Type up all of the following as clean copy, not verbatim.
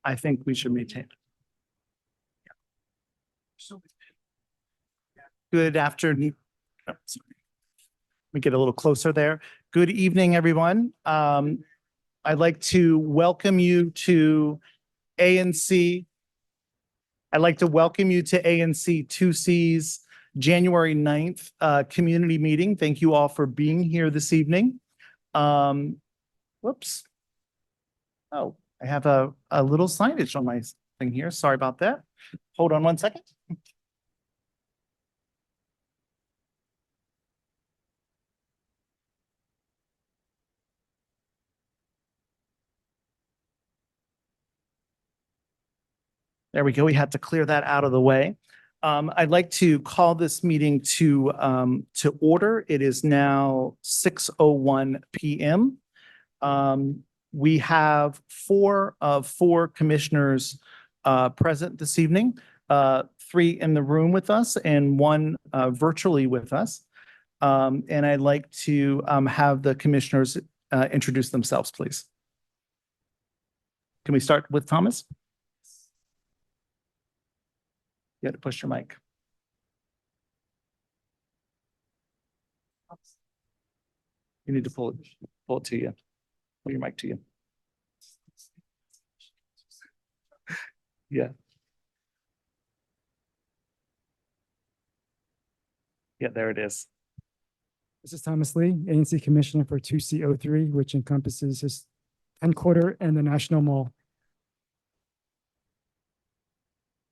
I think we should maintain. Good afternoon. Oh, sorry. Let me get a little closer there. Good evening, everyone. I'd like to welcome you to ANC. I'd like to welcome you to ANC 2C's January 9th community meeting. Thank you all for being here this evening. Whoops. Oh, I have a little signage on my thing here. Sorry about that. Hold on one second. There we go. We had to clear that out of the way. I'd like to call this meeting to order. It is now 6:01 p.m. We have four commissioners present this evening, three in the room with us and one virtually with us. And I'd like to have the commissioners introduce themselves, please. Can we start with Thomas? You have to push your mic. You need to pull it to you. Pull your mic to you. Yeah. Yeah, there it is. This is Thomas Lee, ANC Commissioner for 2C03, which encompasses his Penn Quarter and the National Mall.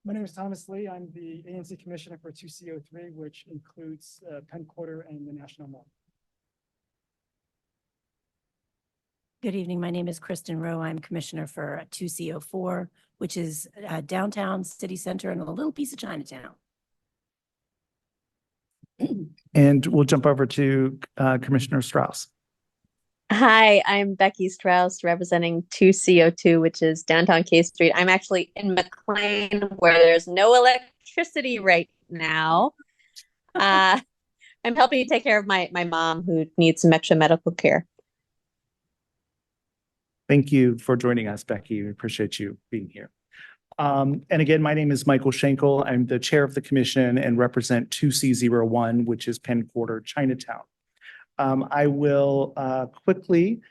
My name is Thomas Lee. I'm the ANC Commissioner for 2C03, which includes Penn Quarter and the National Mall. Good evening. My name is Kristen Rowe. I'm Commissioner for 2C04, which is downtown, city center, and a little piece of Chinatown. And we'll jump over to Commissioner Strauss. Hi, I'm Becky Strauss representing 2CO2, which is downtown K Street. I'm actually in McLean where there's no electricity right now. I'm helping take care of my mom who needs some extra medical care. Thank you for joining us, Becky. We appreciate you being here. And again, my name is Michael Schenkel. I'm the chair of the commission and represent 2C01, which is Penn Quarter, Chinatown. I will quickly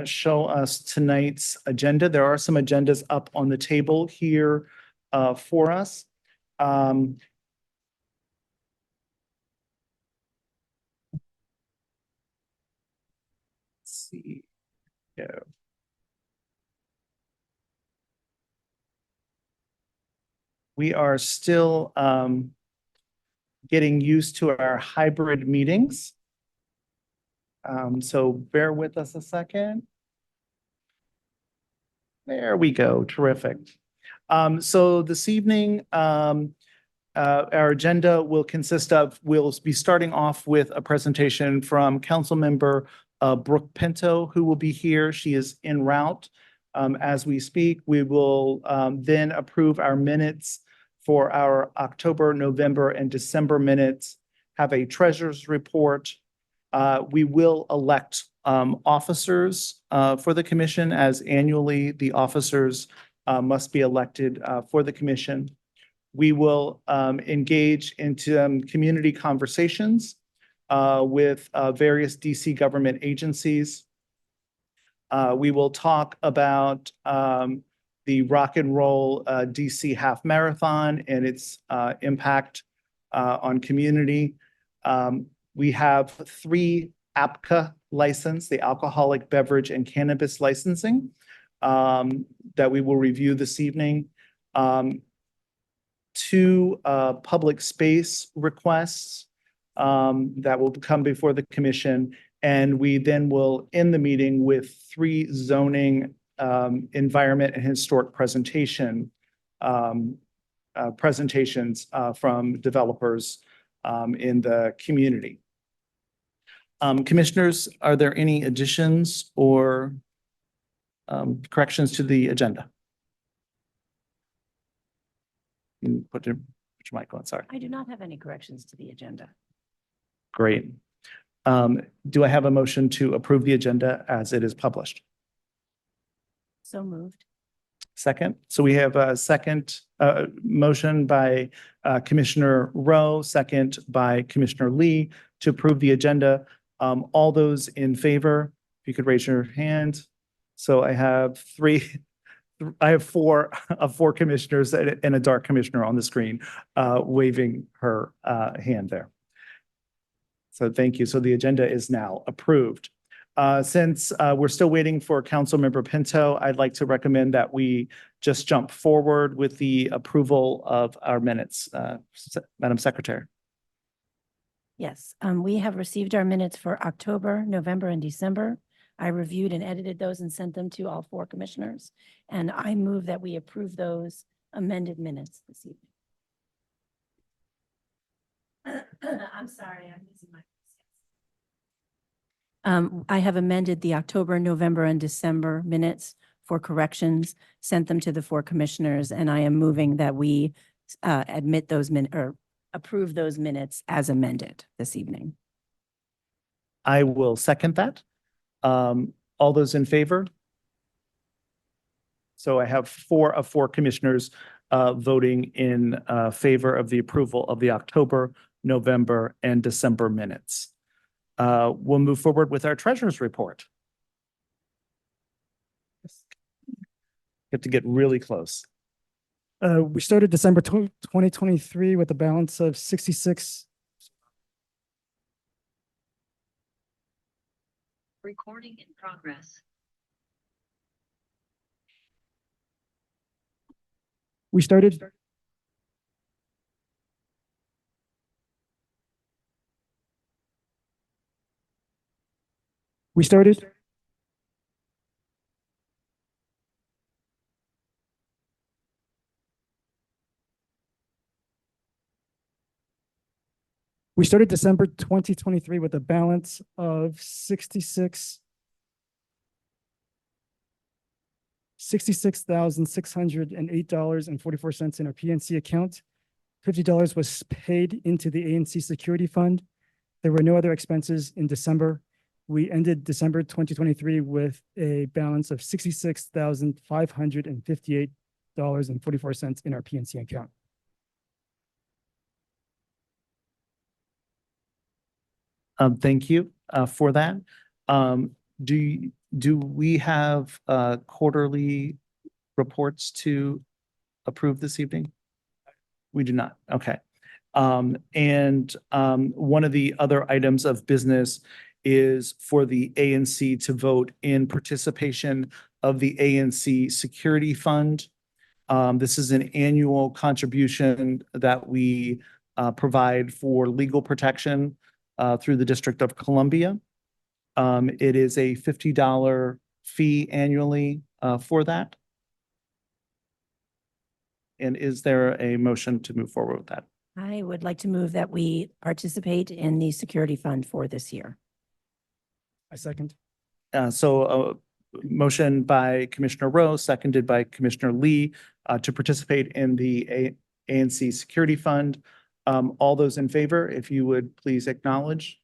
show us tonight's agenda. There are some agendas up on the table here for us. Let's see. Yeah. We are still getting used to our hybrid meetings. So bear with us a second. There we go. Terrific. So this evening, our agenda will consist of, we'll be starting off with a presentation from Councilmember Brooke Pinto, who will be here. She is en route as we speak. We will then approve our minutes for our October, November, and December minutes, have a treasurer's report. We will elect officers for the commission, as annually the officers must be elected for the commission. We will engage into community conversations with various DC government agencies. We will talk about the Rock and Roll DC Half Marathon and its impact on community. We have 3 APCA license, the Alcoholic Beverage and Cannabis Licensing, that we will review this evening. 2 public space requests that will come before the commission. And we then will end the meeting with 3 zoning, environment and historic presentations from developers in the community. Commissioners, are there any additions or corrections to the agenda? You put your mic on, sorry. I do not have any corrections to the agenda. Great. Do I have a motion to approve the agenda as it is published? So moved. Second. So we have a second motion by Commissioner Rowe, second by Commissioner Lee to approve the agenda. All those in favor, if you could raise your hand. So I have four of four commissioners and a dark commissioner on the screen waving her hand there. So thank you. So the agenda is now approved. Since we're still waiting for Councilmember Pinto, I'd like to recommend that we just jump forward with the approval of our minutes. Madam Secretary. Yes, we have received our minutes for October, November, and December. I reviewed and edited those and sent them to all four commissioners. And I move that we approve those amended minutes this evening. I'm sorry, I'm using my. I have amended the October, November, and December minutes for corrections, sent them to the four commissioners, and I am moving that we admit those or approve those minutes as amended this evening. I will second that. All those in favor? So I have four of four commissioners voting in favor of the approval of the October, November, and December minutes. We'll move forward with our treasurer's report. Have to get really close. We started December 2023 with a balance of 66. Recording in progress. We started. We started. We started December 2023 with a balance of $66,608.44 in our PNC account. $50 was paid into the ANC security fund. There were no other expenses in December. We ended December 2023 with a balance of $66,558.44 in our PNC account. Thank you for that. Do we have quarterly reports to approve this evening? We do not. Okay. One of the other items of business is for the ANC to vote in participation of the ANC Security Fund. This is an annual contribution that we provide for legal protection through the District of Columbia. It is a $50 fee annually for that. And is there a motion to move forward with that? I would like to move that we participate in the security fund for this year. I second. Motion by Commissioner Rowe, seconded by Commissioner Lee to participate in the ANC Security Fund. All those in favor, if you would please acknowledge.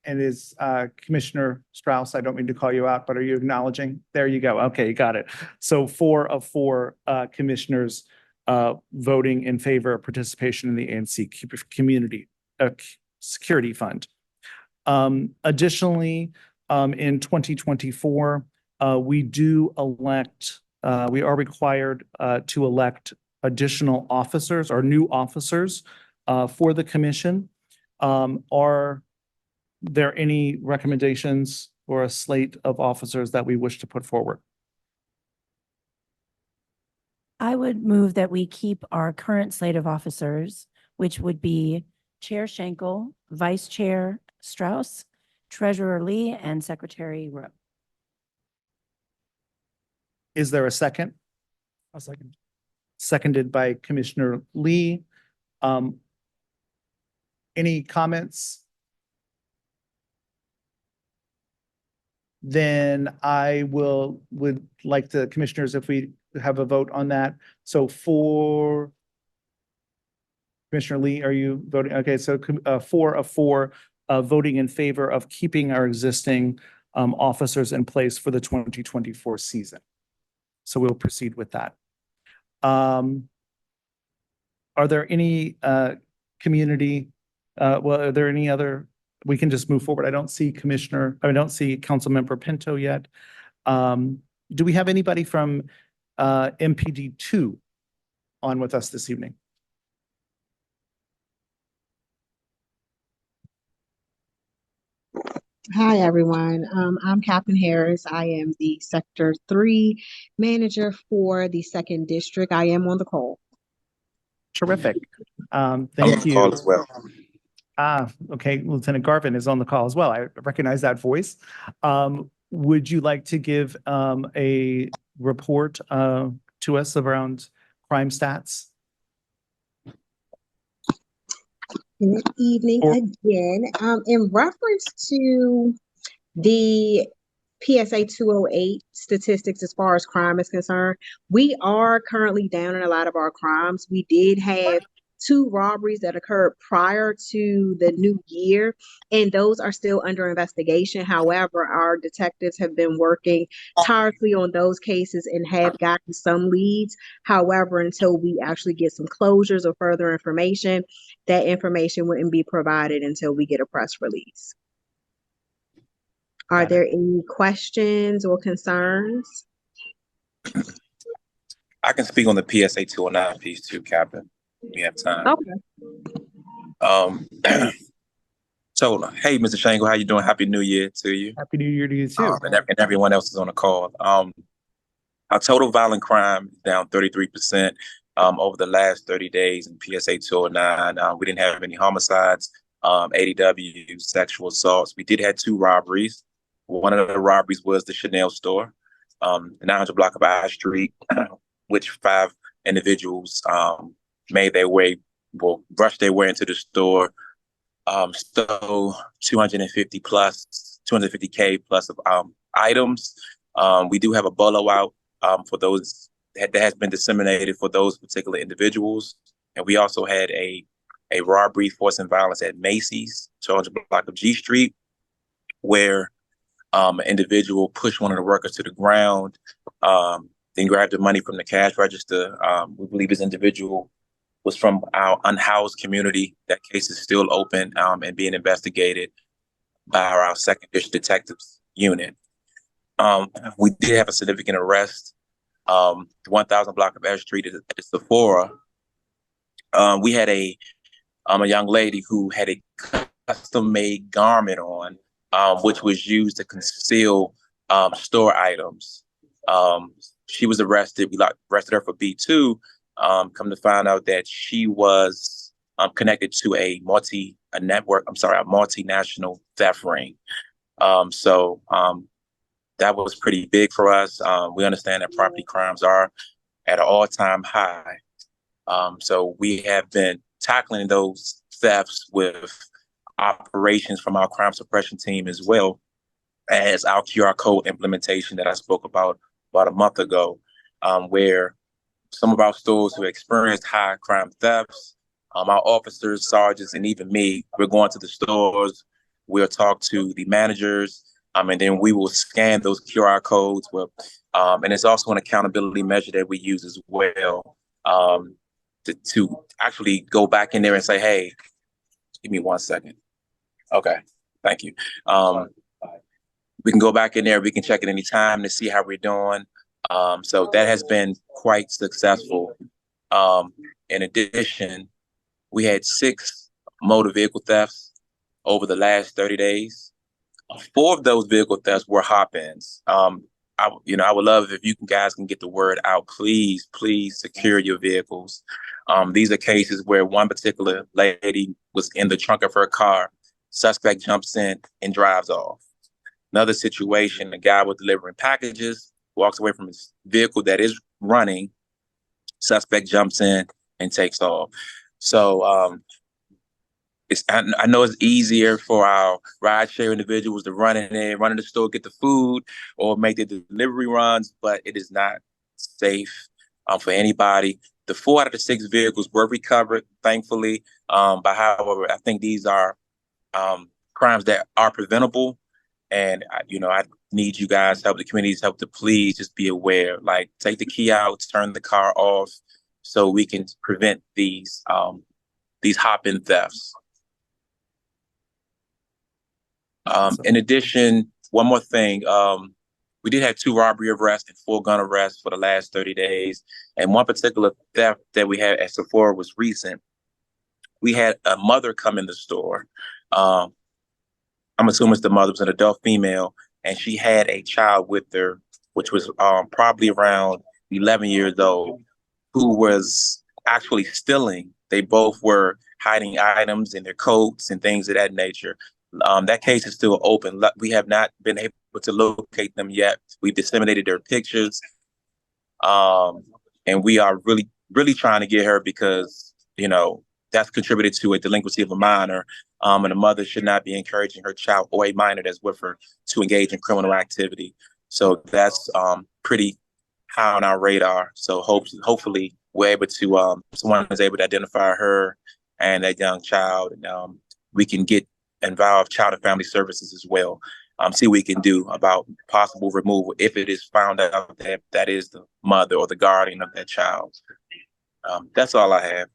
And is Commissioner Strauss, I don't mean to call you out, but are you acknowledging? There you go. Okay, you got it. So 4 of 4 commissioners voting in favor of participation in the ANC Community Security Fund. Additionally, in 2024, we are required to elect additional officers or new officers for the commission. Are there any recommendations or a slate of officers that we wish to put forward? I would move that we keep our current slate of officers, which would be Chair Schenkel, Vice Chair Strauss, Treasurer Lee, and Secretary Rowe. Is there a second? I'll second. Seconded by Commissioner Lee. Any comments? Then I would like the commissioners, if we have a vote on that. So for Commissioner Lee, are you voting? Okay, so 4 of 4 voting in favor of keeping our existing officers in place for the 2024 season. So we'll proceed with that. Are there any community, are there any other, we can just move forward. I don't see Councilmember Pinto yet. Do we have anybody from MPD 2 on with us this evening? Hi, everyone. I'm Captain Harris. I am the Sector 3 manager for the 2nd District. I am on the call. Terrific. I'm Thank on the call you. as well. Okay. Lieutenant Garvin is on the call as well. I recognize that voice. Would you like to give a report to us around crime stats? Good evening again. In reference to the PSA 208 statistics as far as crime is concerned, we are currently down in a lot of our crimes. We did have 2 robberies that occurred prior to the new year, and those are still under investigation. However, our detectives have been working tirelessly on those cases and have gotten some leads. However, until we actually get some closures or further information, that information wouldn't be provided until we get a press release. Are there any questions or concerns? I can speak on the PSA 209 piece too, Captain. We have time. Okay. So, hey, Mr. Shangle, how you doing? Happy New Year to you. Happy New Year to you too. And everyone else is on the call. Our total violent crime is down 33% over the last 30 days in PSA 209. We didn't have any homicides, ADW, sexual assaults. We did have 2 robberies. One of the robberies was the Chanel store, the 900 block of I Street, which 5 individuals brushed their way into the store, stole 250K plus of items. We do have a bolo out for those that has been disseminated for those particular individuals. And we also had a robbery, force and violence at Macy's, 200 block of G Street, where an individual pushed one of the workers to the ground, then grabbed the money from the cash register. We believe this individual was from our unhoused community. That case is still open and being investigated by our 2nd District Detectives Unit. We did have a significant arrest, 1000 block of S Street at Sephora. We had a young lady who had a custom-made garment on, which was used to conceal store items. She was arrested. We arrested her for B2. Come to find out that she was connected to a multinational theft ring. So that was pretty big for us. We understand that property crimes are at an all-time high. So we have been tackling those thefts with operations from our crime suppression team, as well as our QR code implementation that I spoke about a month ago, where some of our stores who experienced high crime thefts, our officers, sergeants, and even me, we're going to the stores, we'll talk to the managers, and then we will scan those QR codes. And it's also an accountability measure that we use as well, to actually go back in there and say, hey, give me 1 second. Okay, thank you. We can go back in there, we can check at any time to see how we're doing. So that has been quite successful. In addition, we had 6 motor vehicle thefts over the last 30 days. 4 of those vehicle thefts were hop-ins. I would love if you guys can get the word out. Please secure your vehicles. These are cases where one particular lady was in the trunk of her car. Suspect jumps in and drives off. Another situation, a guy was delivering packages, walks away from his vehicle that is running. Suspect jumps in and takes off. So I know it's easier for our rideshare individuals to run in there, run in the store, get the food, or make the delivery runs, but it is not safe for anybody. The 4 out of the 6 vehicles were recovered, thankfully. But however, I think these are crimes that are preventable. And, I need you guys' help, the community's help, to please just be aware. Like, take the key out, turn the car off, so we can prevent these hop-in thefts. In addition, one more thing. We did have 2 robbery arrests and 4 gun arrests for the last 30 days. And one particular theft that we had at Sephora was recent. We had a mother come in the store. I'm assuming it's the mother was an adult female, and she had a child with her, which was probably around 11 years old, who was actually stealing. They both were hiding items in their coats and things of that nature. That case is still open. We have not been able to locate them yet. We've disseminated their pictures. And we are really, really trying to get her, because, that's contributed to a delinquency of a minor. And a mother should not be encouraging her child or a minor that's with her to engage in criminal activity. So that's pretty high on our radar. So hopefully we're able to, someone is able to identify her and that young child, and we can get involved Child and Family Services as well. See what we can do about possible removal if it is found out that that is the mother or the guardian of that child. That's all I have.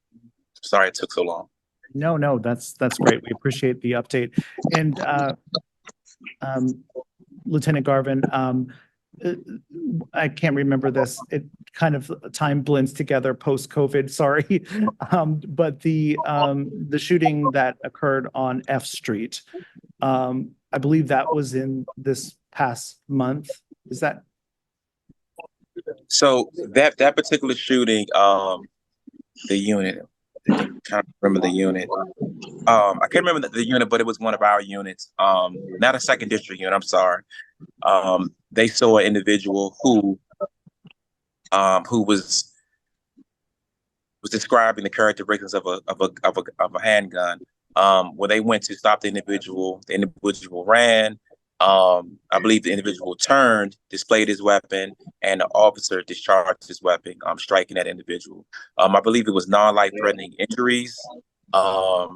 Sorry it took so long. No, that's great. We appreciate the update. And Lieutenant Garvin, I can't remember this. It kind of time blends together post-COVID, sorry. But the shooting that occurred on F Street, I believe that was in this past month. Is that? So that particular shooting, the unit, I'm trying to remember the unit. I can't remember the unit, but it was one of our units. Not a second district unit, I'm sorry. They saw an individual who was describing the characteristics of a handgun. When they went to stop the individual ran. I believe the individual turned, displayed his weapon, and the officer discharged his weapon, striking that individual. I believe it was non-life-threatening injuries. I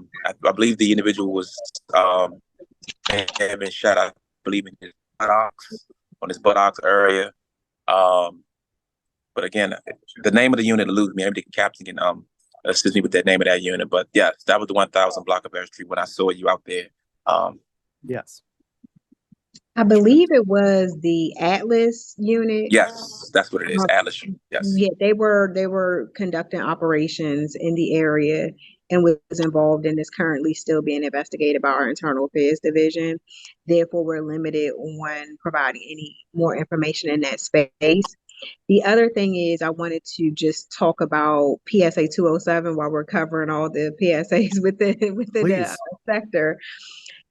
believe the individual was had been shot, I believe, in his buttocks area. But again, the name of the unit eludes me. Maybe the captain can assist me with that name of that unit. But yes, that was the 1000 block of Air Street when I saw you out there. Yes. I believe it was the Atlas unit. Yes, that's what it is. Atlas. Yes. Yeah, they were conducting operations in the area and was involved in this, currently still being investigated by our internal affairs division. Therefore, we're limited on providing any more information in that space. The other thing is, I wanted to just talk about PSA 207 while we're covering all the PSAs within the sector.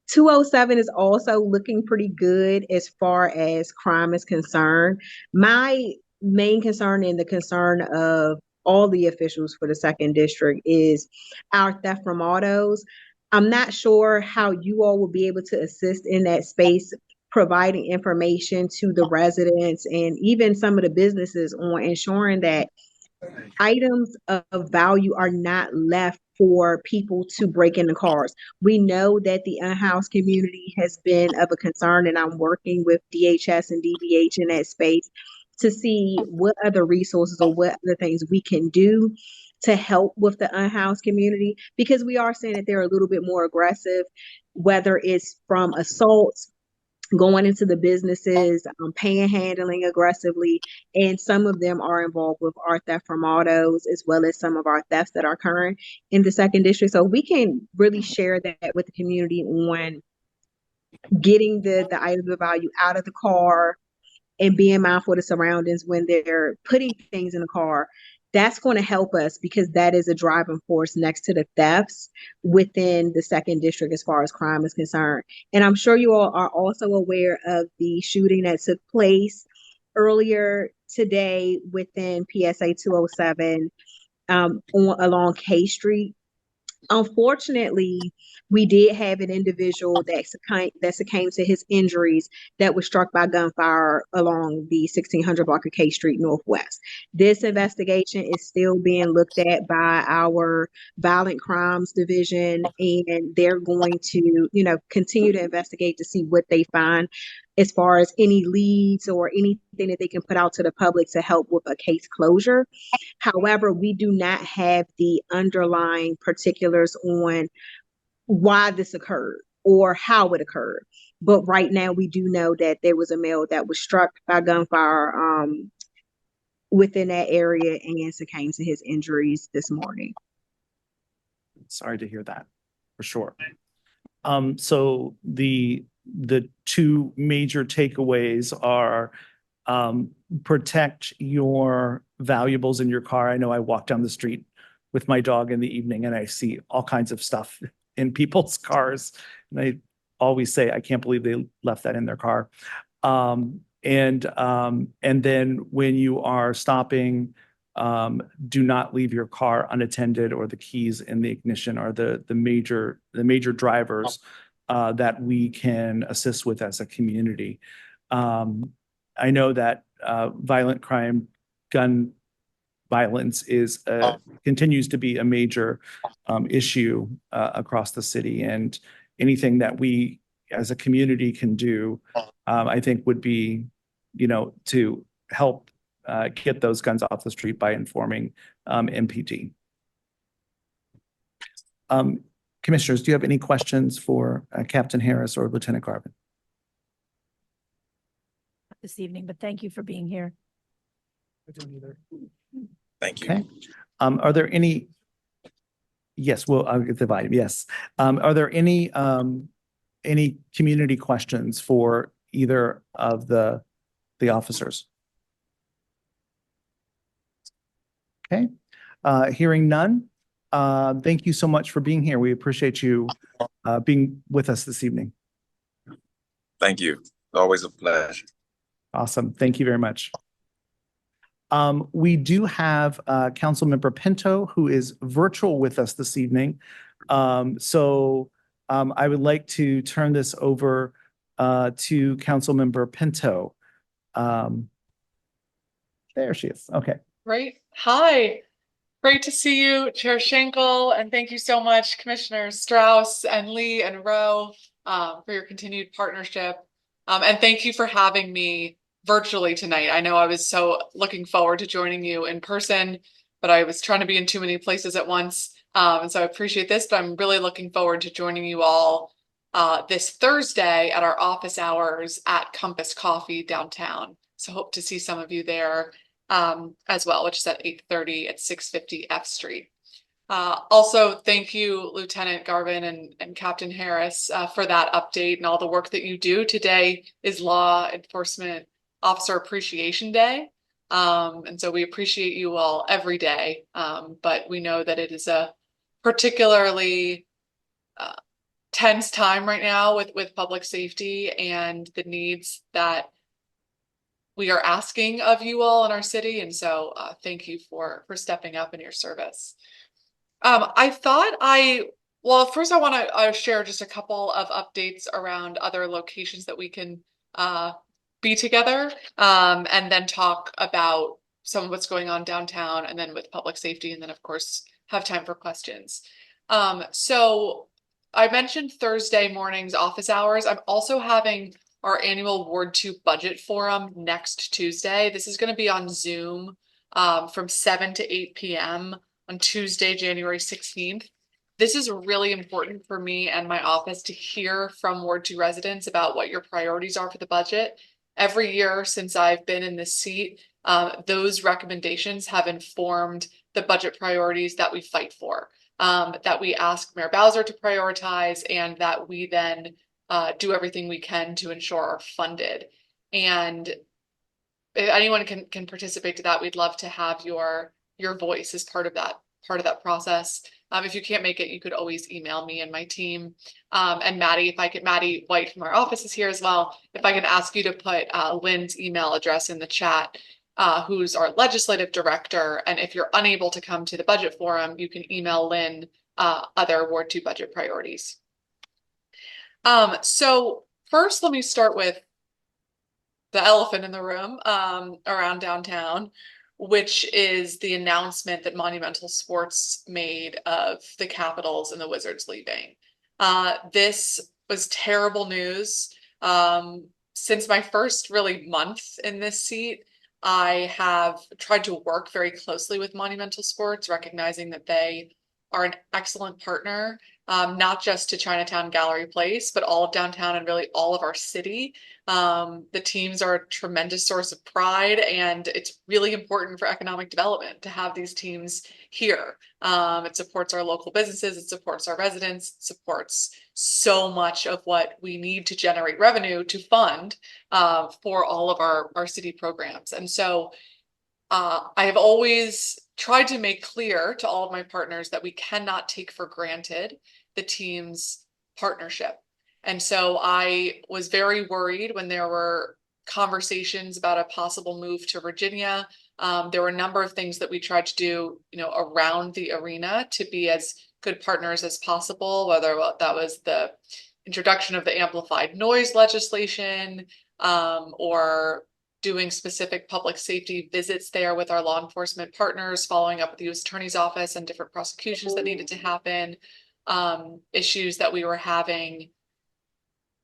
207 is also looking pretty good as far as crime is concerned. My main concern and the concern of all the officials for the second district is our theft from autos. I'm not sure how you all will be able to assist in that space, providing information to the residents and even some of the businesses on ensuring that items of value are not left for people to break into cars. We know that the unhoused community has been of a concern, and I'm working with DHS and DBH in that space to see what other resources or what other things we can do to help with the unhoused community, because we are seeing that they're a little bit more aggressive, whether it's from assaults, going into the businesses, panhandling aggressively, and some of them are involved with our theft from autos, as well as some of our thefts that are current in the second district. So we can really share that with the community on getting the items of value out of the car and being mindful of the surroundings when they're putting things in the car. That's going to help us, because that is a driving force next to the thefts within the second district as far as crime is concerned. And I'm sure you all are also aware of the shooting that took place earlier today within PSA 207 along K Street. Unfortunately, we did have an individual that succumbed to his injuries that was struck by gunfire along the 1600 block of K Street Northwest. This investigation is still being looked at by our Violent Crimes Division, and they're going to, continue to investigate to see what they find. as far as any leads or anything that they can put out to the public to help with a case closure. However, we do not have the underlying particulars on why this occurred or how it occurred. But right now, we do know that there was a male that was struck by gunfire within that area and succumbed to his injuries this morning. Sorry to hear that, for sure. So the two major takeaways are protect your valuables in your car. I know I walk down the street with my dog in the evening and I see all kinds of stuff in people's cars. And I always say, I can't believe they left that in their car. And then when you are stopping, do not leave your car unattended or the keys in the ignition are the major drivers that we can assist with as a community. I know that violent crime, gun violence is continues to be a major issue across the city, and anything that we as a community can do, I think would be, to help get those guns off the street by informing MPD. Commissioners, do you have any questions for Captain Harris or Lieutenant Garvin? This evening, but thank you for being here. Thank you. Okay. Are there any? Yes, well, I'll get the item. Yes. Are there any community questions for either of the officers? Okay. Hearing none. Thank you so much for being here. We appreciate you being with us this evening. Thank you. Always a pleasure. Awesome. Thank you very much. We do have Councilmember Pinto, who is virtual with us this evening. So I would like to turn this over to Councilmember Pinto. There she is. Okay. Great. Hi. Great to see you, Chair Schenkel, and thank you so much, Commissioners Strauss and Lee and Rowe, for your continued partnership. And thank you for having me virtually tonight. I know I was so looking forward to joining you in person, but I was trying to be in too many places at once. And so I appreciate this, but I'm really looking forward to joining you all this Thursday at our office hours at Compass Coffee downtown. So hope to see some of you there as well, which is at 8:30 at 650 F Street. Also, thank you, Lieutenant Garvin and Captain Harris, for that update and all the work that you do. Today is Law Enforcement Officer Appreciation Day. And so we appreciate you all every day. But we know that it is a particularly tense time right now with public safety and the needs that we are asking of you all in our city. And so thank you for stepping up in your service. I thought well, first I want to share just a couple of updates around other locations that we can be together, and then talk about some of what's going on downtown and then with public safety, and then of course have time for questions. So I mentioned Thursday mornings office hours. I'm also having our annual Ward 2 budget forum next Tuesday. This is going to be on Zoom from 7 to 8 p.m. on Tuesday, January 16th. This is really important for me and my office to hear from Ward 2 residents about what your priorities are for the budget. Every year since I've been in this seat, those recommendations have informed the budget priorities that we fight for, that we ask Mayor Bowser to prioritize, and that we then do everything we can to ensure are funded. And if anyone can participate to that, we'd love to have your voice as part of that process. If you can't make it, you could always email me and my team. And Maddie White from our office is here as well. If I can ask you to put Lynn's email address in the chat, who's our legislative director. And if you're unable to come to the budget forum, you can email Lynn other Ward 2 budget priorities. So first, let me start with the elephant in the room around downtown, which is the announcement that Monumental Sports made of the Capitals and the Wizards leaving. This was terrible news. since my first really month in this seat, I have tried to work very closely with Monumental Sports, recognizing that they are an excellent partner, not just to Chinatown Gallery Place, but all of downtown and really all of our city. The teams are a tremendous source of pride, and it's really important for economic development to have these teams here. It supports our local businesses, it supports our residents, it supports so much of what we need to generate revenue to fund for all of our city programs. And so I have always tried to make clear to all of my partners that we cannot take for granted the team's partnership. And so I was very worried when there were conversations about a possible move to Virginia. There were a number of things that we tried to do, around the arena to be as good partners as possible, whether that was the introduction of the amplified noise legislation, or doing specific public safety visits there with our law enforcement partners, following up with the U.S. Attorney's Office and different prosecutions that needed to happen, issues that we were having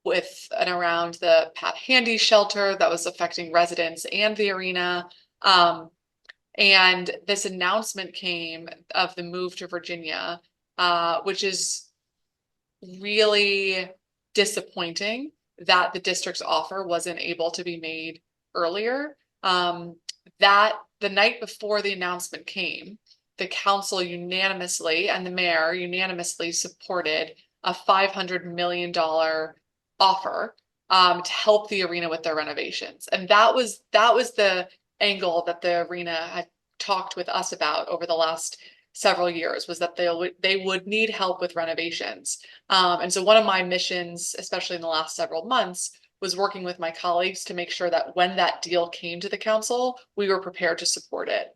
with and around the Pat Handy shelter that was affecting residents and the arena. And this announcement came of the move to Virginia, which is really disappointing that the district's offer wasn't able to be made earlier. That the night before the announcement came, the council unanimously and the mayor unanimously supported a $500 million offer to help the arena with their renovations. And that was the angle that the arena had talked with us about over the last several years, was that they would need help with renovations. And so one of my missions, especially in the last several months, was working with my colleagues to make sure that when that deal came to the council, we were prepared to support it.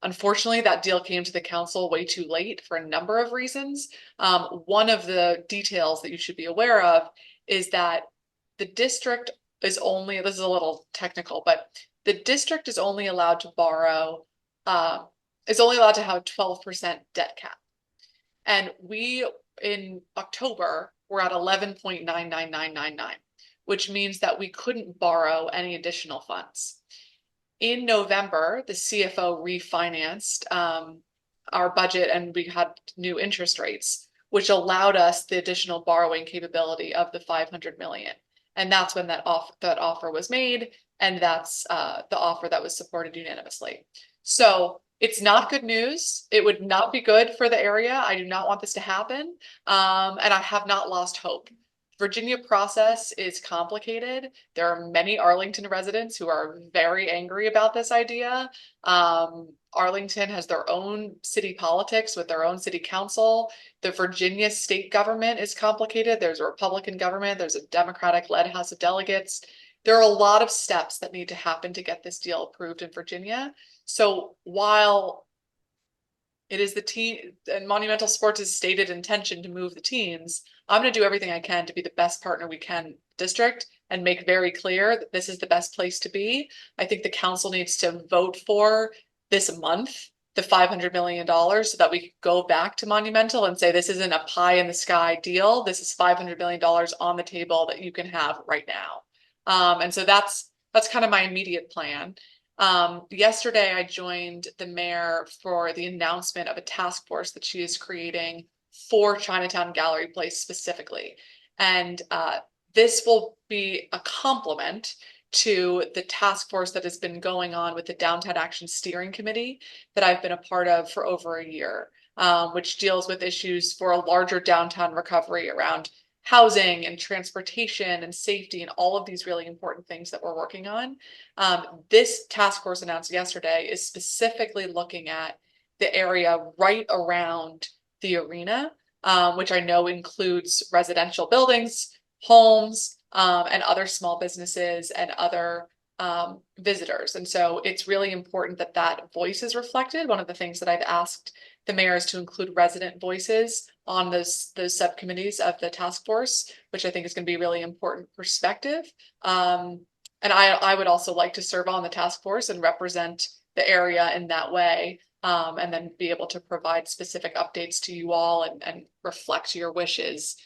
Unfortunately, that deal came to the council way too late for a number of reasons. One of the details that you should be aware of is that the district is only, this is a little technical, but the district is only allowed to borrow, is only allowed to have a 12% debt cap. And we, in October, were at 11.99999, which means that we couldn't borrow any additional funds. In November, the CFO refinanced our budget, and we had new interest rates, which allowed us the additional borrowing capability of the 500 million. And that's when that offer was made, and that's the offer that was supported unanimously. So it's not good news. It would not be good for the area. I do not want this to happen, and I have not lost hope. Virginia process is complicated. There are many Arlington residents who are very angry about this idea. Arlington has their own city politics with their own city council. The Virginia state government is complicated. There's a Republican government. There's a Democratic-led House of Delegates. There are a lot of steps that need to happen to get this deal approved in Virginia. So while it is the team and Monumental Sports' stated intention to move the teams, I'm going to do everything I can to be the best partner we can district and make very clear that this is the best place to be. I think the council needs to vote for this month the $500 million so that we can go back to Monumental and say, this isn't a pie in the sky deal. This is $500 million on the table that you can have right now. And so that's kind of my immediate plan. Yesterday, I joined the mayor for the announcement of a task force that she is creating for Chinatown Gallery Place specifically. And this will be a complement to the task force that has been going on with the Downtown Action Steering Committee that I've been a part of for over a year, which deals with issues for a larger downtown recovery around housing and transportation and safety and all of these really important things that we're working on. This task force announced yesterday is specifically looking at the area right around the arena, which I know includes residential buildings, homes, and other small businesses and other visitors. And so it's really important that that voice is reflected. One of the things that I've asked the mayor is to include resident voices on those subcommittees of the task force, which I think is going to be a really important perspective. And I would also like to serve on the task force and represent the area in that way, and then be able to provide specific updates to you all and reflect your wishes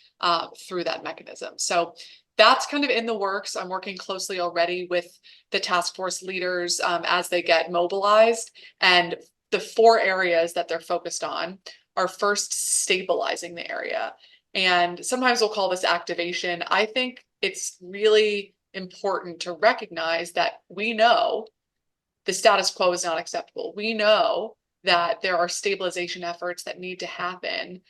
through that mechanism. So that's kind of in the works. I'm working closely already with the task force leaders as they get mobilized. And the 4 areas that they're focused on are first stabilizing the area. And sometimes we'll call this activation. I think it's really important to recognize that we know the status quo is not acceptable. We know that there are stabilization efforts that need to happen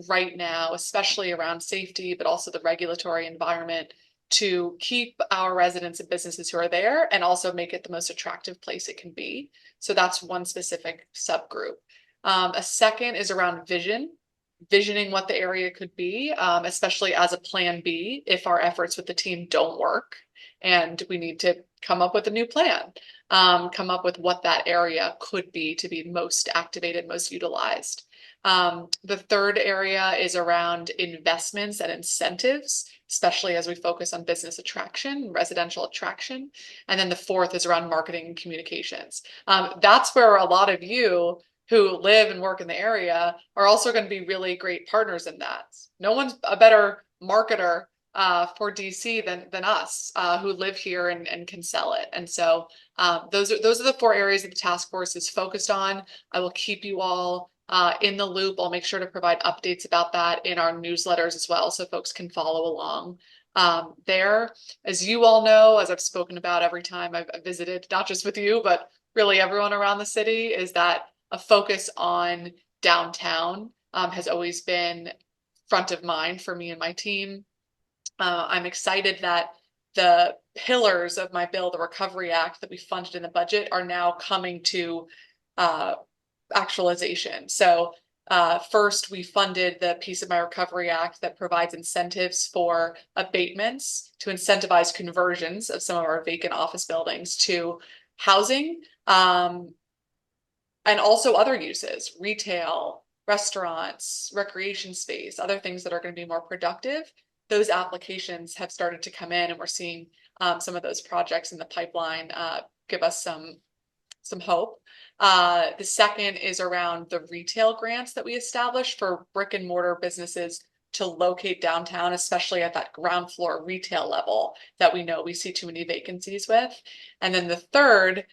right now, especially around safety, but also the regulatory environment to keep our residents and businesses who are there and also make it the most attractive place it can be. So that's one specific subgroup. A second is around visioning what the area could be, especially as a plan B if our efforts with the team don't work and we need to come up with a new plan, come up with what that area could be to be most activated, most utilized. The third area is around investments and incentives, especially as we focus on business attraction, residential attraction. And then the fourth is around marketing and communications. That's where a lot of you who live and work in the area are also going to be really great partners in that. No one's a better marketer for DC than us who live here and can sell it. And so those are the 4 areas that the task force is focused on. I will keep you all in the loop. I'll make sure to provide updates about that in our newsletters as well, so folks can follow along there. As you all know, as I've spoken about every time I've visited, not just with you, but really everyone around the city, is that a focus on downtown has always been front of mind for me and my team. I'm excited that the pillars of my bill, the Recovery Act that we funded in the budget, are now coming to actualization. So first, we funded the piece of my Recovery Act that provides incentives for abatements to incentivize conversions of some of our vacant office buildings to housing, and also other uses, retail, restaurants, recreation space, other things that are going to be more productive. Those applications have started to come in, and we're seeing some of those projects in the pipeline give us some hope. The second is around the retail grants that we established for brick and mortar businesses to locate downtown, especially at that ground floor retail level that we know we see too many vacancies with. And then the third,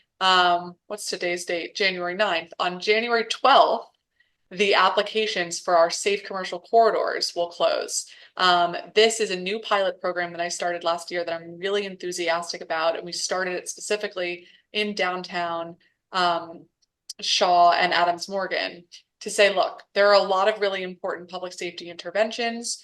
what's today's date? January 9th. On January 12th, the applications for our safe commercial corridors will close. This is a new pilot program that I started last year that I'm really enthusiastic about, and we started it specifically in downtown Shaw and Adams Morgan to say, look, there are a lot of really important public safety interventions.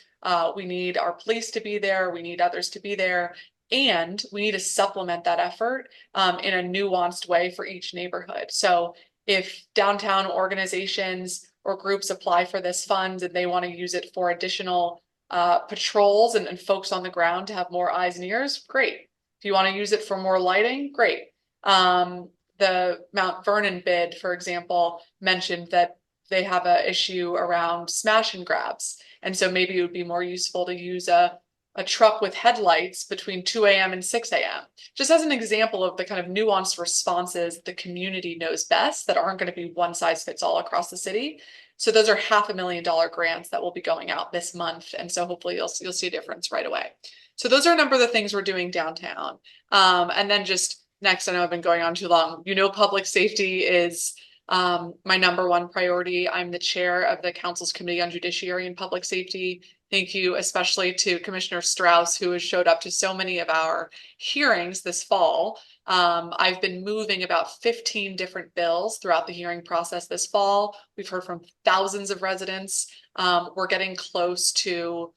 We need our police to be there. We need others to be there. And we need to supplement that effort in a nuanced way for each neighborhood. So if downtown organizations or groups apply for this fund and they want to use it for additional patrols and folks on the ground to have more eyes and ears, great. If you want to use it for more lighting, great. The Mount Vernon bid, for example, mentioned that they have an issue around smash and grabs. And so maybe it would be more useful to use a truck with headlights between 2 a.m. and 6 a.m. Just as an example of the kind of nuanced responses the community knows best that aren't going to be one size fits all across the city. So those are $500,000 grants that will be going out this month. And so hopefully you'll see a difference right away. So those are a number of the things we're doing downtown. And then just next, I know I've been going on too long. You know, public safety is my number one priority. I'm the chair of the Council's Committee on Judiciary and Public Safety. Thank you especially to Commissioner Strauss, who has showed up to so many of our hearings this fall. I've been moving about 15 different bills throughout the hearing process this fall. We've heard from thousands of residents. We're getting close to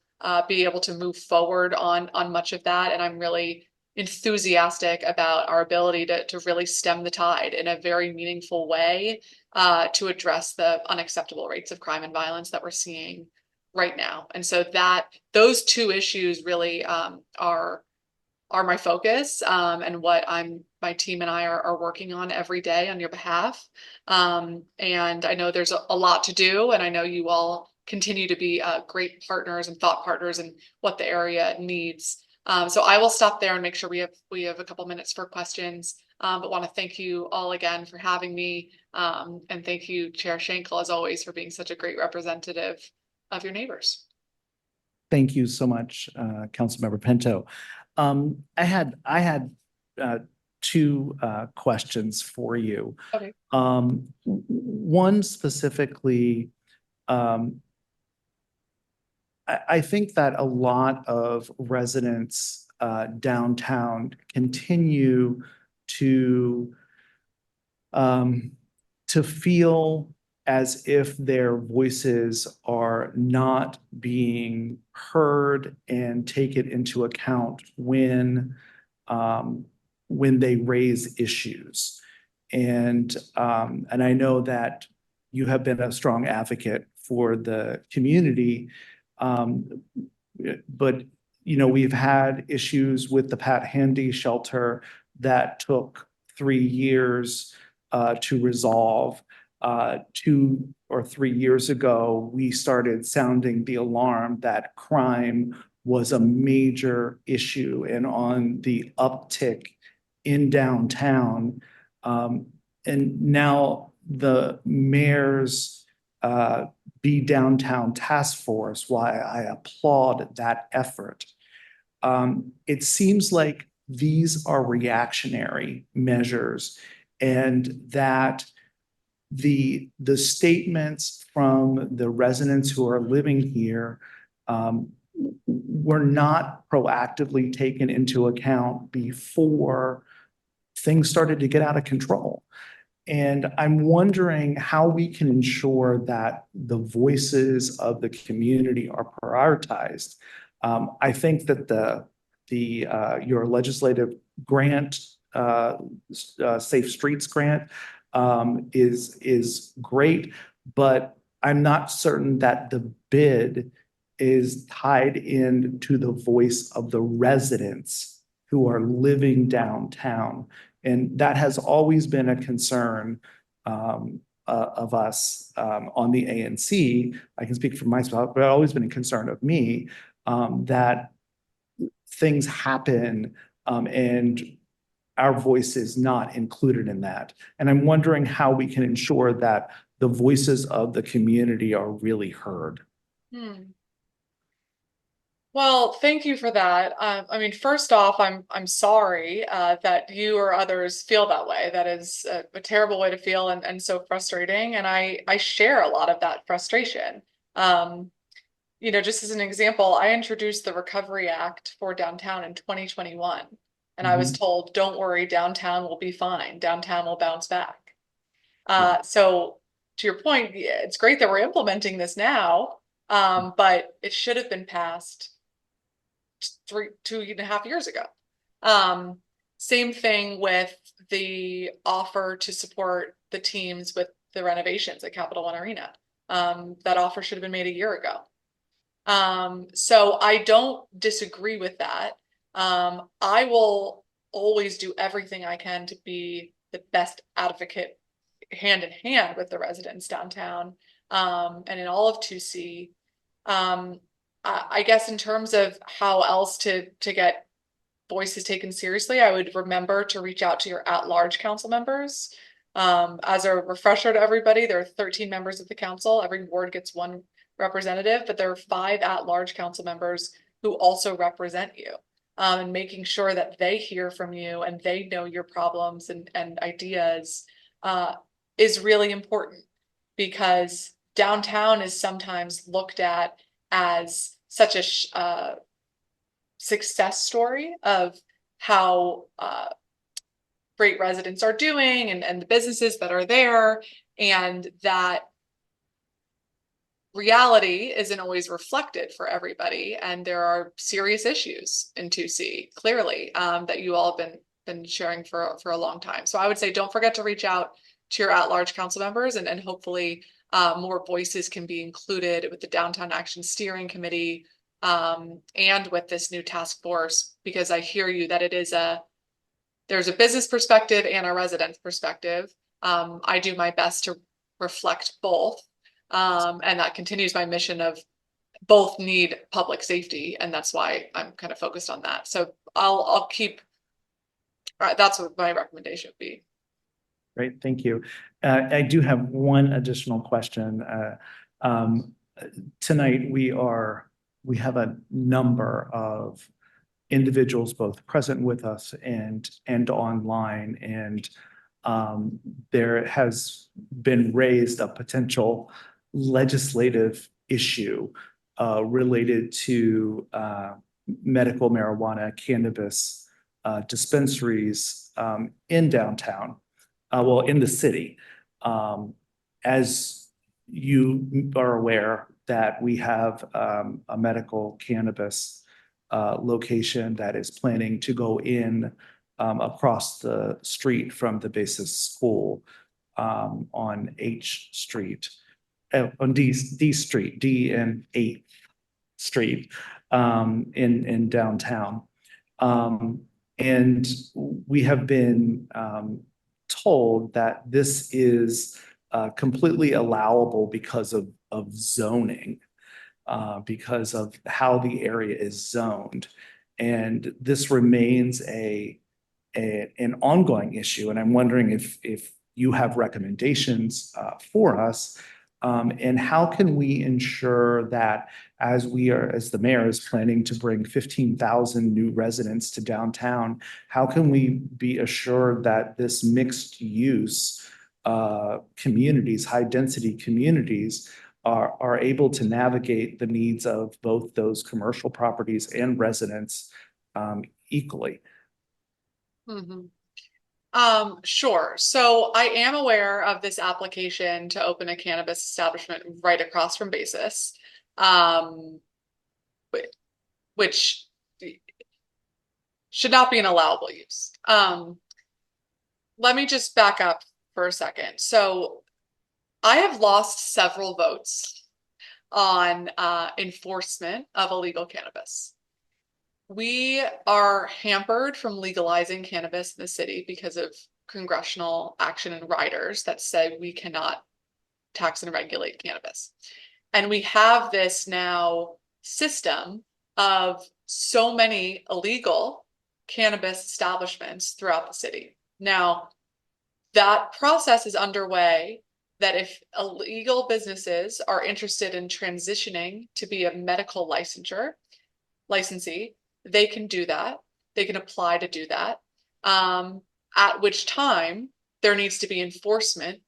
be able to move forward on much of that. And I'm really enthusiastic about our ability to really stem the tide in a very meaningful way to address the unacceptable rates of crime and violence that we're seeing right now. And so those 2 issues really are my focus and what my team and I are working on every day on your behalf. And I know there's a lot to do, and I know you all continue to be great partners and thought partners in what the area needs. So I will stop there and make sure we have a couple minutes for questions, but want to thank you all again for having me. And thank you, Chair Schenkel, as always, for being such a great representative of your neighbors. Thank you so much, Councilmember Pinto. I had two questions for you. Okay. One specifically, I think that a lot of residents downtown continue to feel as if their voices are not being heard and taken into account when they raise issues. And I know that you have been a strong advocate for the community. But, you know, we've had issues with the Pat Handy shelter that took 3 years to resolve. 2 or 3 years ago, we started sounding the alarm that crime was a major issue and on the uptick in downtown. And now the mayor's Be Downtown Task Force, why I applaud that effort. It seems like these are reactionary measures and that the statements from the residents who are living here were not proactively taken into account before things started to get out of control. And I'm wondering how we can ensure that the voices of the community are prioritized. I think that your legislative grant, Safe Streets grant, is great, but I'm not certain that the bid is tied in to the voice of the residents who are living downtown. And that has always been a concern of us on the ANC. I can speak for myself, but it's always been a concern of me that things happen and our voice is not included in that. And I'm wondering how we can ensure that the voices of the community are really heard. Well, thank you for that. I mean, first off, I'm sorry that you or others feel that way. That is a terrible way to feel and so frustrating. And I share a lot of that frustration. You know, just as an example, I introduced the Recovery Act for downtown in 2021. And I was told, don't worry, downtown will be fine. Downtown will bounce back. So to your point, yeah, it's great that we're implementing this now, but it should have been passed 2.5 years ago. Same thing with the offer to support the teams with the renovations at Capital One Arena. That offer should have been made a year ago. So I don't disagree with that. I will always do everything I can to be the best advocate hand in hand with the residents downtown, and in all of 2C. I guess in terms of how else to get voices taken seriously, I would remember to reach out to your at-large council members. As a refresher to everybody, there are 13 members of the council. Every ward gets 1 representative, but there are 5 at-large council members who also represent you. And making sure that they hear from you and they know your problems and ideas is really important, because downtown is sometimes looked at as such a success story of how great residents are doing and the businesses that are there, and that reality isn't always reflected for everybody. And there are serious issues in 2C, clearly, that you all have been sharing for a long time. So I would say don't forget to reach out to your at-large council members, and hopefully more voices can be included with the Downtown Action Steering Committee and with this new task force, because I hear you that there's a business perspective and a resident perspective. I do my best to reflect both. And that continues my mission of both need public safety, and that's why I'm kind of focused on that. So I'll keep, that's what my recommendation would be. Great, thank you. I do have one additional question. Tonight we are we have a number of individuals both present with us and online, and there has been raised a potential legislative issue related to medical marijuana cannabis dispensaries in downtown, well, in the city. As you are aware that we have a medical cannabis location that is planning to go in across the street from the Basis School on H Street, on D Street, D and 8th Street in downtown. And we have been told that this is completely allowable because of zoning, because of how the area is zoned. And this remains an ongoing issue. And I'm wondering if you have recommendations for us, and how can we ensure that as the mayor is planning to bring 15,000 new residents to downtown, how can we be assured that this mixed use communities, high density communities, are able to navigate the needs of both those commercial properties and residents equally? Sure. So I am aware of this application to open a cannabis establishment right across from Basis, which should not be an allowable use. Let me just back up for a second. So I have lost several votes on enforcement of illegal cannabis. We are hampered from legalizing cannabis in the city because of congressional action and riders that say we cannot tax and regulate cannabis. And we have this now system of so many illegal cannabis establishments throughout the city. Now, that process is underway, that if illegal businesses are interested in transitioning to be a medical licensee, they can do that. They can apply to do that. At which time there needs to be enforcement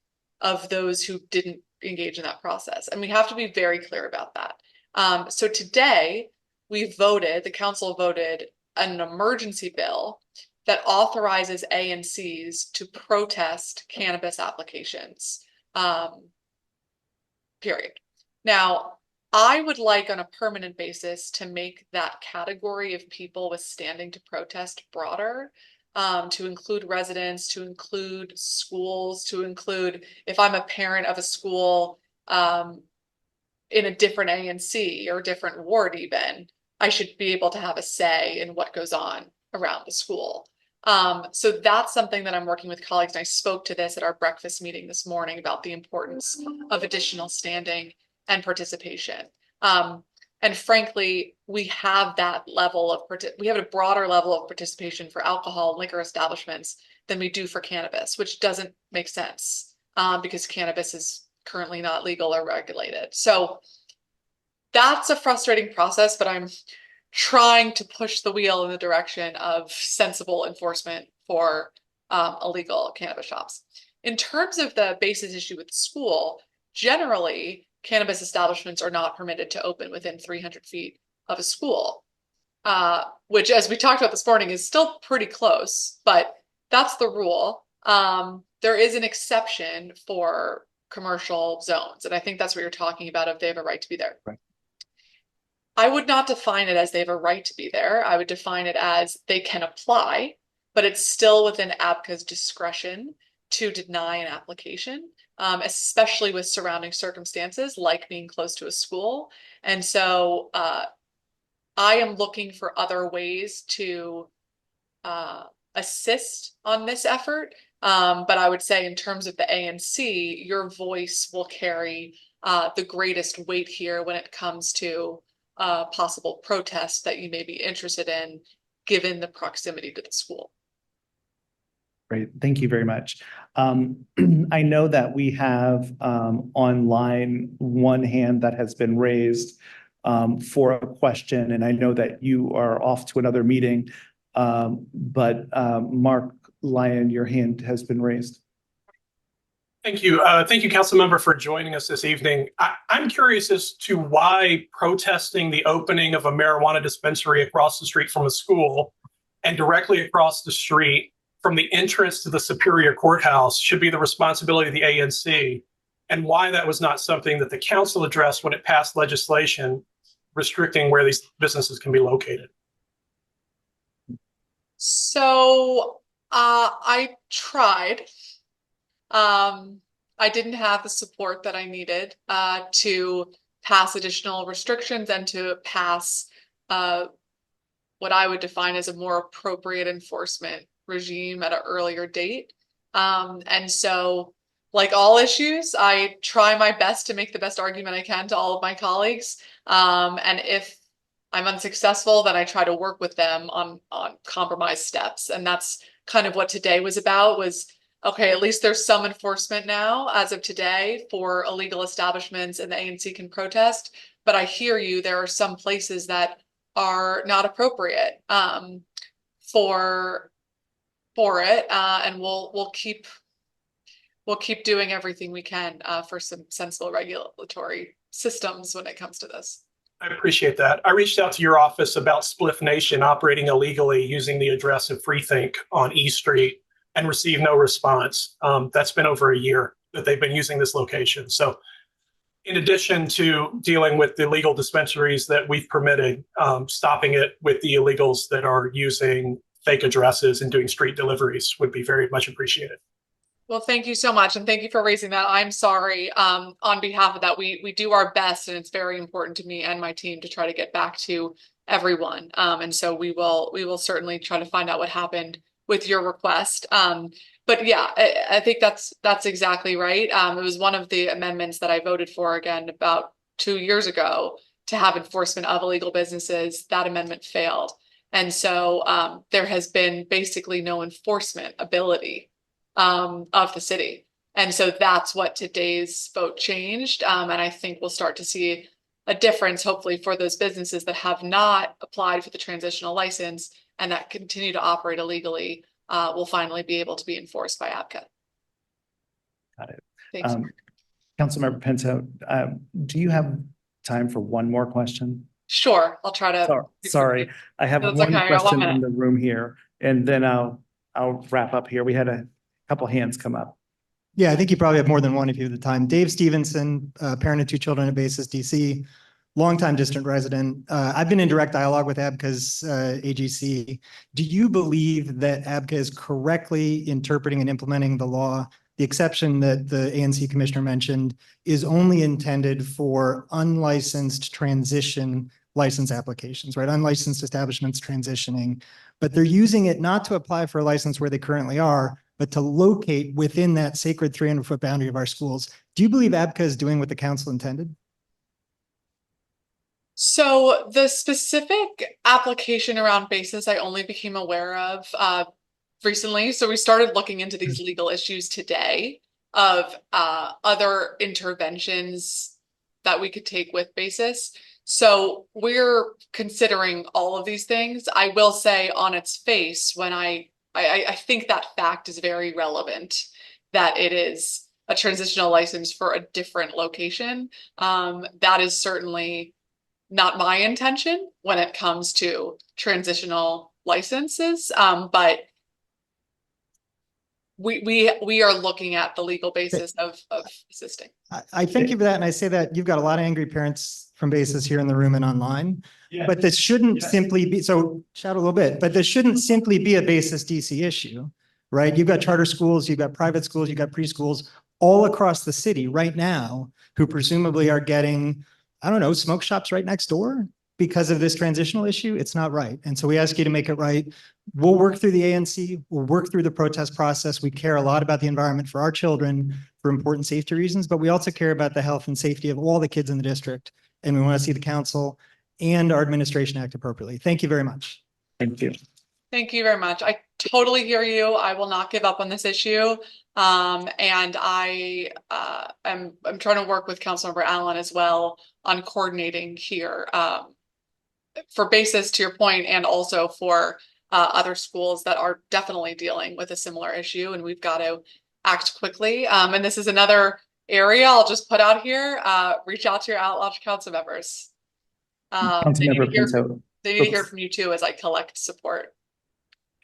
of those who didn't engage in that process. And we have to be very clear about that. So today the council voted an emergency bill that authorizes ANCs to protest cannabis applications, period. Now, I would like on a permanent basis to make that category of people with standing to protest broader, to include residents, to include schools, to include, if I'm a parent of a school in a different ANC or different ward even, I should be able to have a say in what goes on around the school. So that's something that I'm working with colleagues, and I spoke to this at our breakfast meeting this morning about the importance of additional standing and participation. And frankly, we have that level of, we have a broader level of participation for alcohol and liquor establishments than we do for cannabis, which doesn't make sense because cannabis is currently not legal or regulated. So that's a frustrating process, but I'm trying to push the wheel in the direction of sensible enforcement for illegal cannabis shops. In terms of the basis issue with the school, generally, cannabis establishments are not permitted to open within 300 feet of a school, which, as we talked about this morning, is still pretty close, but that's the rule. There is an exception for commercial zones, and I think that's what you're talking about, if they have a right to be there. Right. I would not define it as they have a right to be there. I would define it as they can apply, but it's still within ABCA's discretion to deny an application, especially with surrounding circumstances like being close to a school. And so I am looking for other ways to assist on this effort. But I would say in terms of the ANC, your voice will carry the greatest weight here when it comes to possible protests that you may be interested in, given the proximity to the school. Great, thank you very much. I know that we have online one hand that has been raised for a question, and I know that you are off to another meeting. But Mark Lyon, your hand has been raised. Thank you. Thank you, council member, for joining us this evening. I'm curious as to why protesting the opening of a marijuana dispensary across the street from a school and directly across the street from the entrance to the Superior Courthouse should be the responsibility of the ANC, and why that was not something that the council addressed when it passed legislation restricting where these businesses can be located. So I tried. I didn't have the support that I needed to pass additional restrictions and to pass what I would define as a more appropriate enforcement regime at an earlier date. And so, like all issues, I try my best to make the best argument I can to all of my colleagues. And if I'm unsuccessful, then I try to work with them on compromise steps. And that's kind of what today was about, was, okay, at least there's some enforcement now as of today for illegal establishments and the ANC can protest. But I hear you, there are some places that are not appropriate for it. And we'll keep doing everything we can for some sensible regulatory systems when it comes to this. I appreciate that. I reached out to your office about Spliff Nation operating illegally using the address of Freethink on E Street and received no response. That's been over a year that they've been using this location. So in addition to dealing with the legal dispensaries that we've permitted, stopping it with the illegals that are using fake addresses and doing street deliveries would be very much appreciated. Well, thank you so much. And thank you for raising that. I'm sorry. On behalf of that, we do our best, and it's very important to me and my team to try to get back to everyone. And so we will certainly try to find out what happened with your request. But yeah, I think that's exactly right. It was one of the amendments that I voted for again about 2 years ago to have enforcement of illegal businesses. That amendment failed. And so there has been basically no enforcement ability of the city. And so that's what today's vote changed. And I think we'll start to see a difference, hopefully, for those businesses that have not applied for the transitional license and that continue to operate illegally will finally be able to be enforced by ABCA. Got it. Thanks. Councilmember Pinto, do you have time for one more question? Sure, I'll try to. Sorry, I have That's one okay, I got 1 question minute. in the room here, and then I'll wrap up here. We had a couple hands come up. Yeah, I think you probably have more than one if you have the time. Dave Stevenson, parent of 2 children at Basis DC, longtime district resident. I've been in direct dialogue with ABCA's AGC. Do you believe that ABCA is correctly interpreting and implementing the law? The exception that the ANC commissioner mentioned is only intended for unlicensed transition license applications, right? Unlicensed establishments transitioning, but they're using it not to apply for a license where they currently are, but to locate within that sacred 300-foot boundary of our schools. Do you believe ABCA is doing what the council intended? So the specific application around Basis I only became aware of recently. So we started looking into these legal issues today of other interventions that we could take with Basis. So we're considering all of these things. I will say on its face, when I think that fact is very relevant, that it is a transitional license for a different location. That is certainly not my intention when it comes to transitional licenses, but we are looking at the legal basis of assisting. I thank you for that, and I say that you've got a lot of angry parents from Basis here in the room and online. Yeah. But this shouldn't simply be, so shout a little bit, but this shouldn't simply be a Basis DC issue, right? You've got charter schools, you've got private schools, you've got preschools all across the city right now who presumably are getting, I don't know, smoke shops right next door because of this transitional issue. It's not right. And so we ask you to make it right. We'll work through the ANC. We'll work through the protest process. We care a lot about the environment for our children for important safety reasons, but we also care about the health and safety of all the kids in the district. And we want to see the council and our administration act appropriately. Thank you very much. Thank you. Thank you very much. I totally hear you. I will not give up on this issue. And I'm trying to work with Councilmember Allen as well on coordinating here, for basis to your point, and also for other schools that are definitely dealing with a similar issue, and we've got to act quickly. And this is another area I'll just put out here. Reach out to your at-large council members. Councilmember Pinto. They need to hear from you too as I collect support.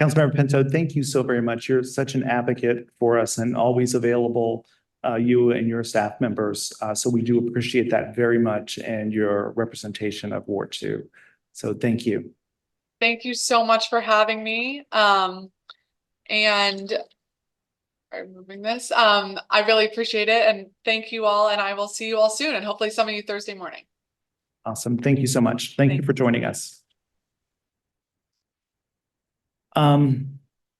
Councilmember Pinto, thank you so very much. You're such an advocate for us and always available, you and your staff members. So we do appreciate that very much, and your representation of Ward 2. So thank you. Thank you so much for having me. And moving this. I really appreciate it, and thank you all, and I will see you all soon, and hopefully some of you Thursday morning. Awesome. Thank you so much. Thank you for joining us.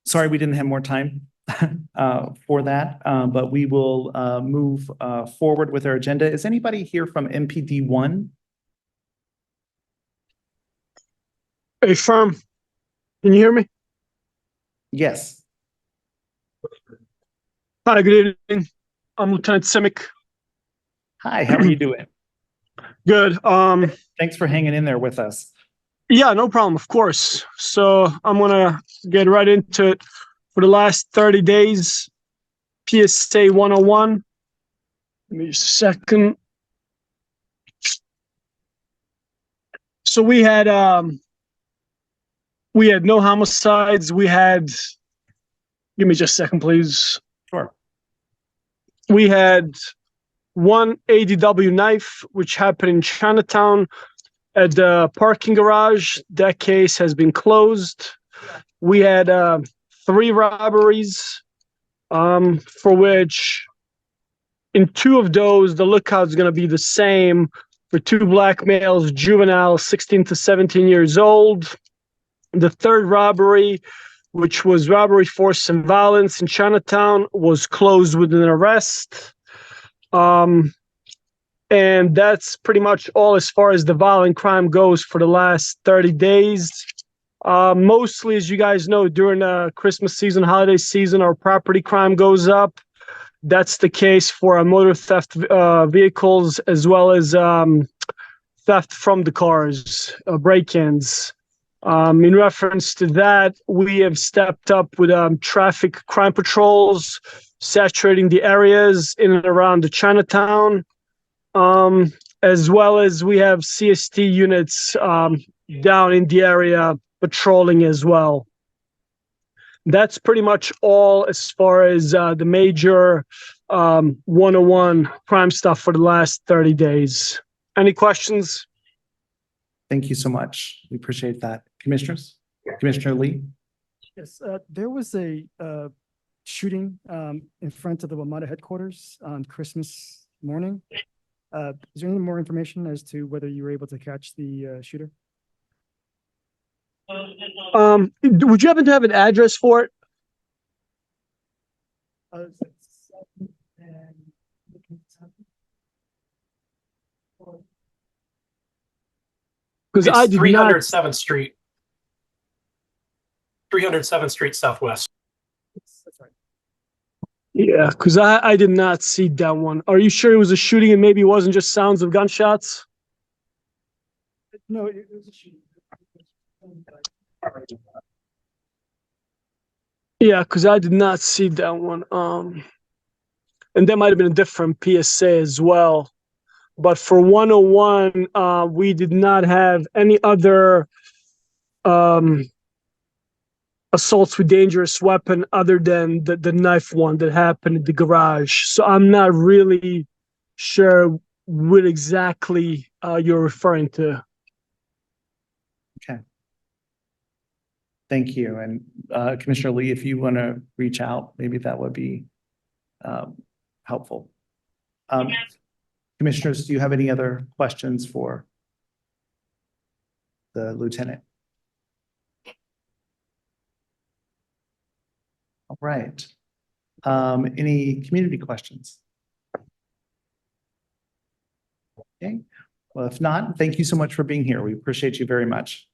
Sorry we didn't have more time for that, but we will move forward with our agenda. Is anybody here from MPD 1? Hey, firm. Can you hear me? Yes. Hi, good evening. I'm Lieutenant Simic. Hi, how are you doing? Good. Thanks for hanging in there with us. Yeah, no problem, of course. So I'm gonna get right into it. For the last 30 days, PSA 101. Give me a second. So we had no homicides. We had, give me just a second, please. Sure. We had one ADW knife, which happened in Chinatown at the parking garage. That case has been closed. We had 3 robberies, for which in 2 of those, the lookout's going to be the same for 2 black males, juvenile, 16 to 17 years old. The 3rd robbery, which was robbery, force, and violence in Chinatown, was closed with an arrest. And that's pretty much all as far as the violent crime goes for the last 30 days. Mostly, as you guys know, during the Christmas season, holiday season, our property crime goes up. That's the case for motor theft vehicles, as well as theft from the cars, break-ins. In reference to that, we have stepped up with traffic crime patrols, saturating the areas in and around the Chinatown, as well as we have CST units down in the area patrolling as well. That's pretty much all as far as the major 101 crime stuff for the last 30 days. Any questions? Thank you so much. We appreciate that. Commissioners? Commissioner Lee? Yes, there was a shooting in front of the WMATA headquarters on Christmas morning. Is there any more information as to whether you were able to catch the shooter? Would you happen to have an address for it? Because I did 307th Street. 307th Street Southwest. That's right. Yeah, because I did not see that one. Are you sure it was a shooting and maybe it wasn't just sounds of gunshots? No, it was a shooting. Yeah, because I did not see that one. And that might have been a different PSA as well. But for 101, we did not have any other assaults with dangerous weapon other than the knife one that happened in the garage. So I'm not really sure what exactly you're referring to. Okay. Thank you. And Commissioner Lee, if you want to reach out, maybe that would be helpful. Commissioners, do you have any other questions for the lieutenant? All right. Any community questions? Okay. Well, if not, thank you so much for being here. We appreciate you very much.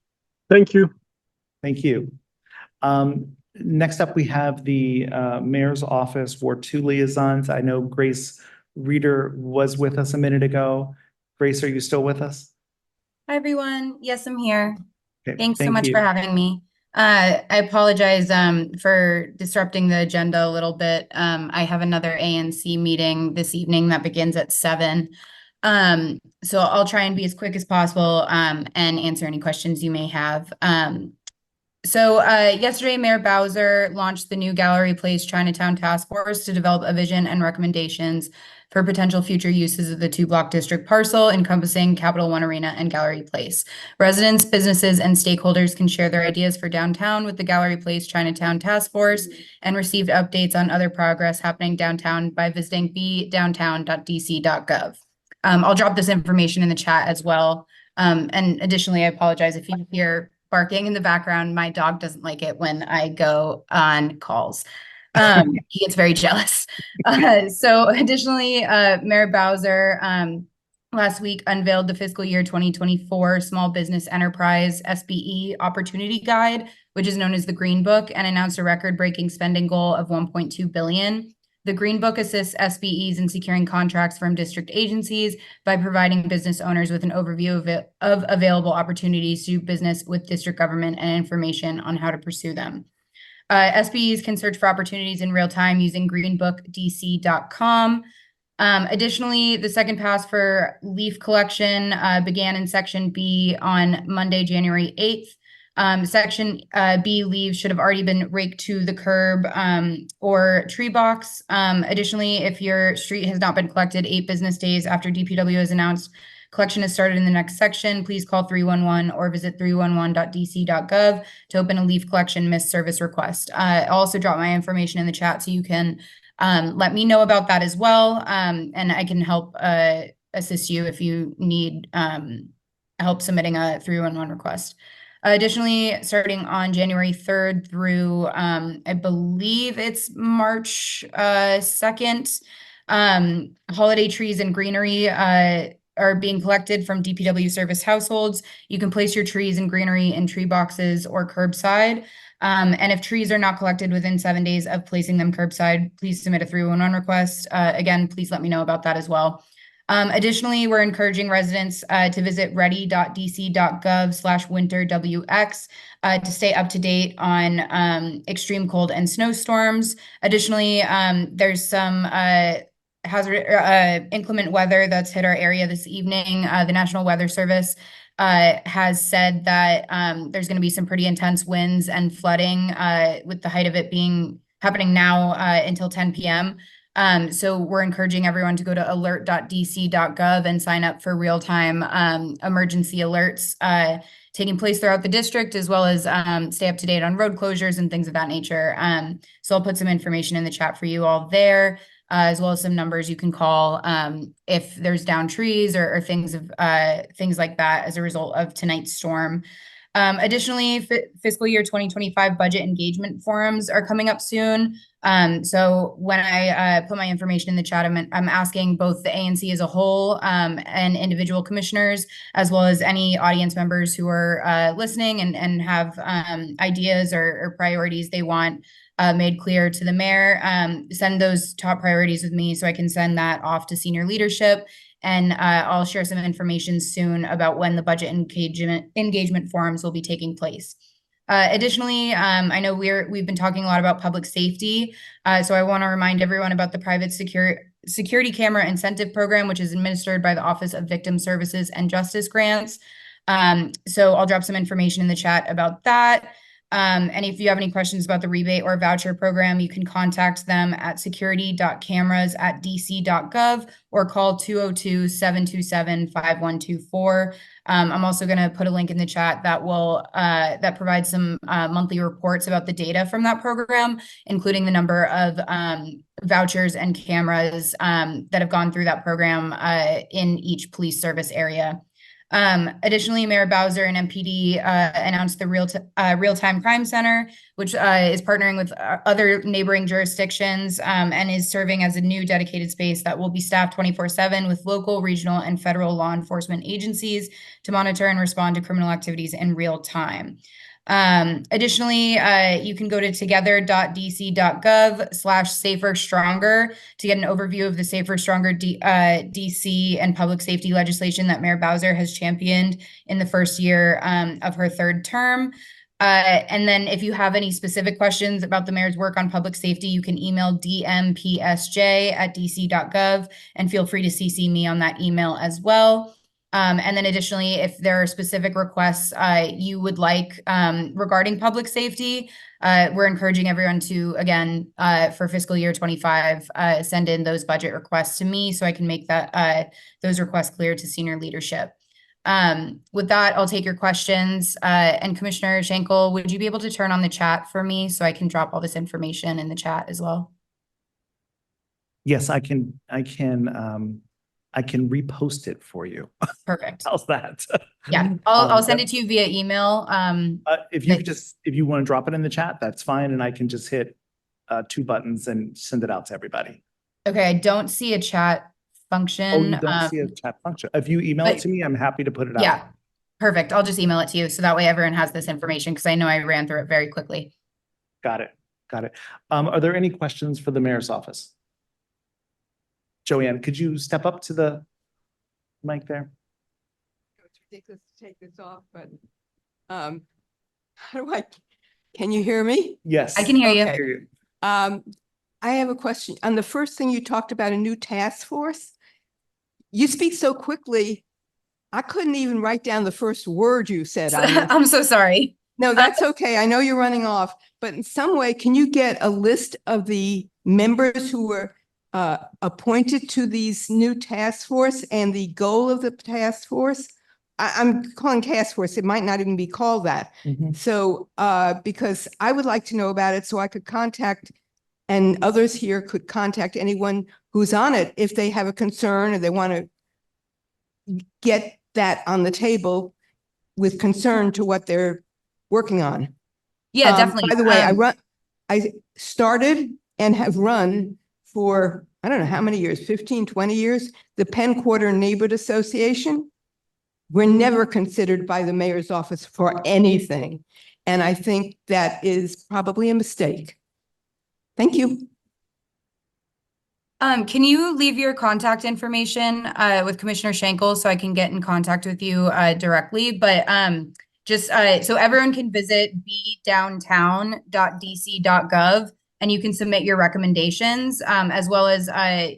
Thank you. Thank you. Next up, we have the Mayor's Office Ward 2 liaisons. I know Grace Reeder was with us a minute ago. Grace, are you still with us? Hi, everyone. Yes, I'm here. Okay, Thanks so thank much you. for having me. I apologize for disrupting the agenda a little bit. I have another ANC meeting this evening that begins at 7. So I'll try and be as quick as possible and answer any questions you may have. Yesterday, Mayor Bowser launched the new Gallery Place Chinatown Task Force to develop a vision and recommendations for potential future uses of the 2-block district parcel encompassing Capital One Arena and Gallery Place. Residents, businesses, and stakeholders can share their ideas for downtown with the Gallery Place Chinatown Task Force and received updates on other progress happening downtown by visiting bdowntown.dc.gov. I'll drop this information in the chat as well. And additionally, I apologize if you hear barking in the background. My dog doesn't like it when I go on calls. He gets very jealous. Additionally, Mayor Bowser last week unveiled the fiscal year 2024 Small Business Enterprise SBE Opportunity Guide, which is known as the Green Book, and announced a record-breaking spending goal of $1.2 billion. The Green Book assists SBEs in securing contracts from district agencies by providing business owners with an overview of available opportunities to do business with district government and information on how to pursue them. SBEs can search for opportunities in real time using greenbookdc.com. Additionally, the second pass for leaf collection began in Section B on Monday, January 8th. Section B leaves should have already been raked to the curb or tree box. Additionally, if your street has not been collected 8 business days after DPW has announced collection has started in the next section, please call 311 or visit 311.dc.gov to open a leaf collection missed service request. I'll also drop my information in the chat so you can let me know about that as well. And I can help assist you if you need help submitting a 311 request. Additionally, starting on January 3rd through, I believe it's March 2nd, holiday trees and greenery are being collected from DPW service households. You can place your trees and greenery in tree boxes or curbside. And if trees are not collected within 7 days of placing them curbside, please submit a 311 request. Again, please let me know about that as well. Additionally, we're encouraging residents to visit ready.dc.gov/winterwx to stay up to date on extreme cold and snowstorms. Additionally, there's some inclement weather that's hit our area this evening. The National Weather Service has said that there's going to be some pretty intense winds and flooding with the height of it happening now until 10 p.m. So we're encouraging everyone to go to alert.dc.gov and sign up for real-time emergency alerts taking place throughout the district, as well as stay up to date on road closures and things of that nature. So I'll put some information in the chat for you all there, as well as some numbers you can call if there's downed trees or things like that as a result of tonight's storm. Additionally, fiscal year 2025 budget engagement forums are coming up soon. So when I put my information in the chat, I'm asking both the ANC as a whole and individual commissioners, as well as any audience members who are listening and have ideas or priorities they want made clear to the mayor. Send those top priorities with me so I can send that off to senior leadership. And I'll share some information soon about when the budget engagement forums will be taking place. Additionally, I know we've been talking a lot about public safety. So I want to remind everyone about the private security camera incentive program, which is administered by the Office of Victim Services and Justice Grants. So I'll drop some information in the chat about that. And if you have any questions about the rebate or voucher program, you can contact them at security.cameras@dc.gov or call 202-727-5124. I'm also going to put a link in the chat that provides some monthly reports about the data from that program, including the number of vouchers and cameras that have gone through that program in each police service area. Additionally, Mayor Bowser and MPD announced the Real-Time Crime Center, which is partnering with other neighboring jurisdictions and is serving as a new dedicated space that will be staffed 24/7 with local, regional, and federal law enforcement agencies to monitor and respond to criminal activities in real time. Additionally, you can go to together.dc.gov/safer stronger to get an overview of the Safer Stronger DC and public safety legislation that Mayor Bowser has championed in the first year of her third term. And then if you have any specific questions about the mayor's work on public safety, you can email dmpsj@dc.gov and feel free to CC me on that email as well. And then additionally, if there are specific requests you would like regarding public safety, we're encouraging everyone to, again, for fiscal year 25, send in those budget requests to me so I can make those requests clear to senior leadership. With that, I'll take your questions. And Commissioner Schenkel, would you be able to turn on the chat for me so I can drop all this information in the chat as well? Yes, I can repost it for you. Perfect. How's that? Yeah, I'll send it to you via email. If you want to drop it in the chat, that's fine. And I can just hit 2 buttons and send it out to everybody. Okay, I don't see a chat function. Oh, you don't see a chat function. If you email it to me, I'm happy to put it out. Yeah, perfect. I'll just email it to you. So that way everyone has this information because I know I ran through it very quickly. Got it. Got it. Are there any questions for the mayor's office? Joanne, could you step up to the mic there? It's ridiculous to take this off, but how do can you hear me? Yes. I can hear you. Okay. I have a question. On the first thing you talked about a new task force, you speak so quickly, I couldn't even write down the first word you said. I'm so sorry. No, that's okay. I know you're running off, but in some way, can you get a list of the members who were appointed to these new task force and the goal of the task force? I'm calling task force. It might not even be called that. So because I would like to know about it so I could contact, and others here could contact anyone who's on it if they have a concern or they want to get that on the table with concern to what they're working on. Yeah, definitely. By the way, I started and have run for, I don't know how many years, 15, 20 years, the Penn Quarter Neighborhood Association. We're never considered by the mayor's office for anything. And I think that is probably a mistake. Thank you. Can you leave your contact information with Commissioner Schenkel so I can get in contact with you directly? But just so everyone can visit bdowntown.dc.gov and you can submit your recommendations as well as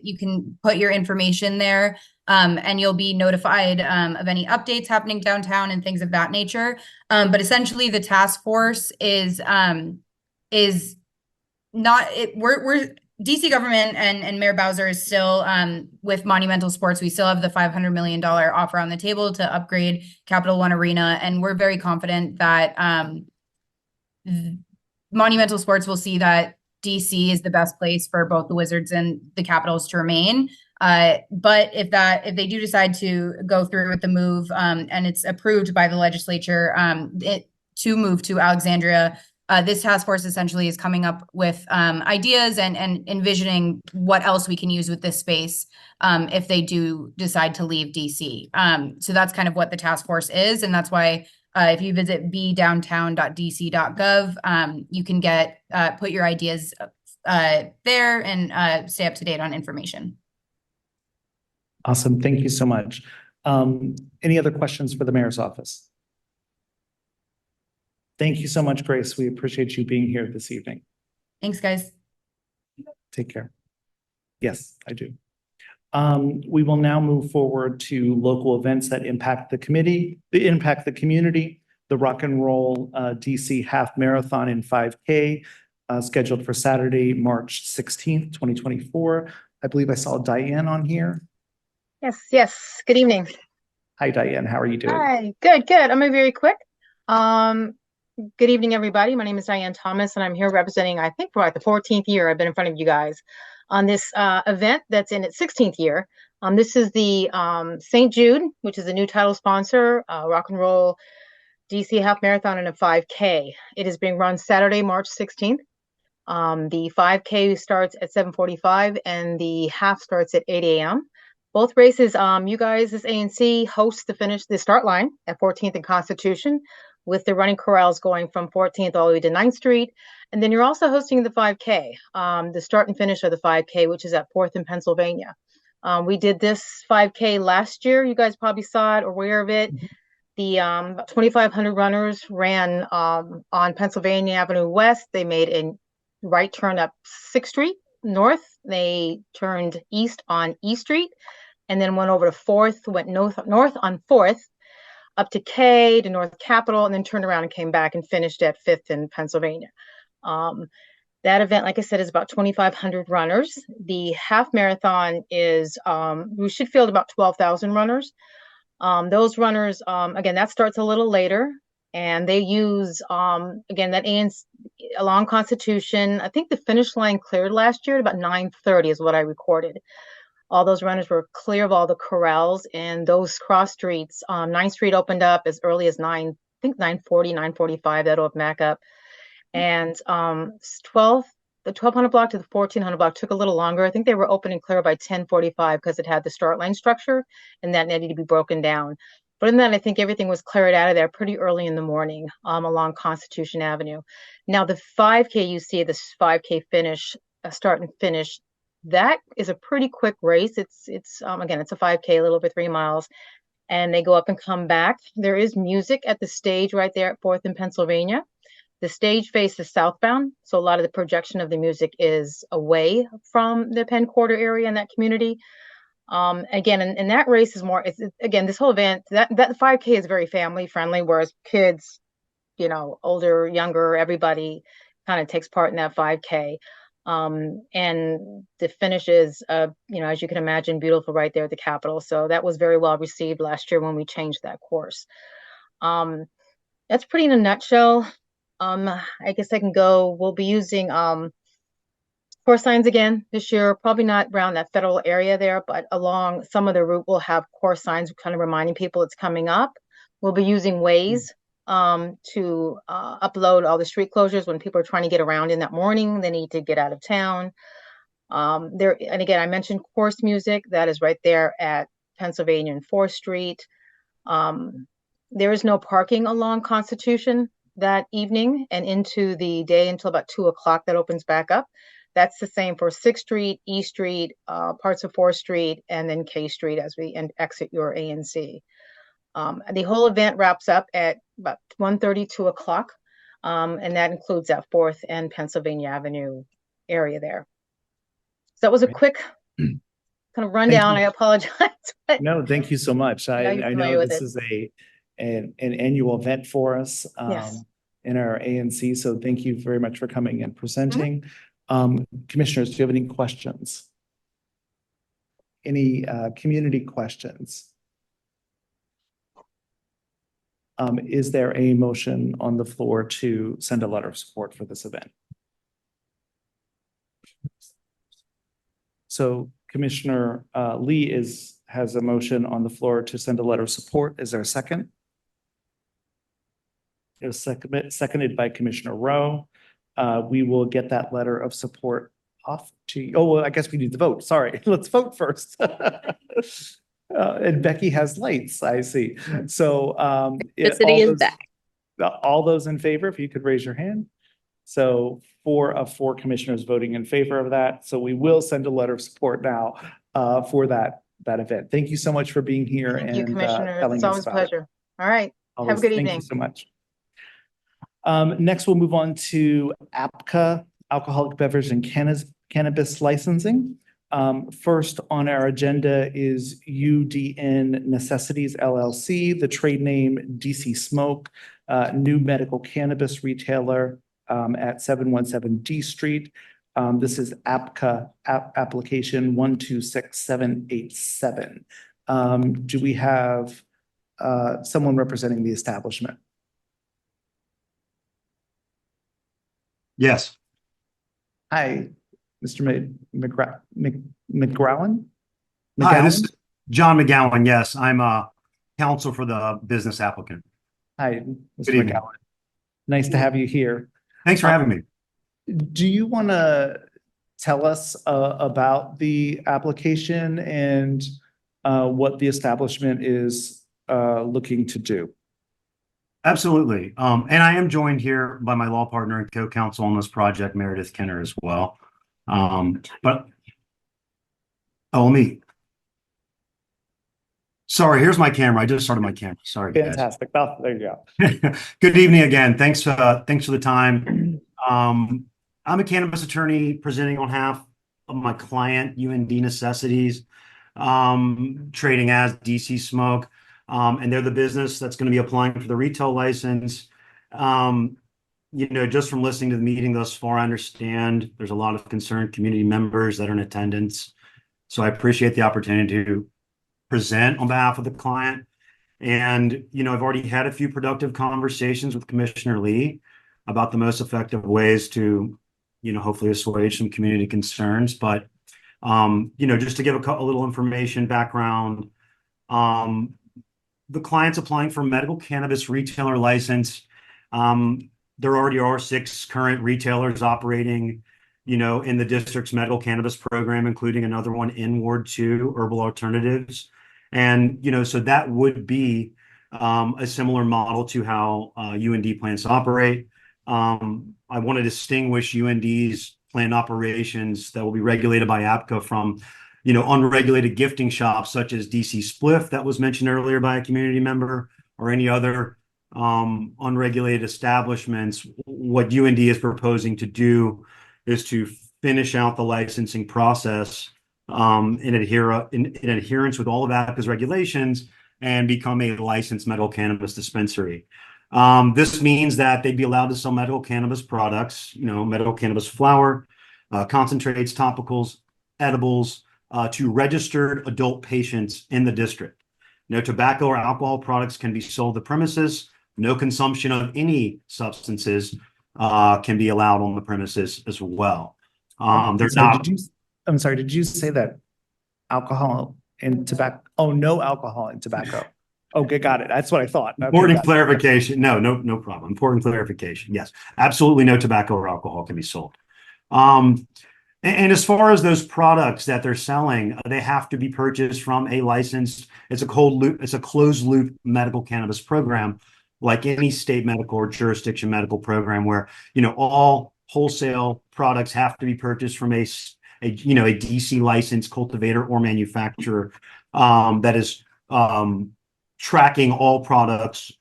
you can put your information there and you'll be notified of any updates happening downtown and things of that nature. But essentially the task force is not it. We're DC government and Mayor Bowser is still with Monumental Sports. We still have the $500 million offer on the table to upgrade Capital One Arena. And we're very confident that Monumental Sports will see that DC is the best place for both the Wizards and the Capitals to remain. But if they do decide to go through with the move and it's approved by the legislature to move to Alexandria, this task force essentially is coming up with ideas and envisioning what else we can use with this space if they do decide to leave DC. So that's kind of what the task force is. And that's why if you visit bdowntown.dc.gov, you can put your ideas there and stay up to date on information. Awesome. Thank you so much. Any other questions for the mayor's office? Thank you so much, Grace. We appreciate you being here this evening. Thanks, guys. Take care. Yes, I do. We will now move forward to local events that impact the community, the Rock and Roll DC Half Marathon and 5K scheduled for Saturday, March 16th, 2024. I believe I saw Diane on here. Yes. Good evening. Hi, Diane. How are you doing? Hi. Good. I'm gonna be very quick. Good evening, everybody. My name is Diane Thomas, and I'm here representing, I think, for like the 14th year I've been in front of you guys on this event that's in its 16th year. This is the St. Jude, which is a new title sponsor, Rock and Roll DC Half Marathon and a 5K. It is being run Saturday, March 16th. The 5K starts at 7:45 and the half starts at 8 a.m. Both races, you guys, this ANC hosts the start line at 14th and Constitution. with the running corrals going from 14th all the way to 9th Street. And then you're also hosting the 5K, the start and finish of the 5K, which is at 4th in Pennsylvania. We did this 5K last year. You guys probably saw it or aware of it. The about 2,500 runners ran on Pennsylvania Avenue West. They made a right turn up 6th Street North. They turned east on East Street and then went over to 4th, went north on 4th, up to K to North Capitol, and then turned around and came back and finished at 5th in Pennsylvania. That event, like I said, is about 2,500 runners. The half marathon is, we should field about 12,000 runners. Those runners, again, that starts a little later, and they use, again, that ANC along Constitution. I think the finish line cleared last year at about 9:30 is what I recorded. All those runners were clear of all the corrals, and those cross streets, 9th Street opened up as early as 9:40, 9:45, that'll back up. And the 1,200 block to the 1,400 block took a little longer. I think they were open and clear by 10:45 because it had the start line structure and that needed to be broken down. But in that, I think everything was cleared out of there pretty early in the morning along Constitution Avenue. Now, the 5K you see, this 5K finish, start and finish, that is a pretty quick race. It's again, it's a 5K, a little over 3 miles, and they go up and come back. There is music at the stage right there at 4th in Pennsylvania. The stage faces southbound, so a lot of the projection of the music is away from the Penn Quarter area in that community. Again, and that race is more, again, this whole event, that 5K is very family friendly, whereas kids, you know, older, younger, everybody kind of takes part in that 5K. And the finish is, you know, as you can imagine, beautiful right there at the Capitol. So that was very well received last year when we changed that course. That's pretty in a nutshell. I guess I can go. We'll be using course signs again this year, probably not around that federal area there, but along some of the route we'll have course signs kind of reminding people it's coming up. We'll be using Waze to upload all the street closures when people are trying to get around in that morning. They need to get out of town. And again, I mentioned course music. That is right there at Pennsylvania and 4th Street. There is no parking along Constitution that evening and into the day until about 2 o'clock. That opens back up. That's the same for 6th Street, East Street, parts of 4th Street, and then K Street as we exit your ANC. The whole event wraps up at about 1:30, 2 o'clock, and that includes that 4th and Pennsylvania Avenue area there. So that was a quick kind of rundown. I apologize. But no, thank you so much. I know this is an annual event for us in our ANC. So thank you very much for coming and presenting. Commissioners, do you have any questions? Any community questions? Is there a motion on the floor to send a letter of support for this event? So Commissioner Lee has a motion on the floor to send a letter of support. Is there a second? It was seconded by Commissioner Rowe. We will get that letter of support off to you. Oh, well, I guess we need to vote. Sorry, let's vote first. And Becky has lights, I see. So the city is back. All those in favor, if you could raise your hand. So 4 of 4 commissioners voting in favor of that. So we will send a letter of support now for that event. Thank you so much for being here. Thank you, Commissioner. It's always a pleasure. All right. Have a good evening. Thank you so much. Next, we'll move on to APCA, Alcoholic Beverage and Cannabis Licensing. First on our agenda is UDN Necessities LLC, the trade name DC Smoke, new medical cannabis retailer at 717 D Street. This is APCA application 126787. Do we have someone representing the establishment? Yes. Hi, Mr. McGowan? Hi, this is John McGowan. Yes, I'm counsel for the business applicant. Hi, Mr. McGowan. Nice to have you here. Thanks for having me. Do you want to tell us about the application and what the establishment is looking to do? Absolutely. And I am joined here by my law partner and co-counsel on this project, Meredith Kenner, as well. But let me. Sorry, here's my camera. I just started my camera. Sorry, guys. Fantastic. Oh, there you go. Good evening again. Thanks for the time. I'm a cannabis attorney presenting on behalf of my client, UND Necessities, trading as DC Smoke. And they're the business that's going to be applying for the retail license. Just from listening to the meeting thus far, I understand there's a lot of concerned community members that are in attendance. So I appreciate the opportunity to present on behalf of the client. And, I've already had a few productive conversations with Commissioner Lee about the most effective ways to, hopefully assuage some community concerns. But, just to give a little information background, the client's applying for a medical cannabis retailer license. There already are 6 current retailers operating, in the district's medical cannabis program, including another one in Ward 2, Herbal Alternatives. And, so that would be a similar model to how UND plans to operate. I want to distinguish UND's planned operations that will be regulated by APCA from, unregulated gifting shops such as DC Spliff that was mentioned earlier by a community member, or any other unregulated establishments. What UND is proposing to do is to finish out the licensing process in adherence with all of APCA's regulations and become a licensed medical cannabis dispensary. This means that they'd be allowed to sell medical cannabis products, medical cannabis flower, concentrates, topicals, edibles, to registered adult patients in the district. No tobacco or alcohol products can be sold to premises. No consumption of any substances can be allowed on the premises as well. There's not. I'm sorry, did you say that alcohol and tobacco? Oh, no alcohol and tobacco. Okay, got it. That's what I thought. Okay, Important clarification. No problem. Important clarification. Yes, absolutely no tobacco or alcohol can be sold. And as far as those products that they're selling, they have to be purchased from a licensed, it's a closed loop medical cannabis program, like any state medical or jurisdiction medical program, where, all wholesale products have to be purchased from a DC licensed cultivator or manufacturer that is tracking all products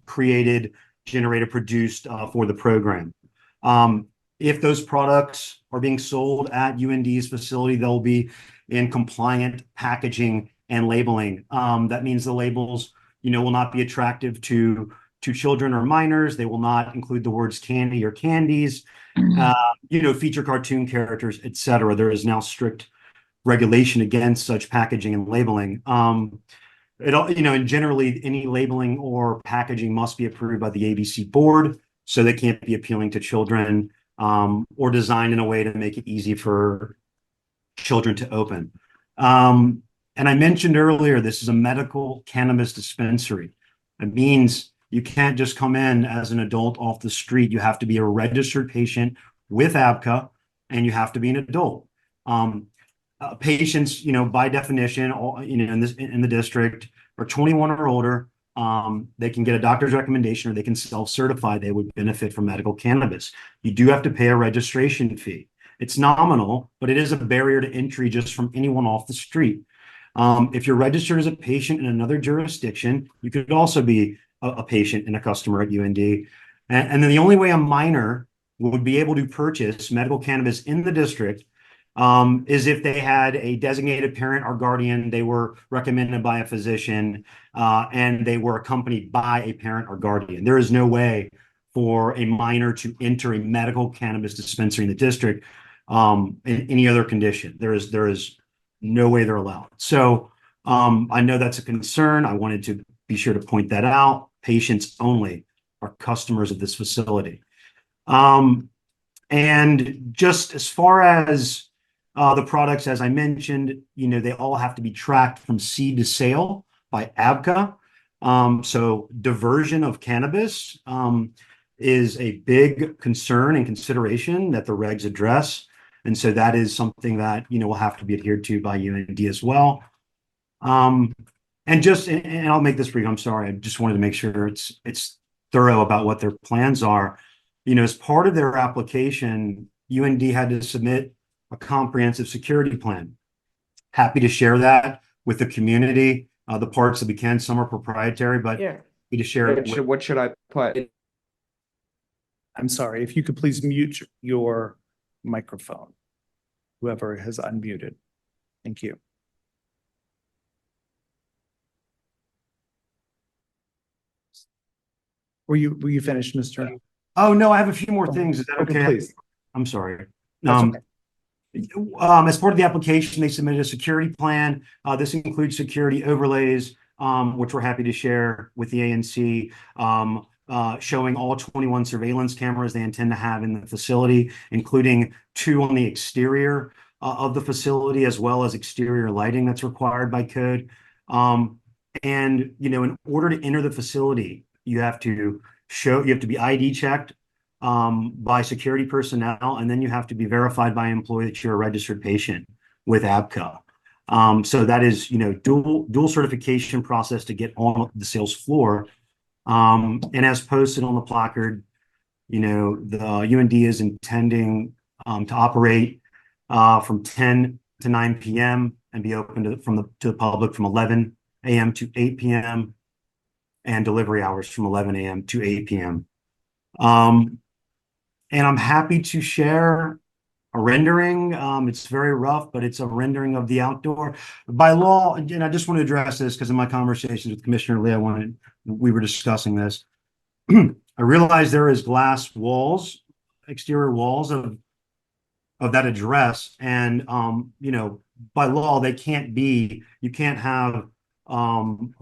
created, generated, produced for the program. If those products are being sold at UND's facility, they'll be in compliant packaging and labeling. That means the labels, will not be attractive to children or minors. They will not include the words candy or candies, feature cartoon characters, etc. There is now strict regulation against such packaging and labeling. And generally any labeling or packaging must be approved by the ABC board, so they can't be appealing to children, or designed in a way to make it easy for children to open. And I mentioned earlier, this is a medical cannabis dispensary. It means you can't just come in as an adult off the street. You have to be a registered patient with APCA, and you have to be an adult. Patients, by definition, in the district are 21 or older. They can get a doctor's recommendation, or they can self-certify they would benefit from medical cannabis. You do have to pay a registration fee. It's nominal, but it is a barrier to entry just from anyone off the street. If you're registered as a patient in another jurisdiction, you could also be a patient and a customer at UND. And then the only way a minor would be able to purchase medical cannabis in the district is if they had a designated parent or guardian, they were recommended by a physician, and they were accompanied by a parent or guardian. There is no way for a minor to enter a medical cannabis dispensary in the district in any other condition. There is no way they're allowed. So I know that's a concern. I wanted to be sure to point that out. Patients only are customers of this facility. And just as far as the products, as I mentioned, they all have to be tracked from seed to sale by APCA. So diversion of cannabis is a big concern and consideration that the regs address. And so that is something that, will have to be adhered to by UND as well. And I'll make this brief. I'm sorry. I just wanted to make sure it's thorough about what their plans are. You know, as part of their application, UND had to submit a comprehensive security plan. Happy to share that with the community, the parts that we can. Some are proprietary, but Yeah. happy to share it. What should I put? I'm sorry, if you could please mute your microphone, whoever has unmuted. Thank you. Were you finished, Mr.? Oh, no, I have a few more things. Is that okay? Please. I'm sorry. That's okay. As part of the application, they submitted a security plan. This includes security overlays, which we're happy to share with the ANC, showing all 21 surveillance cameras they intend to have in the facility, including 2 on the exterior of the facility, as well as exterior lighting that's required by code. And, you know, in order to enter the facility, you have to be ID checked by security personnel, and then you have to be verified by an employee that you're a registered patient with ABCA. So that is, you know, dual certification process to get on the sales floor. And as posted on the placard, you know, the UND is intending to operate from 10 to 9 p.m. and be open to the public from 11 a.m. to 8 p.m. and delivery hours from 11 a.m. to 8 p.m. And I'm happy to share a rendering. It's very rough, but it's a rendering of the outdoor. By law, and I just want to address this because in my conversations with Commissioner Lee, we were discussing this. I realize there is glass walls, exterior walls of that address, and you know, by law, you can't have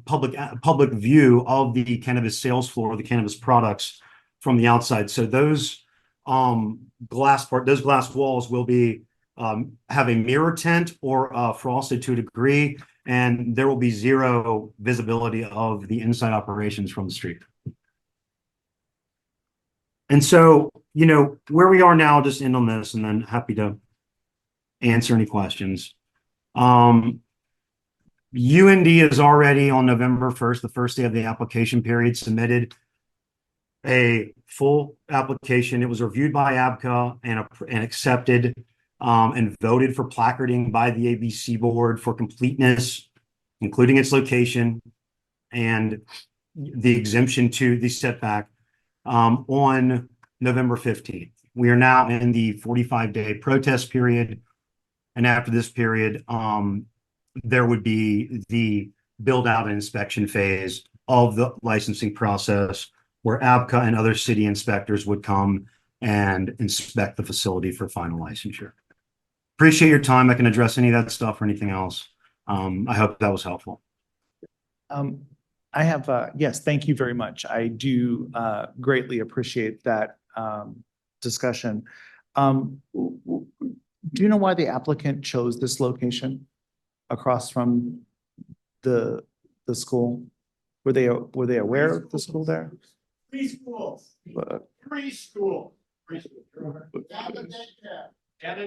public view of the cannabis sales floor, the cannabis products from the outside. So those glass walls will be have a mirror tint or frosted to a degree, and there will be zero visibility of the inside operations from the street. And so, you know, where we are now, I'll just end on this and then happy to answer any questions. UND is already on November 1st, the first day of the application period, submitted a full application. It was reviewed by ABCA and accepted and voted for placarding by the ABC board for completeness, including its location and the exemption to the setback on November 15th. We are now in the 45-day protest period. And after this period, there would be the build out and inspection phase of the licensing process where ABCA and other city inspectors would come and inspect the facility for final licensure. Appreciate your time. I can address any of that stuff or anything else. I hope that was helpful. I have, yes, thank you very much. I do greatly appreciate that discussion. Do you know why the applicant chose this location across from the school? Were they aware of the school there? Preschool.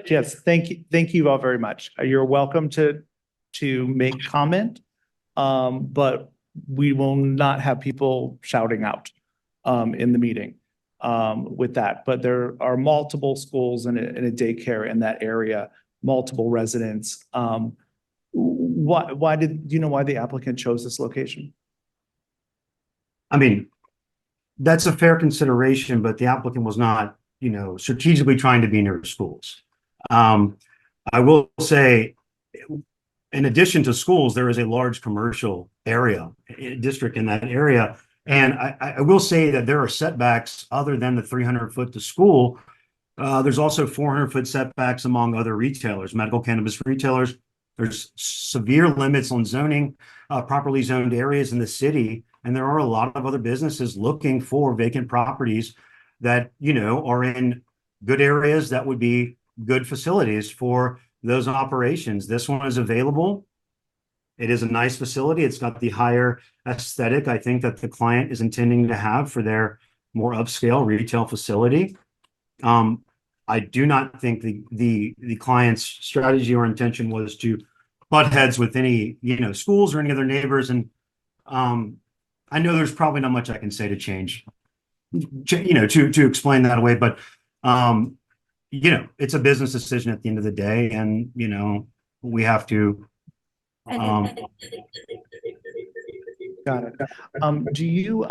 Yes, thank you all very much. You're welcome to make comment, but we will not have people shouting out in the meeting with that. But there are multiple schools and a daycare in that area, multiple residents. Do you know why the applicant chose this location? I mean, that's a fair consideration, but the applicant was not, you know, strategically trying to be near schools. I will say, in addition to schools, there is a large commercial district in that area. And I will say that there are setbacks other than the 300-foot to school. There's also 400-foot setbacks among other retailers, medical cannabis retailers. There's severe limits on zoning, properly zoned areas in the city. And there are a lot of other businesses looking for vacant properties that, you know, are in good areas that would be good facilities for those operations. This one is available. It is a nice facility. It's got the higher aesthetic, I think, that the client is intending to have for their more upscale retail facility. I do not think the client's strategy or intention was to butt heads with any, you know, schools or any other neighbors. And I know there's probably not much I can say to change to explain that away. But, it's a business decision at the end of the day, and, we have to, Got it. Do you,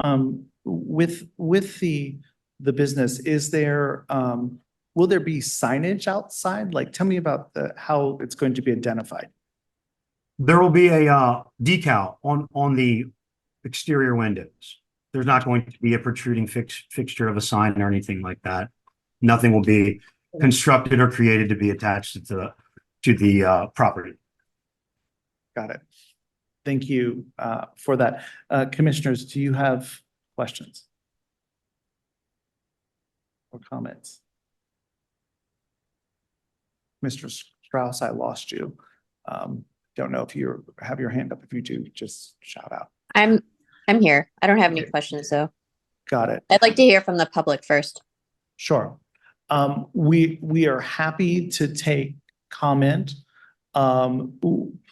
with the business, is there, will there be signage outside? Like, tell me about how it's going to be identified. there will be a decal on the exterior windows. There's not going to be a protruding fixture of a sign or anything like that. Nothing will be constructed or created to be attached to the property. Got it. Thank you for that. Commissioners, do you have questions or comments? Mr. Strauss, I lost you. Don't know if you have your hand up. If you do, just shout out. I'm here. I don't have any questions though. Got it. I'd like to hear from the public first. Sure. We are happy to take comment.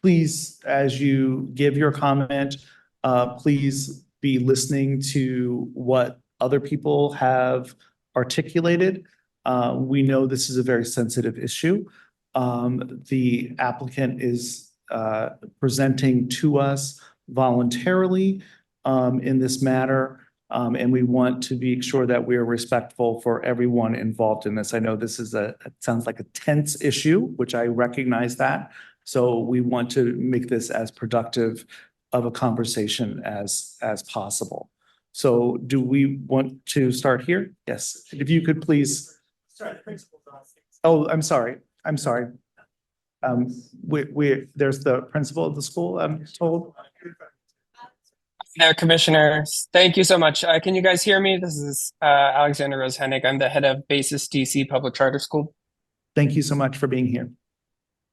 Please, as you give your comment, please be listening to what other people have articulated. We know this is a very sensitive issue. The applicant is presenting to us voluntarily in this matter. And we want to be sure that we are respectful for everyone involved in this. I know this is it sounds like a tense issue, which I recognize that. So we want to make this as productive of a conversation as possible. So do we want to start here? Yes, if you could please. Oh, I'm sorry. I'm sorry. There's the principal of the school, I'm told. There, commissioners. Thank you so much. Can you guys hear me? This is Alexander Rose-Hennig. I'm the head of Basis DC Public Charter School. Thank you so much for being here.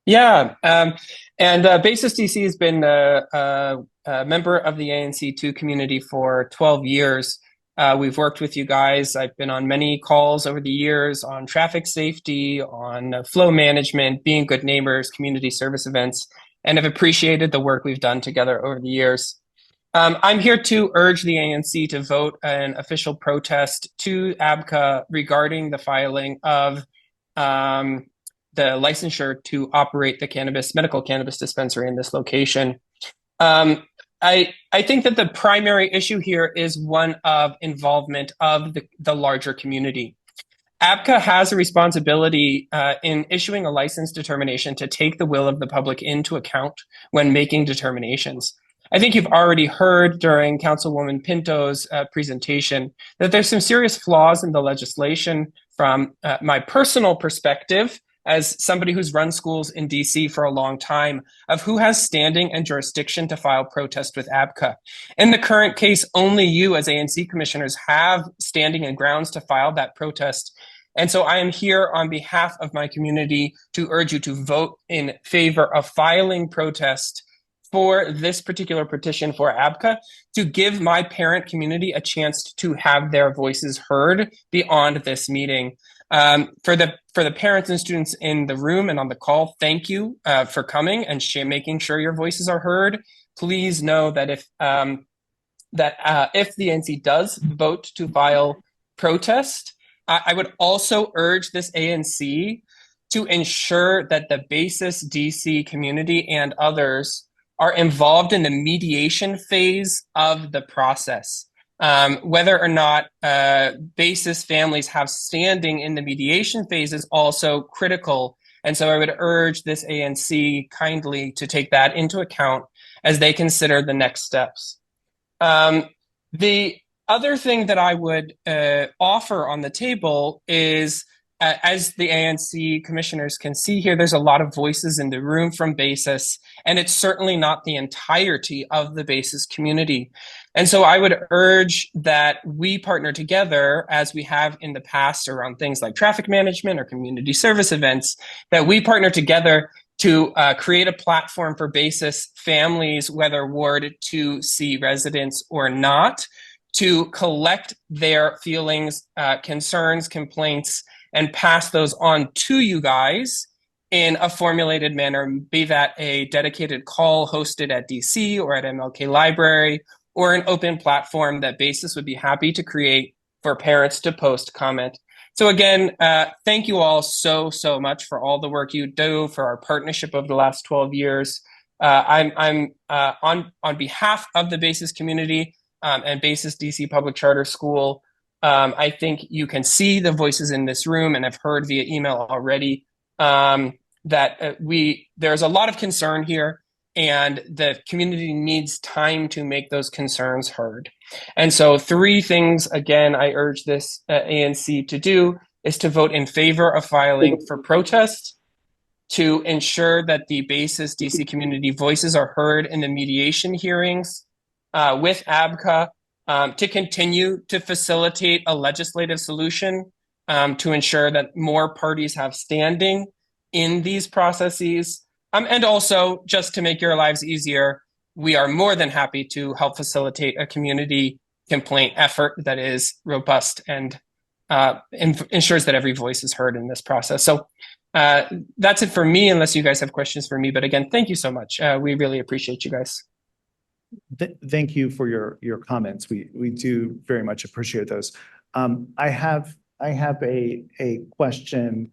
Yeah, and Basis DC has been a member of the ANC2 community for 12 years. We've worked with you guys. I've been on many calls over the years on traffic safety, on flow management, being good neighbors, community service events, and have appreciated the work we've done together over the years. I'm here to urge the ANC to vote an official protest to ABCA regarding the filing of the licensure to operate the medical cannabis dispensary in this location. I think that the primary issue here is one of involvement of the larger community. ABCA has a responsibility in issuing a license determination to take the will of the public into account when making determinations. I think you've already heard during Councilwoman Pinto's presentation that there's some serious flaws in the legislation from my personal perspective as somebody who's run schools in DC for a long time of who has standing and jurisdiction to file protest with ABCA. In the current case, only you as ANC commissioners have standing and grounds to file that protest. And so I am here on behalf of my community to urge you to vote in favor of filing protest for this particular petition for ABCA to give my parent community a chance to have their voices heard beyond this meeting. For the parents and students in the room and on the call, thank you for coming and making sure your voices are heard. Please know that if the ANC does vote to file protest, I would also urge this ANC to ensure that the Basis DC community and others are involved in the mediation phase of the process. Whether or not Basis families have standing in the mediation phase is also critical. And so I would urge this ANC kindly to take that into account as they consider the next steps. The other thing that I would offer on the table is, as the ANC commissioners can see here, there's a lot of voices in the room from Basis, and it's certainly not the entirety of the Basis community. And so I would urge that we partner together, as we have in the past around things like traffic management or community service events, that we partner together to create a platform for Basis families, whether Ward 2C residents or not, to collect their feelings, concerns, complaints, and pass those on to you guys in a formulated manner, be that a dedicated call hosted at DC or at MLK Library, or an open platform that Basis would be happy to create for parents to post comment. So again, thank you all so much for all the work you do, for our partnership over the last 12 years. I'm on behalf of the BASIS community and BASIS DC Public Charter School. I think you can see the voices in this room, and I've heard via email already that there's a lot of concern here, and the community needs time to make those concerns heard. And so 3 things, again, I urge this ANC to do is to vote in favor of filing for protest, to ensure that the BASIS DC community voices are heard in the mediation hearings with ABCA, to continue to facilitate a legislative solution to ensure that more parties have standing in these processes. And also, just to make your lives easier, we are more than happy to help facilitate a community complaint effort that is robust and ensures that every voice is heard in this process. So that's it for me, unless you guys have questions for me. But again, thank you so much. We really appreciate you guys. Thank you for your comments. We do very much appreciate those. I have a question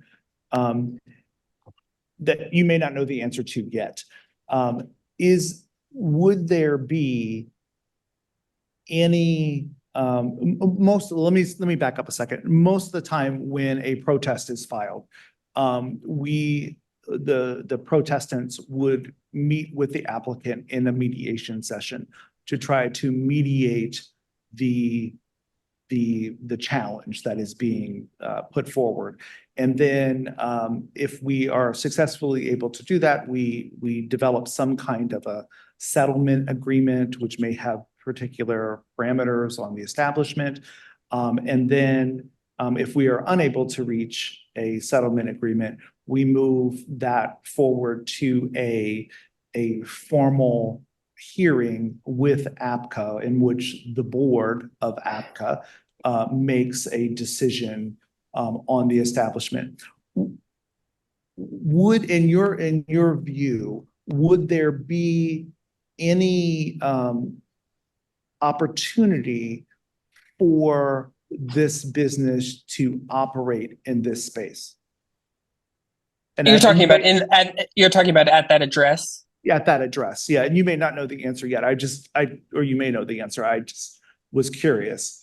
that you may not know the answer to yet. Would there be any let me back up a second. Most of the time when a protest is filed, the protestants would meet with the applicant in a mediation session to try to mediate the challenge that is being put forward. And then if we are successfully able to do that, we develop some kind of a settlement agreement, which may have particular parameters on the establishment. And then if we are unable to reach a settlement agreement, we move that forward to a formal hearing with ABCA, in which the board of ABCA makes a decision on the establishment. Would, in your view, would there be any opportunity for this business to operate in this space? And you're talking about at that address? At that address, yeah. And you may not know the answer yet. Or you may know the answer. I just was curious.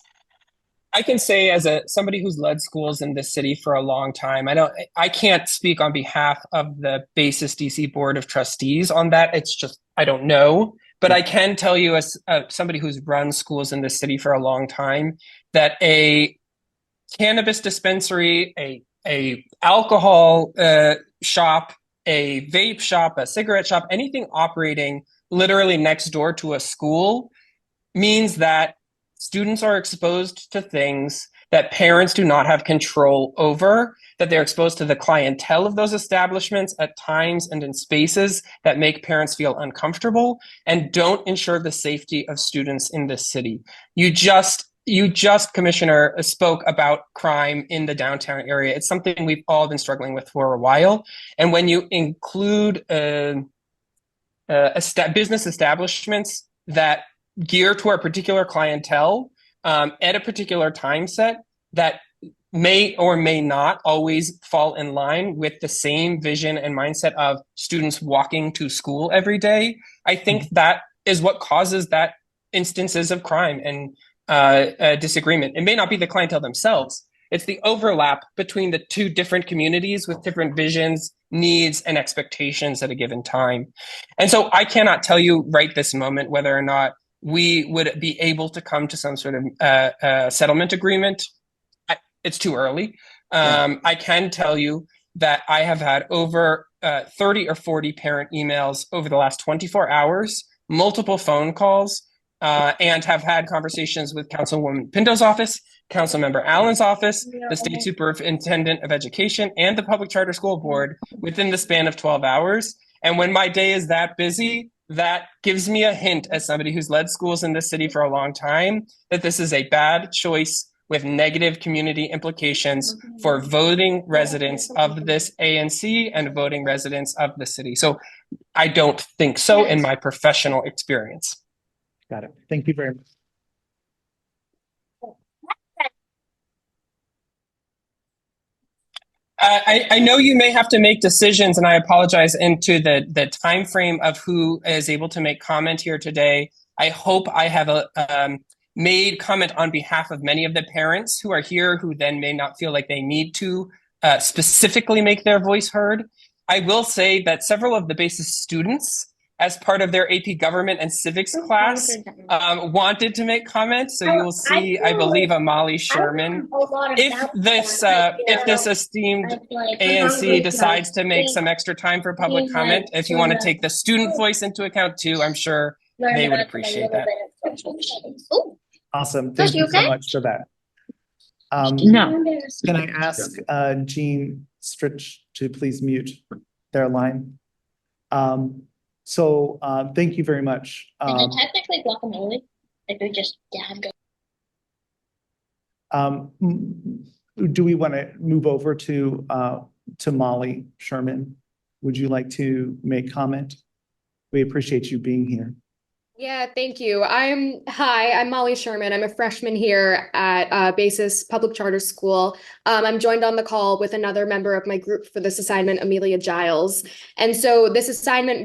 I can say, as somebody who's led schools in this city for a long time, I can't speak on behalf of the BASIS DC Board of Trustees on that. It's just, I don't know. But I can tell you, as somebody who's run schools in this city for a long time, that a cannabis dispensary, a alcohol shop, a vape shop, a cigarette shop, anything operating literally next door to a school means that students are exposed to things that parents do not have control over, that they're exposed to the clientele of those establishments at times and in spaces that make parents feel uncomfortable and don't ensure the safety of students in this city. You just, Commissioner, spoke about crime in the downtown area. It's something we've all been struggling with for a while. And when you include business establishments that gear toward a particular clientele at a particular time set that may or may not always fall in line with the same vision and mindset of students walking to school every day, I think that is what causes that instances of crime and disagreement. It may not be the clientele themselves. It's the overlap between the two different communities with different visions, needs, and expectations at a given time. And so I cannot tell you right this moment whether or not we would be able to come to some sort of settlement agreement. It's too early. I can tell you that I have had over 30 or 40 parent emails over the last 24 hours, multiple phone calls, and have had conversations with Councilwoman Pinto's office, Councilmember Allen's office, the State Superintendent of Education, and the Public Charter School Board within the span of 12 hours. And when my day is that busy, that gives me a hint, as somebody who's led schools in this city for a long time, that this is a bad choice with negative community implications for voting residents of this ANC and voting residents of the city. So I don't think so in my professional experience. Got it. Thank you very much. I know you may have to make decisions, and I apologize, into the time frame of who is able to make comment here today. I hope I have made comment on behalf of many of the parents who are here, who then may not feel like they need to specifically make their voice heard. I will say that several of the BASIS students, as part of their AP Government and Civics class, wanted to make comments. So you will see, I believe, a Molly Sherman. If this esteemed ANC decides to make some extra time for public comment, if you want to take the student voice into account too, I'm sure they would appreciate that. Awesome. Thank you so much for that. No. Can I ask Jean Stritch to please mute their line? Thank you very much. Can I technically block them early? If we just have go. Do we want to move over to Molly Sherman? Would you like to make comment? We appreciate you being here. Yeah, thank you. I'm Molly Sherman. I'm a freshman here at BASIS Public Charter School. I'm joined on the call with another member of my group for this assignment, Amelia Giles. And so this assignment,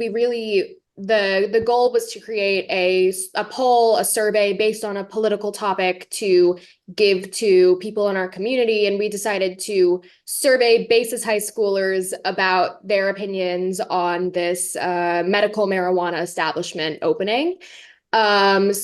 the goal was to create a poll, a survey based on a political topic to give to people in our community. And we decided to survey BASIS high schoolers about their opinions on this medical marijuana establishment opening. Someone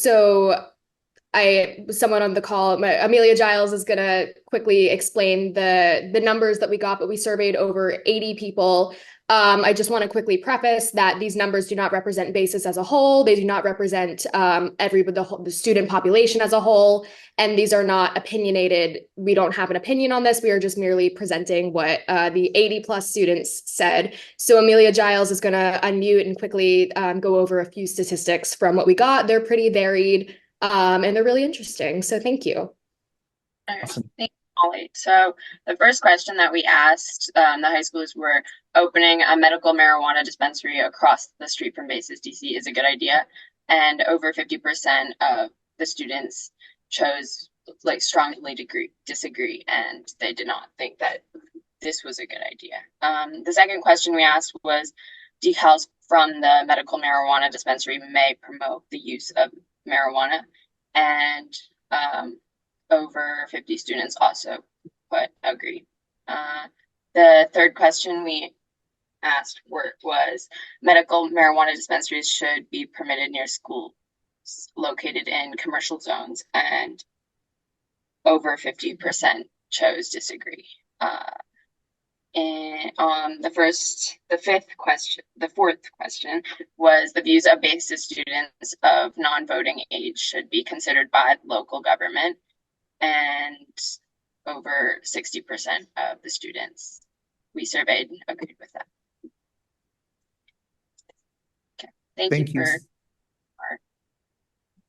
on the call, Amelia Giles, is going to quickly explain the numbers that we got, but we surveyed over 80 people. I just want to quickly preface that these numbers do not represent BASIS as a whole. They do not represent the student population as a whole, and these are not opinionated. We don't have an opinion on this. We are just merely presenting what the 80 plus students said. So Amelia Giles is going to unmute and quickly go over a few statistics from what we got. They're pretty varied, and they're really interesting. So thank you. Awesome. Thank you, Molly. So the first question that we asked the high schools were, opening a medical marijuana dispensary across the street from BASIS DC is a good idea. And over 50% of the students chose strongly disagree, and they did not think that this was a good idea. The second question we asked was, decals from the medical marijuana dispensary may promote the use of marijuana, and over 50 students also agree. The third question we asked was, medical marijuana dispensaries should be permitted near schools located in commercial zones, and over 50% chose disagree. And on the fourth question was, the views of BASIS students of non-voting age should be considered by local government, and over 60% of the students we surveyed agreed with that. Okay, thank you.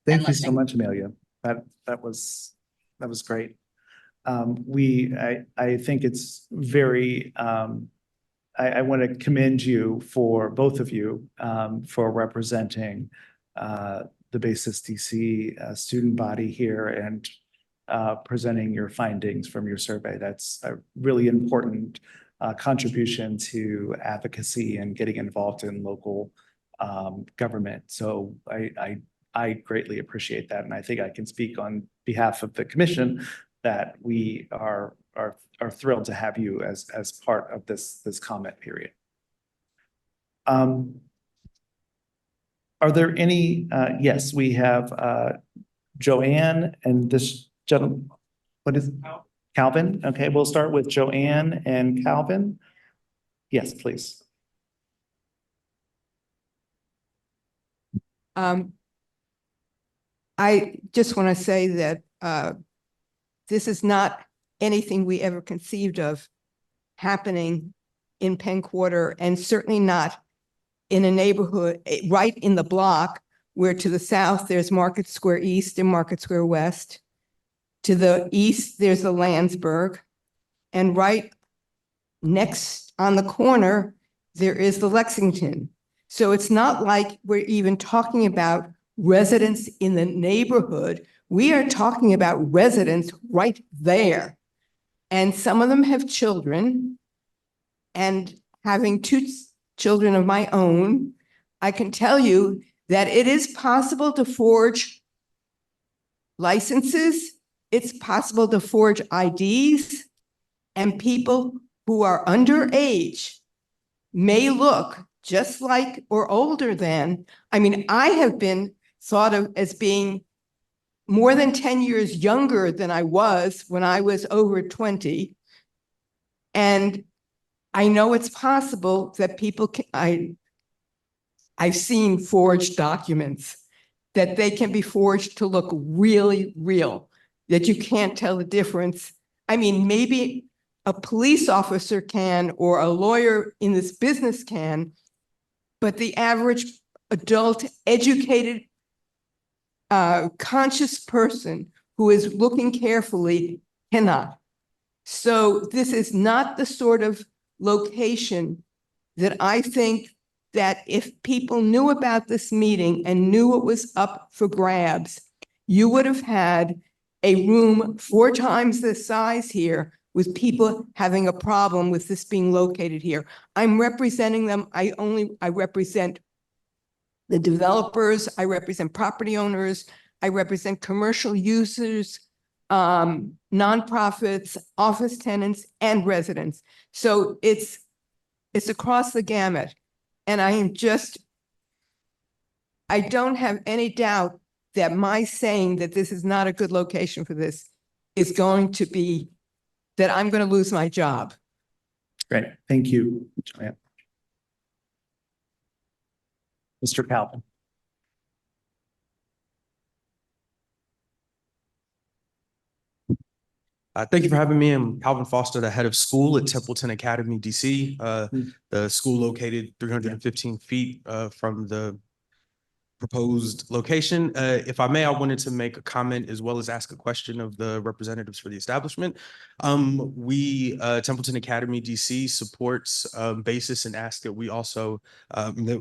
Thank you so much, Amelia. That was great. I think it's very, I want to commend you, for both of you, for representing the BASIS DC student body here and presenting your findings from your survey. That's a really important contribution to advocacy and getting involved in local government. So I greatly appreciate that. And I think I can speak on behalf of the commission that we are thrilled to have you as part of this comment period. Are there any, yes, we have Joanne and this gentleman, what is it? Calvin? Okay, we'll start with Joanne and Calvin. Yes, please. I just want to say that this is not anything we ever conceived of happening in Penn Quarter, and certainly not in a neighborhood right in the block where to the south there's Market Square East and Market Square West. To the east, there's the Landsberg, and right next on the corner, there is the Lexington. So it's not like we're even talking about residents in the neighborhood. We are talking about residents right there. And some of them have children, and having two children of my own, I can tell you that it is possible to forge licenses. It's possible to forge IDs, and people who are underage may look just like or older than. I mean, I have been thought of as being more than 10 years younger than I was when I was over 20. And I know it's possible that people can, I've seen forged documents, that they can be forged to look really real, that you can't tell the difference. I mean, maybe a police officer can, or a lawyer in this business can, but the average adult, educated, conscious person who is looking carefully cannot. So this is not the sort of location that I think that if people knew about this meeting and knew it was up for grabs, you would have had a room 4 times the size here with people having a problem with this being located here. I'm representing them. I represent the developers. I represent property owners. I represent commercial users, nonprofits, office tenants, and residents. So it's across the gamut. And I don't have any doubt that my saying that this is not a good location for this is going to be that I'm going to lose my job. Great. Thank you, Joanne. Mr. Calvin. Thank you for having me. I'm Calvin Foster, the head of school at Templeton Academy, DC, the school located 315 feet from the proposed location. If I may, I wanted to make a comment as well as ask a question of the representatives for the establishment. Templeton Academy, DC supports BASIS and ask that we also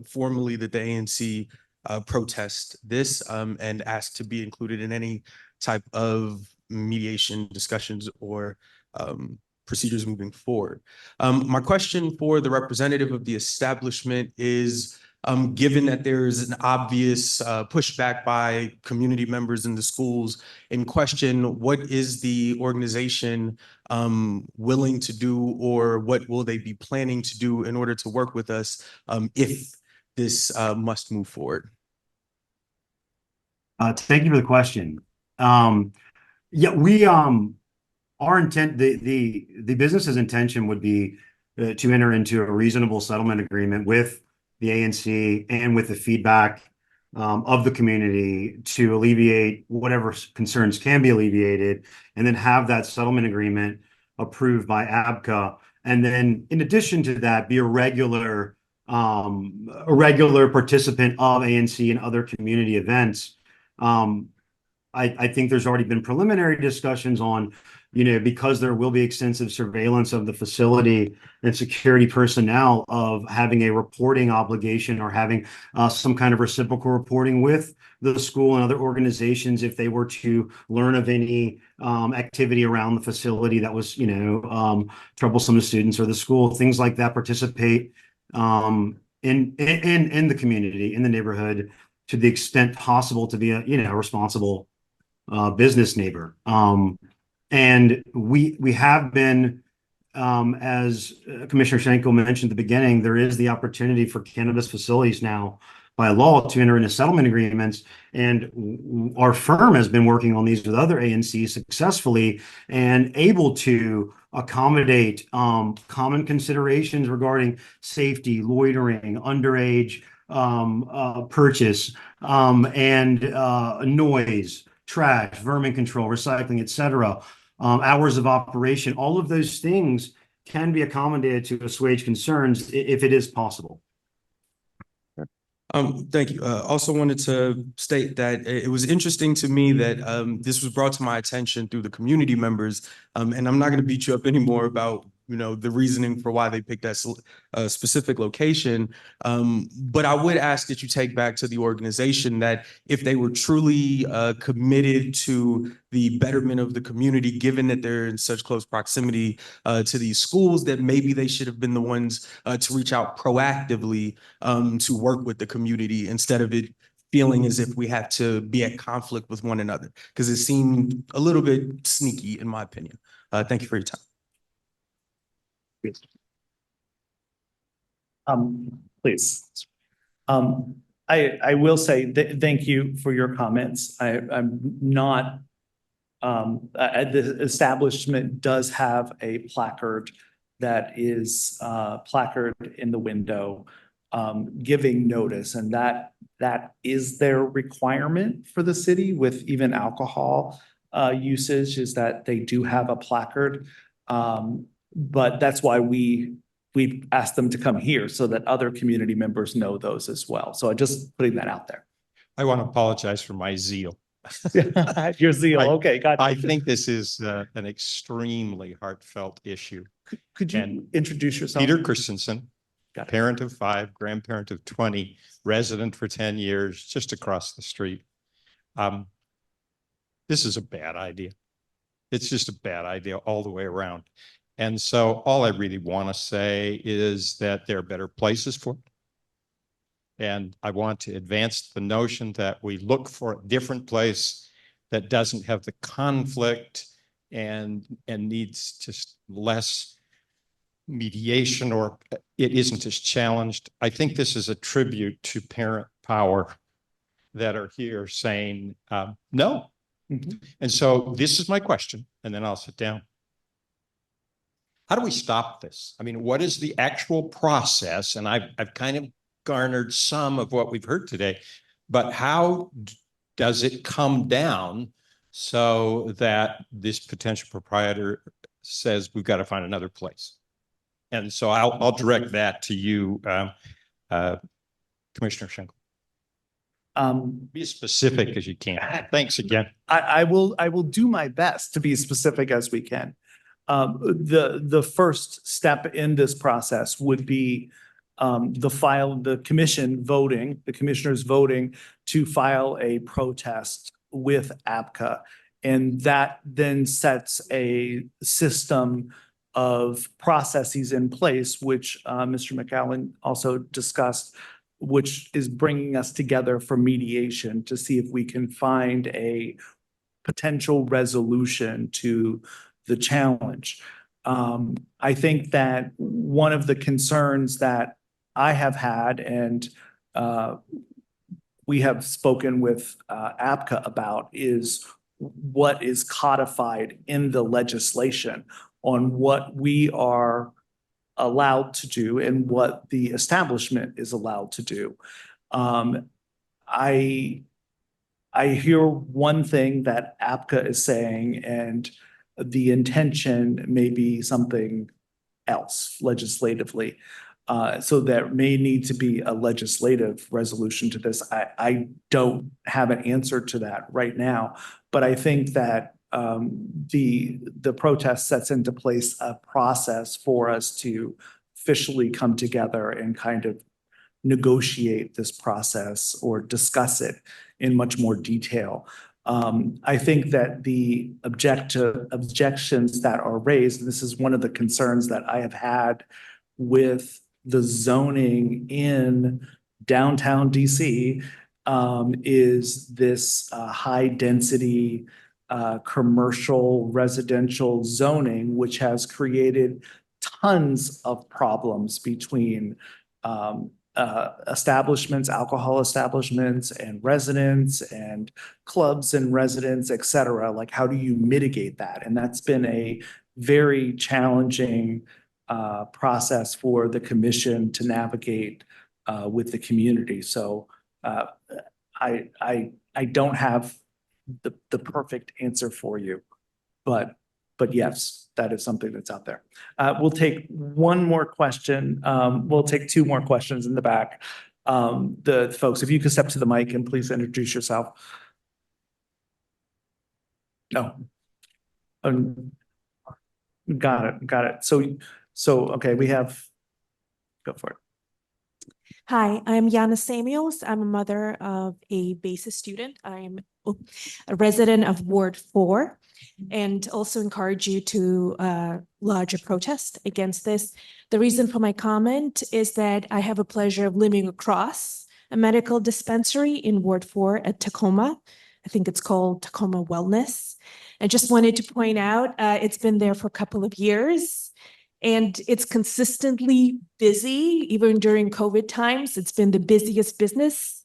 formally that the ANC protest this and ask to be included in any type of mediation discussions or procedures moving forward. My question for the representative of the establishment is, given that there is an obvious pushback by community members in the schools in question, what is the organization willing to do, or what will they be planning to do in order to work with us if this must move forward? Thank you for the question. Yeah, our intent, the business's intention would be to enter into a reasonable settlement agreement with the ANC and with the feedback of the community to alleviate whatever concerns can be alleviated, and then have that settlement agreement approved by ABCA. And then in addition to that, be a regular participant of ANC and other community events. I think there's already been preliminary discussions on, because there will be extensive surveillance of the facility and security personnel, of having a reporting obligation or having some kind of reciprocal reporting with the school and other organizations if they were to learn of any activity around the facility that was, troublesome to students or the school, things like that. Participate in the community, in the neighborhood, to the extent possible, to be a responsible business neighbor. And we have been, as Commissioner Schenkel mentioned at the beginning, there is the opportunity for cannabis facilities now by law to enter into settlement agreements. And our firm has been working on these with other ANCs successfully and able to accommodate common considerations regarding safety, loitering, underage purchase, and noise, trash, vermin control, recycling, etc. Hours of operation, all of those things can be accommodated to assuage concerns if it is possible. Thank you. Also wanted to state that it was interesting to me that this was brought to my attention through the community members, and I'm not going to beat you up anymore about the reasoning for why they picked that specific location. But I would ask that you take back to the organization that if they were truly committed to the betterment of the community, given that they're in such close proximity to these schools, that maybe they should have been the ones to reach out proactively to work with the community instead of it feeling as if we have to be at conflict with one another, because it seemed a little bit sneaky, in my opinion. Thank you for your time. Please. I will say thank you for your comments. I'm not, the establishment does have a placard that is placard in the window giving notice, and that is their requirement for the city with even alcohol usage, is that they do have a placard. But that's why we asked them to come here so that other community members know those as well. So I'm just putting that out there. I want to apologize for my zeal. Your zeal. Okay, got it. I think this is an extremely heartfelt issue. Could you introduce yourself? Peter Christensen, parent of 5, grandparent of 20, resident for 10 years, just across the street. This is a bad idea. It's just a bad idea all the way around. And so all I really want to say is that there are better places for it. And I want to advance the notion that we look for a different place that doesn't have the conflict and needs just less mediation, or it isn't as challenged. I think this is a tribute to parent power that are here saying no. Mm-hmm. And so this is my question, and then I'll sit down. How do we stop this? I mean, what is the actual process? And I've kind of garnered some of what we've heard today, but how does it come down so that this potential proprietor says we've got to find another place? And so I'll direct that to you, Commissioner Schenkel. Be as specific as you can. Thanks again. I will do my best to be as specific as we can. The first step in this process would be the commissioners voting to file a protest with APCA. And that then sets a system of processes in place, which Mr. McAllen also discussed, which is bringing us together for mediation to see if we can find a potential resolution to the challenge. I think that one of the concerns that I have had, and we have spoken with APCA about, is what is codified in the legislation on what we are allowed to do and what the establishment is allowed to do. I hear one thing that APCA is saying, and the intention may be something else legislatively. So there may need to be a legislative resolution to this. I don't have an answer to that right now, but I think that the protest sets into place a process for us to officially come together and kind of negotiate this process or discuss it in much more detail. I think that the objections that are raised, and this is one of the concerns that I have had with the zoning in downtown DC, is this high density commercial residential zoning, which has created tons of problems between establishments, alcohol establishments, and residents, and clubs and residents, et cetera. Like, how do you mitigate that? And that's been a very challenging process for the commission to navigate with the community. So I don't have the perfect answer for you, but yes, that is something that's out there. We'll take one more question. We'll take 2 more questions in the back. The folks, if you could step to the mic and please introduce yourself. No. Got it. So So, okay, go for it. Hi, I'm Yana Samuels. I'm a mother of a BASIS student. I'm a resident of Ward 4 and also encourage you to lodge a protest against this. The reason for my comment is that I have a pleasure of living across a medical dispensary in Ward 4 at Tacoma. I think it's called Tacoma Wellness. I just wanted to point out it's been there for a couple of years. And it's consistently busy, even during COVID times. It's been the busiest business,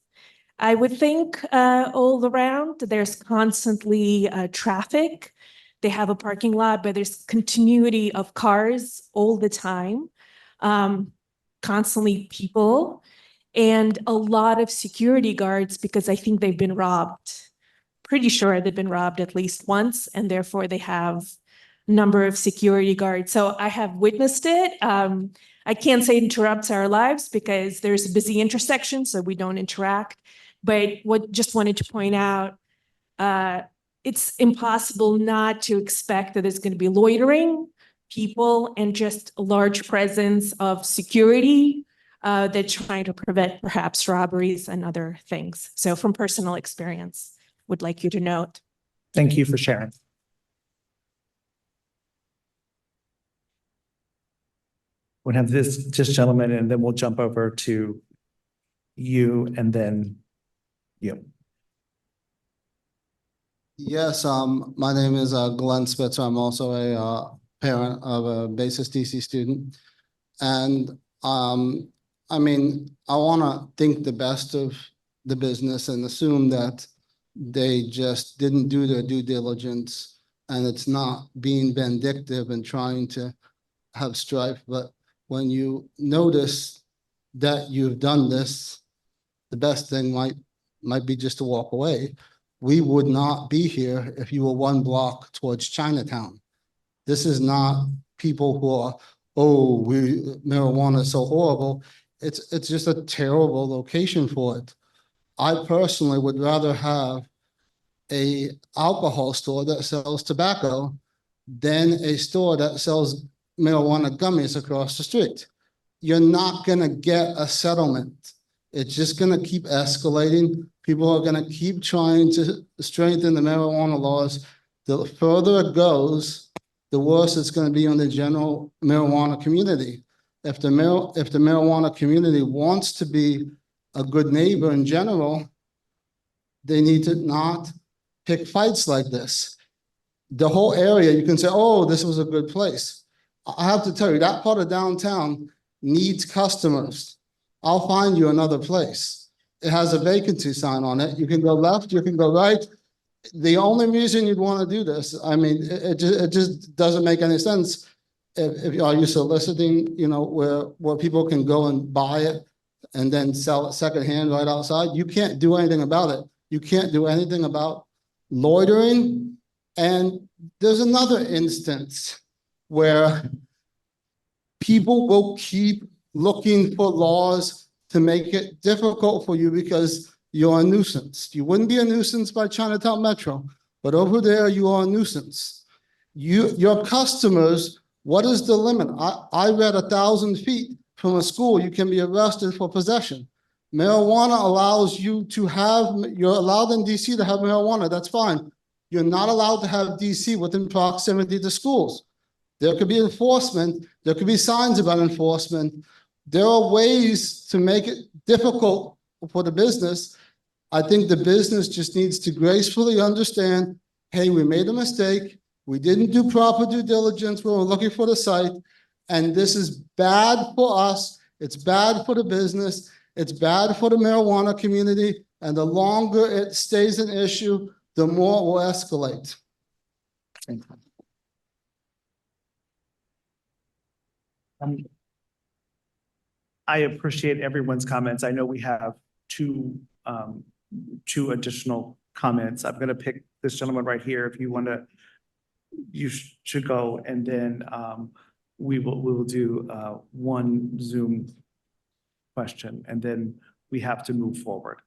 I would think, all around. There's constantly traffic. They have a parking lot, but there's continuity of cars all the time, constantly people, and a lot of security guards because I think they've been robbed. Pretty sure they've been robbed at least once, and therefore they have number of security guards. So I have witnessed it. I can't say it interrupts our lives because there's a busy intersection, so we don't interact. But just wanted to point out, it's impossible not to expect that there's going to be loitering people and just a large presence of security that's trying to prevent perhaps robberies and other things. So from personal experience, would like you to note. Thank you for sharing. We'll have this gentleman, and then we'll jump over to you and then you. Yes, my name is Glenn Spitzer. I'm also a parent of a BASIS DC student. And I mean, I want to think the best of the business and assume that they just didn't do their due diligence and it's not being vindictive and trying to have strife. But when you notice that you've done this, the best thing might be just to walk away. We would not be here if you were 1 block towards Chinatown. This is not people who are, oh, marijuana is so horrible. It's just a terrible location for it. I personally would rather have a alcohol store that sells tobacco than a store that sells marijuana gummies across the street. You're not going to get a settlement. It's just going to keep escalating. People are going to keep trying to strengthen the marijuana laws. The further it goes, the worse it's going to be on the general marijuana community. If the marijuana community wants to be a good neighbor in general, they need to not pick fights like this. The whole area, you can say, oh, this was a good place. I have to tell you, that part of downtown needs customers. I'll find you another place. It has a vacancy sign on it. You can go left, you can go right. The only reason you'd want to do this, I mean, it just doesn't make any sense. If are you soliciting, you know, where people can go and buy it and then sell it secondhand right outside? You can't do anything about it. You can't do anything about loitering. And there's another instance where people will keep looking for laws to make it difficult for you because you're a nuisance. You wouldn't be a nuisance by Chinatown Metro, but over there you are a nuisance. Your customers, what is the limit? I read 1,000 feet from a school, you can be arrested for possession. Marijuana allows you to have, you're allowed in DC to have marijuana, that's fine. You're not allowed to have DC within proximity to schools. There could be enforcement. There could be signs about enforcement. There are ways to make it difficult for the business. I think the business just needs to gracefully understand, hey, we made a mistake. We didn't do proper due diligence when we're looking for the site. And this is bad for us. It's bad for the business. It's bad for the marijuana community. And the longer it stays an issue, the more it will escalate. Thank you. I appreciate everyone's comments. I know we have two additional comments. I'm going to pick this gentleman right here. If you want to, you should go, and then we will do one Zoom question, and then we have to move forward.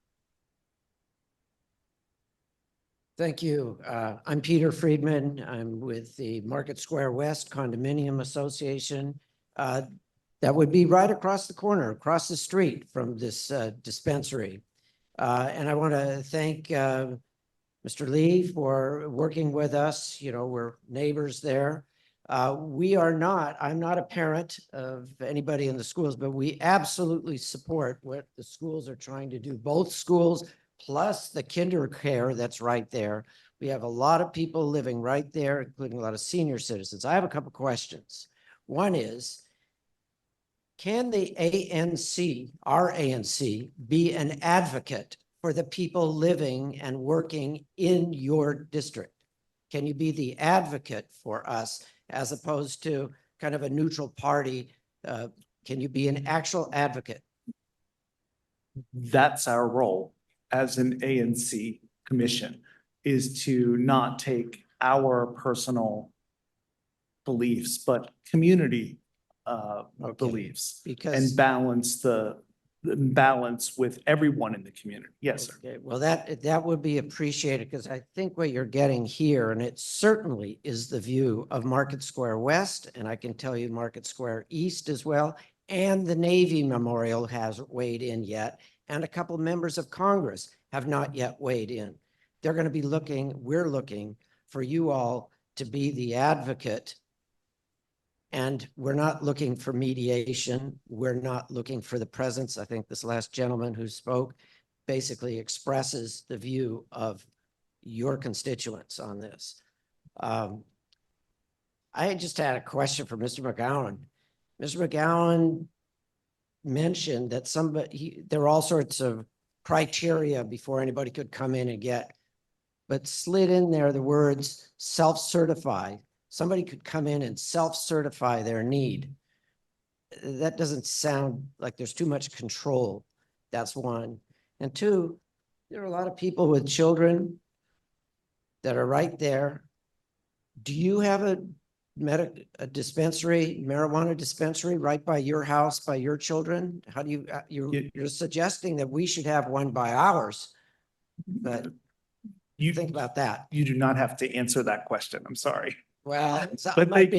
Thank you. I'm Peter Friedman. I'm with the Market Square West Condominium Association. that would be right across the corner, across the street from this dispensary. And I want to thank Mr. Lee for working with us. You know, we're neighbors there. I'm not a parent of anybody in the schools, but we absolutely support what the schools are trying to do. Both schools plus the kinder care that's right there. We have a lot of people living right there, including a lot of senior citizens. I have a couple questions. One is, can the ANC, our ANC, be an advocate for the people living and working in your district? Can you be the advocate for us as opposed to kind of a neutral party? Can you be an actual advocate? That's our role as an ANC commission, is to not take our personal beliefs, but community beliefs and balance with everyone in the community. Yes, sir. Okay, well, that would be appreciated, because I think what you're getting here, and it certainly is the view of Market Square West, and I can tell you Market Square East as well, and the Navy Memorial hasn't weighed in yet, and a couple of members of Congress have not yet weighed in. They're going to be we're looking for you all to be the advocate. And we're not looking for mediation. We're not looking for the presence. I think this last gentleman who spoke basically expresses the view of your constituents on this. I just had a question for Mr. McGowan. Mr. McGowan mentioned that there were all sorts of criteria before anybody could come in and get, but slid in there the words self-certify. Somebody could come in and self-certify their need. That doesn't sound like there's too much control. That's one. And two, there are a lot of people with children that are right there. Do you have a dispensary, marijuana dispensary right by your house, by your children? How do you're suggesting that we should have one by ours, but you think about that. You do not have to answer that question. I'm sorry. Well, but thank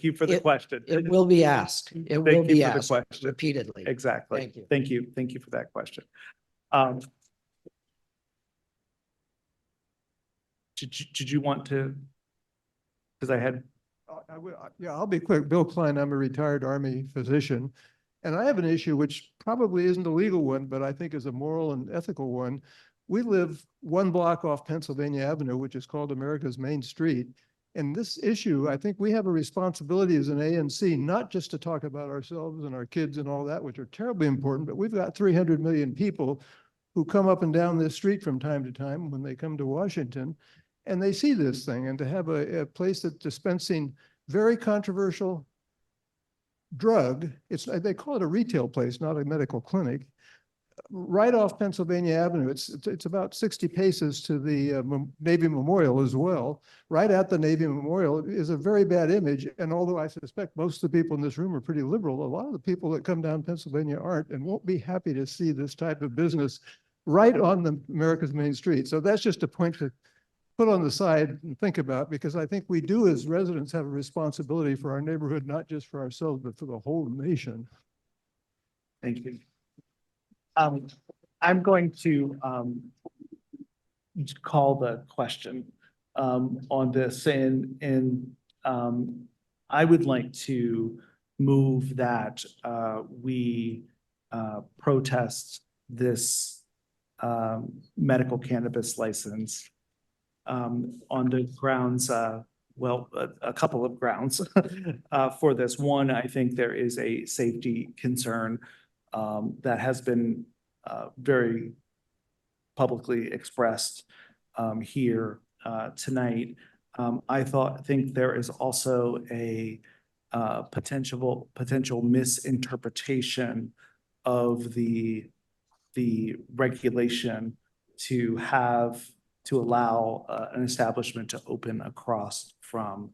you for the question. It will be asked. It will be asked repeatedly. Exactly. Thank you. Thank you. Thank you for that question. Did you want to? Because I had. Yeah, I'll be quick. Bill Klein, I'm a retired Army physician, and I have an issue which probably isn't a legal one, but I think is a moral and ethical one. We live one block off Pennsylvania Avenue, which is called America's Main Street. And this issue, I think we have a responsibility as an ANC, not just to talk about ourselves and our kids and all that, which are terribly important, but we've got 300 million people who come up and down this street from time to time when they come to Washington, and they see this thing. And to have a place that's dispensing very controversial drug, they call it a retail place, not a medical clinic, right off Pennsylvania Avenue. It's about 60 paces to the Navy Memorial as well. Right at the Navy Memorial is a very bad image. And although I suspect most of the people in this room are pretty liberal, a lot of the people that come down Pennsylvania aren't and won't be happy to see this type of business right on the America's Main Street. So that's just a point to put on the side and think about, because I think we do as residents have a responsibility for our neighborhood, not just for ourselves, but for the whole nation. Thank you. I'm going to call the question on this, and I would like to move that we protest this medical cannabis license on the grounds, well, a couple of grounds for this. One, I think there is a safety concern that has been very publicly expressed here tonight. I think there is also a potential misinterpretation of the regulation to allow an establishment to open across from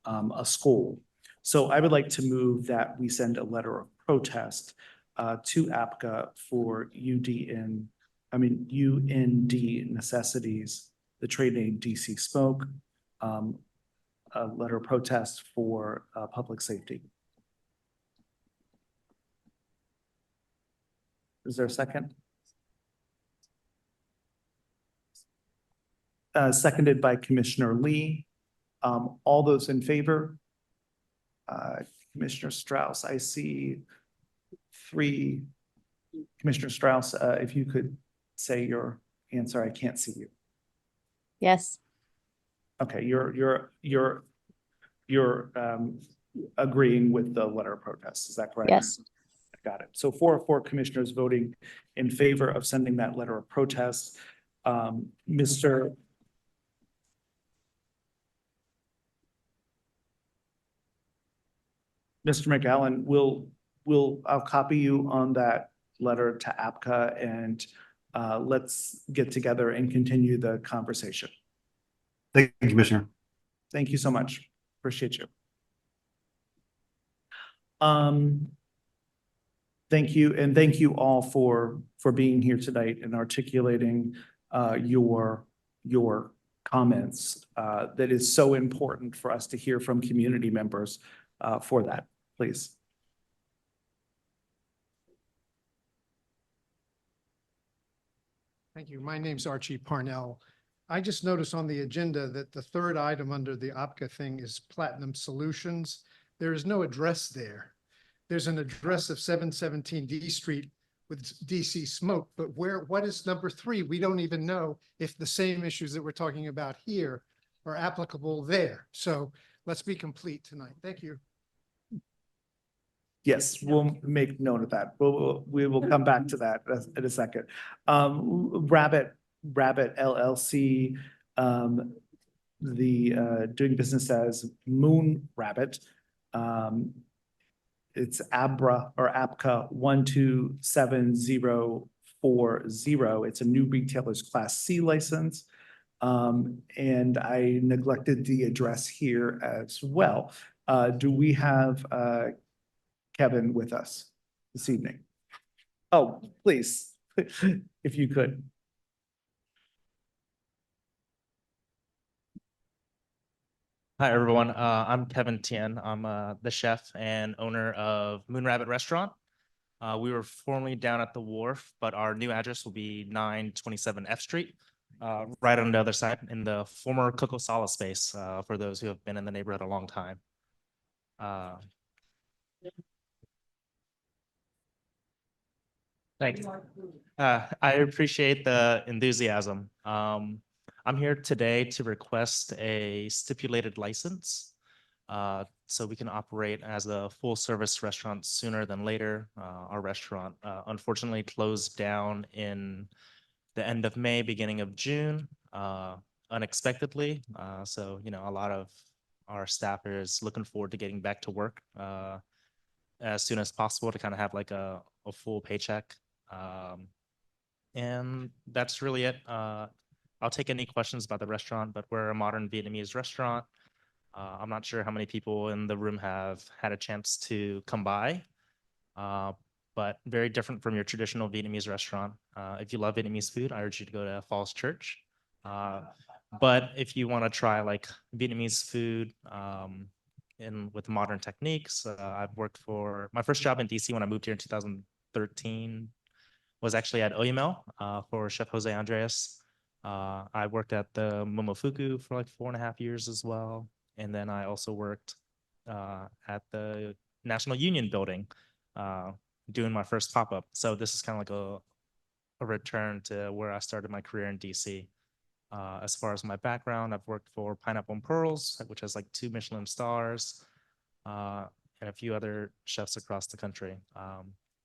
a school. So I would like to move that we send a letter of protest to APCA for UND necessities, the trade name DC Smoke, a letter of protest for public safety. Is there a second? Seconded by Commissioner Lee. All those in favor? Commissioner Strauss, I see 3. Commissioner Strauss, if you could say your answer, I can't see you. Yes. Okay, you're agreeing with the letter of protest, is that correct? Yes. Got it. So 4 of 4 commissioners voting in favor of sending that letter of protest. Mr. McAllen, I'll copy you on that letter to APCA, and let's get together and continue the conversation. Thank you, Commissioner. Thank you so much. Appreciate you. Thank you, and thank you all for being here tonight and articulating your comments. That is so important for us to hear from community members for that, please. Thank you. My name's Archie Parnell. I just noticed on the agenda that the 3rd item under the OPCA thing is Platinum Solutions. There is no address there. There's an address of 717 D Street with DC Smoke, but what is number 3? We don't even know if the same issues that we're talking about here are applicable there. So let's be complete tonight. Thank you. Yes, we'll make note of that. We will come back to that in a second. Rabbit LLC, doing business as Moon Rabbit. It's ABRA or APCA 127040. It's a new retailer's Class C license. And I neglected the address here as well. Do we have Kevin with us this evening? Oh, please, if you could. Hi, everyone. I'm Kevin Tien. I'm the chef and owner of Moon Rabbit Restaurant. We were formerly down at the wharf, but our new address will be 927 F Street, right on the other side in the former Coco Sala space, for those who have been in the neighborhood a long time. Thank you. I appreciate the enthusiasm. I'm here today to request a stipulated license so we can operate as a full service restaurant sooner than later. Our restaurant unfortunately closed down in the end of May, beginning of June, unexpectedly. So, a lot of our staff is looking forward to getting back to work as soon as possible to kind of have like a full paycheck. And that's really it. I'll take any questions about the restaurant, but we're a modern Vietnamese restaurant. I'm not sure how many people in the room have had a chance to come by, but very different from your traditional Vietnamese restaurant. If you love Vietnamese food, I urge you to go to Falls Church. But if you want to try like Vietnamese food with modern techniques, I've worked for my first job in DC when I moved here in 2013 was actually at Oyamel for Chef Jose Andres. I worked at the Momofuku for like 4.5 years as well. And then I also worked at the National Union building doing my first pop-up. So this is kind of like a return to where I started my career in DC. As far as my background, I've worked for Pineapple and Pearls, which has like 2 Michelin stars, and a few other chefs across the country.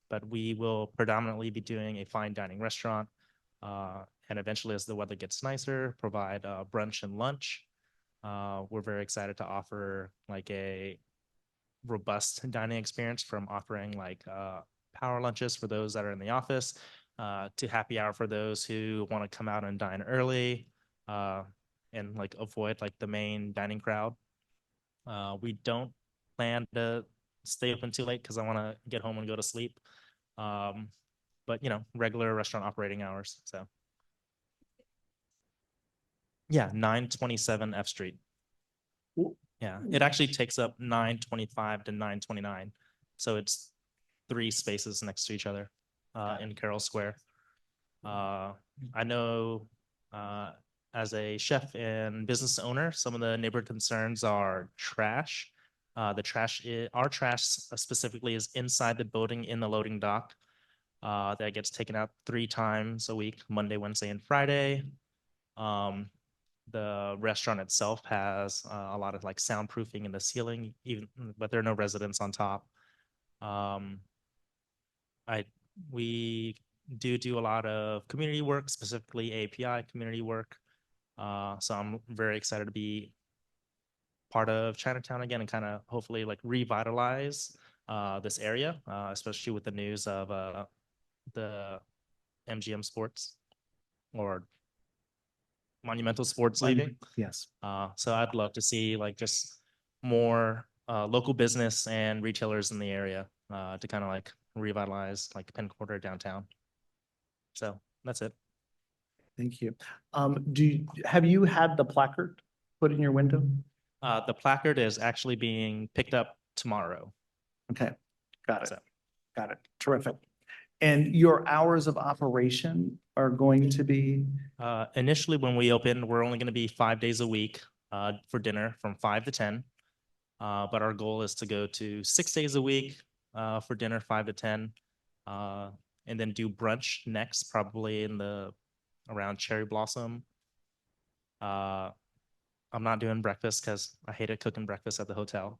But we will predominantly be doing a fine dining restaurant. And eventually, as the weather gets nicer, provide brunch and lunch. We're very excited to offer like a robust dining experience, from offering like power lunches for those that are in the office to happy hour for those who want to come out and dine early and like avoid like the main dining crowd. We don't plan to stay open too late because I want to get home and go to sleep. But regular restaurant operating hours. So yeah, 927 F Street. Yeah, it actually takes up 925 to 929. So it's 3 spaces next to each other. in Carroll Square. I know as a chef and business owner, some of the neighborhood concerns are trash. Our trash specifically is inside the building in the loading dock. That gets taken out 3 times a week, Monday, Wednesday, and Friday. The restaurant itself has a lot of like soundproofing in the ceiling, but there are no residents on top. We do a lot of community work, specifically API community work. So I'm very excited to be part of Chinatown again and kind of hopefully like revitalize this area, especially with the news of the MGM Sports or Monumental Sports leaving. Yes. So I'd love to see like just more local business and retailers in the area to kind of like revitalize like Penn Quarter downtown. So that's it. Thank you. Have you had the placard put in your window? The placard is actually being picked up tomorrow. Okay, got it. Got it. Terrific. And your hours of operation are going to be? Initially, when we open, we're only going to be 5 days a week for dinner from 5 to 10. But our goal is to go to 6 days a week for dinner, 5 to 10, and then do brunch next, probably around Cherry Blossom. I'm not doing breakfast because I hated cooking breakfast at the hotel.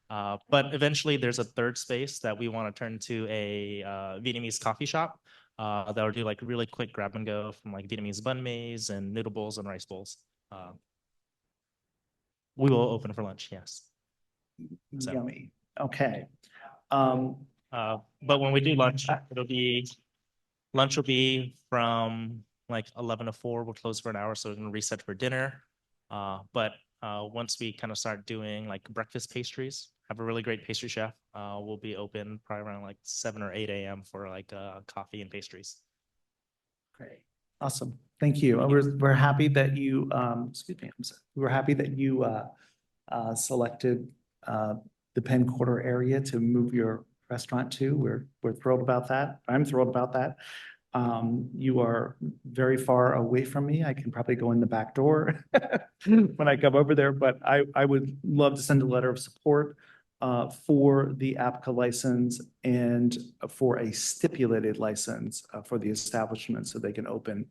But eventually there's a third space that we want to turn into a Vietnamese coffee shop that will do like really quick grab and go from like Vietnamese banh mi's and noodle bowls and rice bowls. We will open for lunch, yes. So. Yummy. Okay. But when we do lunch, lunch will be from like 11 to 4. We'll close for an hour, so we can reset for dinner. But once we kind of start doing like breakfast pastries, have a really great pastry chef. We'll be open probably around like 7 or 8 a.m. for like coffee and pastries. Great. Awesome. Thank you. We're happy that you, excuse me, I'm sorry. We're happy that you selected the Penn Quarter area to move your restaurant to. We're thrilled about that. I'm thrilled about that. You are very far away from me. I can probably go in the back door when I come over there, but I would love to send a letter of support for the APCA license and for a stipulated license for the establishment so they can open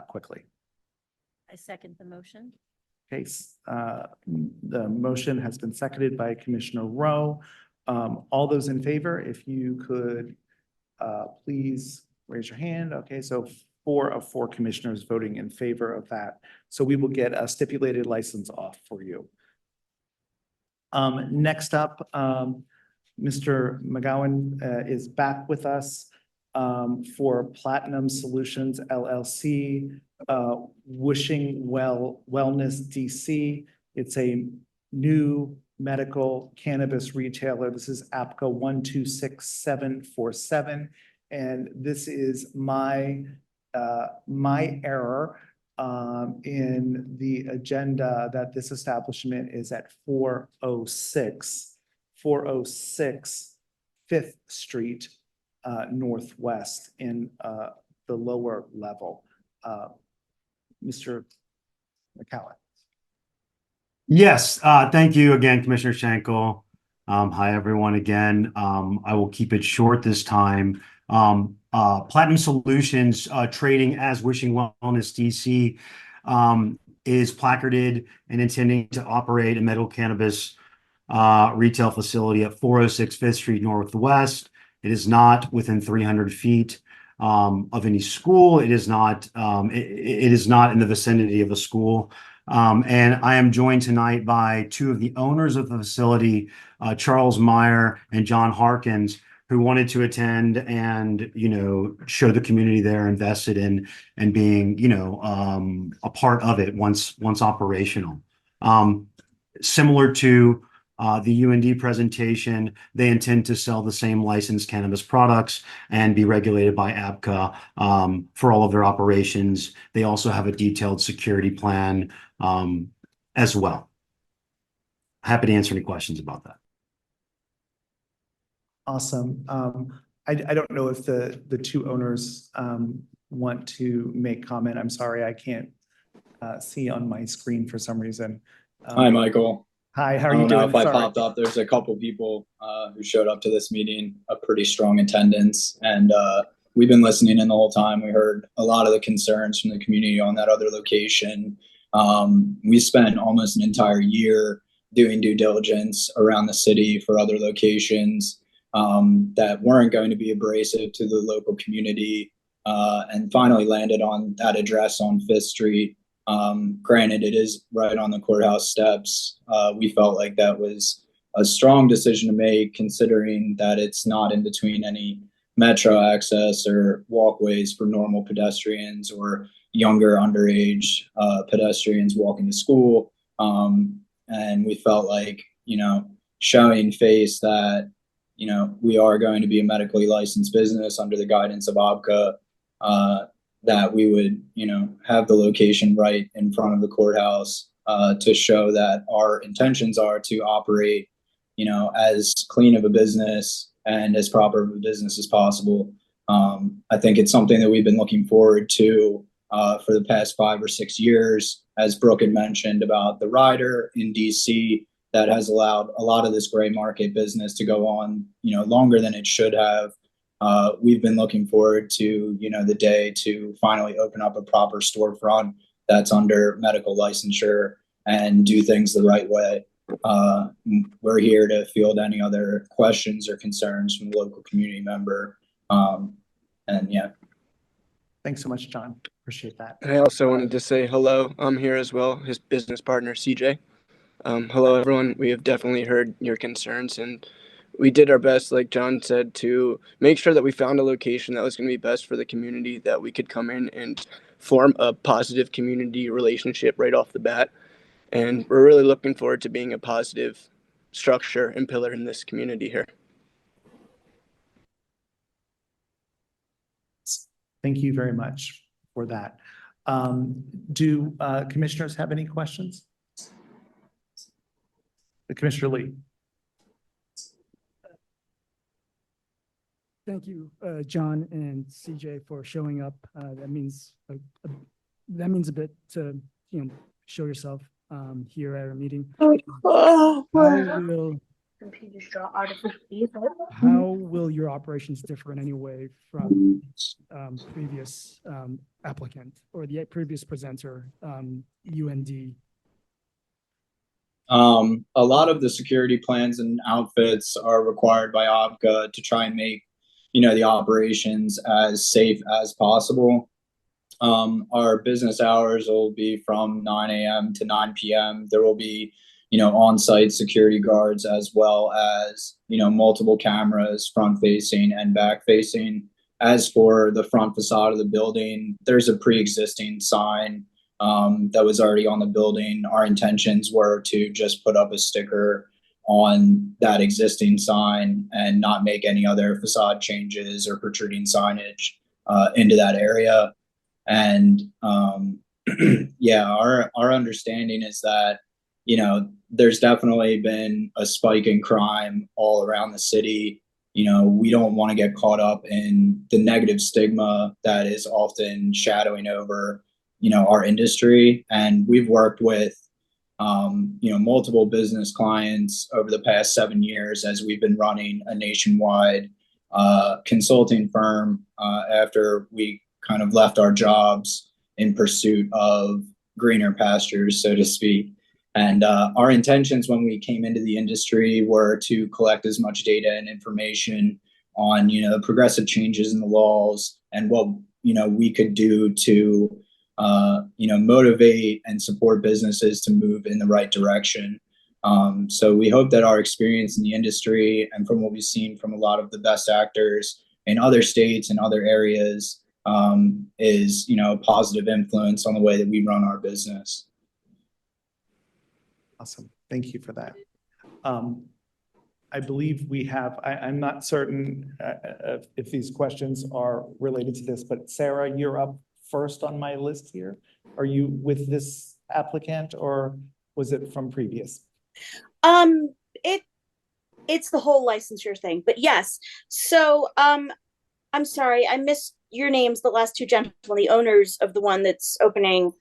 quickly. I second the motion. Okay, the motion has been seconded by Commissioner Rowe. All those in favor, if you could please raise your hand. Okay, so 4 of 4 commissioners voting in favor of that. So we will get a stipulated license off for you. Next up, Mr. McGowan is back with us for Platinum Solutions LLC, Wishing Well Wellness DC. It's a new medical cannabis retailer. This is APCA 126747. And this is my error in the agenda that this establishment is at 406 5th Street Northwest in the lower level. Mr. McCallum. Yes, thank you again, Commissioner Schenkel. Hi, everyone again. I will keep it short this time. Platinum Solutions, trading as Wishing Wellness DC, is placarded and intending to operate a medical cannabis retail facility at 406 5th Street Northwest. It is not within 300 feet of any school. It is not in the vicinity of a school. And I am joined tonight by 2 of the owners of the facility, Charles Meyer and John Harkins, who wanted to attend and, show the community they're invested in and being, a part of it once operational. Similar to the UND presentation, they intend to sell the same licensed cannabis products and be regulated by APCA for all of their operations. They also have a detailed security plan as well. Happy to answer any questions about that. Awesome. I don't know if the two owners want to make comment. I'm sorry, I can't see on my screen for some reason. Hi, Michael. Hi, how are I you don't know doing? if I Sorry. popped up. There's a couple people who showed up to this meeting, a pretty strong attendance, and we've been listening in the whole time. We heard a lot of the concerns from the community on that other location. We spent almost an entire year doing due diligence around the city for other locations that weren't going to be abrasive to the local community, and finally landed on that address on Fifth Street. Granted, it is right on the courthouse steps. We felt like that was a strong decision to make, considering that it's not in between any metro access or walkways for normal pedestrians or younger underage pedestrians walking to school. And we felt like, showing face that, we are going to be a medically licensed business under the guidance of OBCA, that we would, have the location right in front of the courthouse to show that our intentions are to operate, as clean of a business and as proper of a business as possible. I think it's something that we've been looking forward to for the past 5 or 6 years, as Brooke had mentioned about the rider in DC that has allowed a lot of this gray market business to go on, longer than it should have. We've been looking forward to, the day to finally open up a proper storefront that's under medical licensure and do things the right way. We're here to field any other questions or concerns from the local community member. And yeah. Thanks so much, John. Appreciate that. I also wanted to say hello. I'm here as well, his business partner, CJ. Hello, everyone. We have definitely heard your concerns, and we did our best, like John said, to make sure that we found a location that was going to be best for the community, that we could come in and form a positive community relationship right off the bat. And we're really looking forward to being a positive structure and pillar in this community here. Thank you very much for that. Do commissioners have any questions? Commissioner Lee. Thank you, John and CJ, for showing up. That means a bit to show yourself here at our meeting. How will your operations differ in any way from previous applicant or the previous presenter, UND? A lot of the security plans and outfits are required by OBCA to try and make, the operations as safe as possible. Our business hours will be from 9 a.m. to 9 p.m. There will be, on-site security guards, as well as, multiple cameras front facing and back facing. As for the front facade of the building, there's a pre-existing sign that was already on the building. Our intentions were to just put up a sticker on that existing sign and not make any other facade changes or protruding signage into that area. And yeah, our understanding is that, there's definitely been a spike in crime all around the city. We don't want to get caught up in the negative stigma that is often shadowing over our industry. And we've worked with, multiple business clients over the past 7 years as we've been running a nationwide consulting firm after we kind of left our jobs in pursuit of greener pastures, so to speak. And our intentions when we came into the industry were to collect as much data and information on, progressive changes in the laws and what, we could do to motivate and support businesses to move in the right direction. So we hope that our experience in the industry and from what we've seen from a lot of the best actors in other states and other areas is, a positive influence on the way that we run our business. Awesome. Thank you for that. I believe we have, I'm not certain if these questions are related to this, but Sarah, you're up first on my list here. Are you with this applicant or was it from previous? It it's the whole licensure thing. But yes, so I'm sorry, I missed your names, the last two gentlemen, the owners of the one that's opening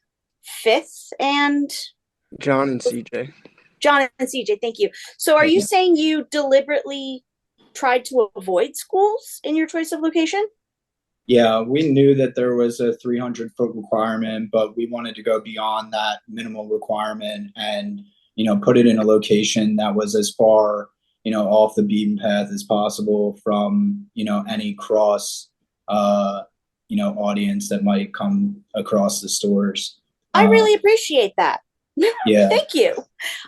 5th and John and CJ. John and CJ, thank you. So are you saying you deliberately tried to avoid schools in your choice of location? Yeah, we knew that there was a 300-foot requirement, but we wanted to go beyond that minimal requirement and, put it in a location that was as far, off the beaten path as possible from, any cross, audience that might come across the stores. I really appreciate that. Yeah. Thank you.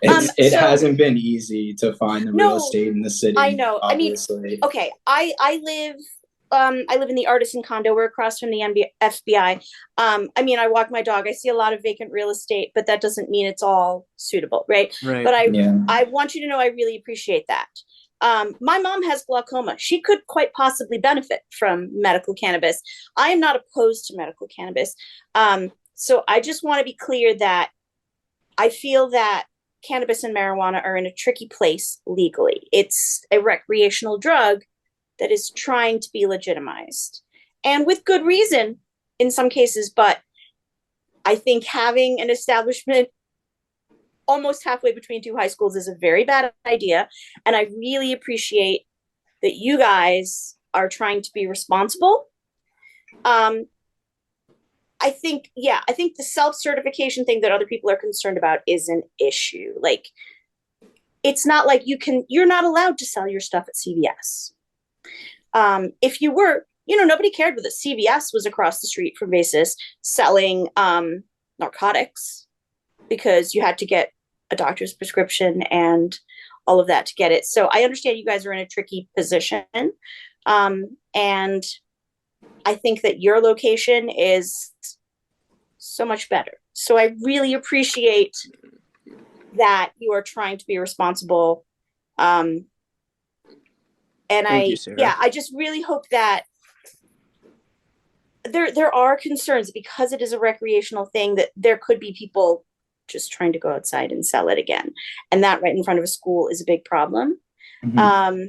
It hasn't been easy to find the real estate in the city. I know. Obviously. I mean, okay. I live in the Artisan condo. We're across from the FBI. I mean, I walk my dog. I see a lot of vacant real estate, but that doesn't mean it's all suitable, right? Right. But I want you to know I really appreciate that. My mom has glaucoma. She could quite possibly benefit from medical cannabis. I am not opposed to medical cannabis. So I just want to be clear that I feel that cannabis and marijuana are in a tricky place legally. It's a recreational drug that is trying to be legitimized, and with good reason in some cases. But I think having an establishment almost halfway between two high schools is a very bad idea. And I really appreciate that you guys are trying to be responsible. I think the self-certification thing that other people are concerned about is an issue. Like, it's not like you're not allowed to sell your stuff at CVS. If you were, nobody cared whether CVS was across the street from Basis selling narcotics, because you had to get a doctor's prescription and all of that to get it. So I understand you guys are in a tricky position. And I think that your location is so much better. So I really appreciate that you are trying to be responsible. And I just really hope that there are concerns, because it is a recreational thing, that there could be people just trying to go outside and sell it again. And that right in front of a school is a big problem. Mm-hmm.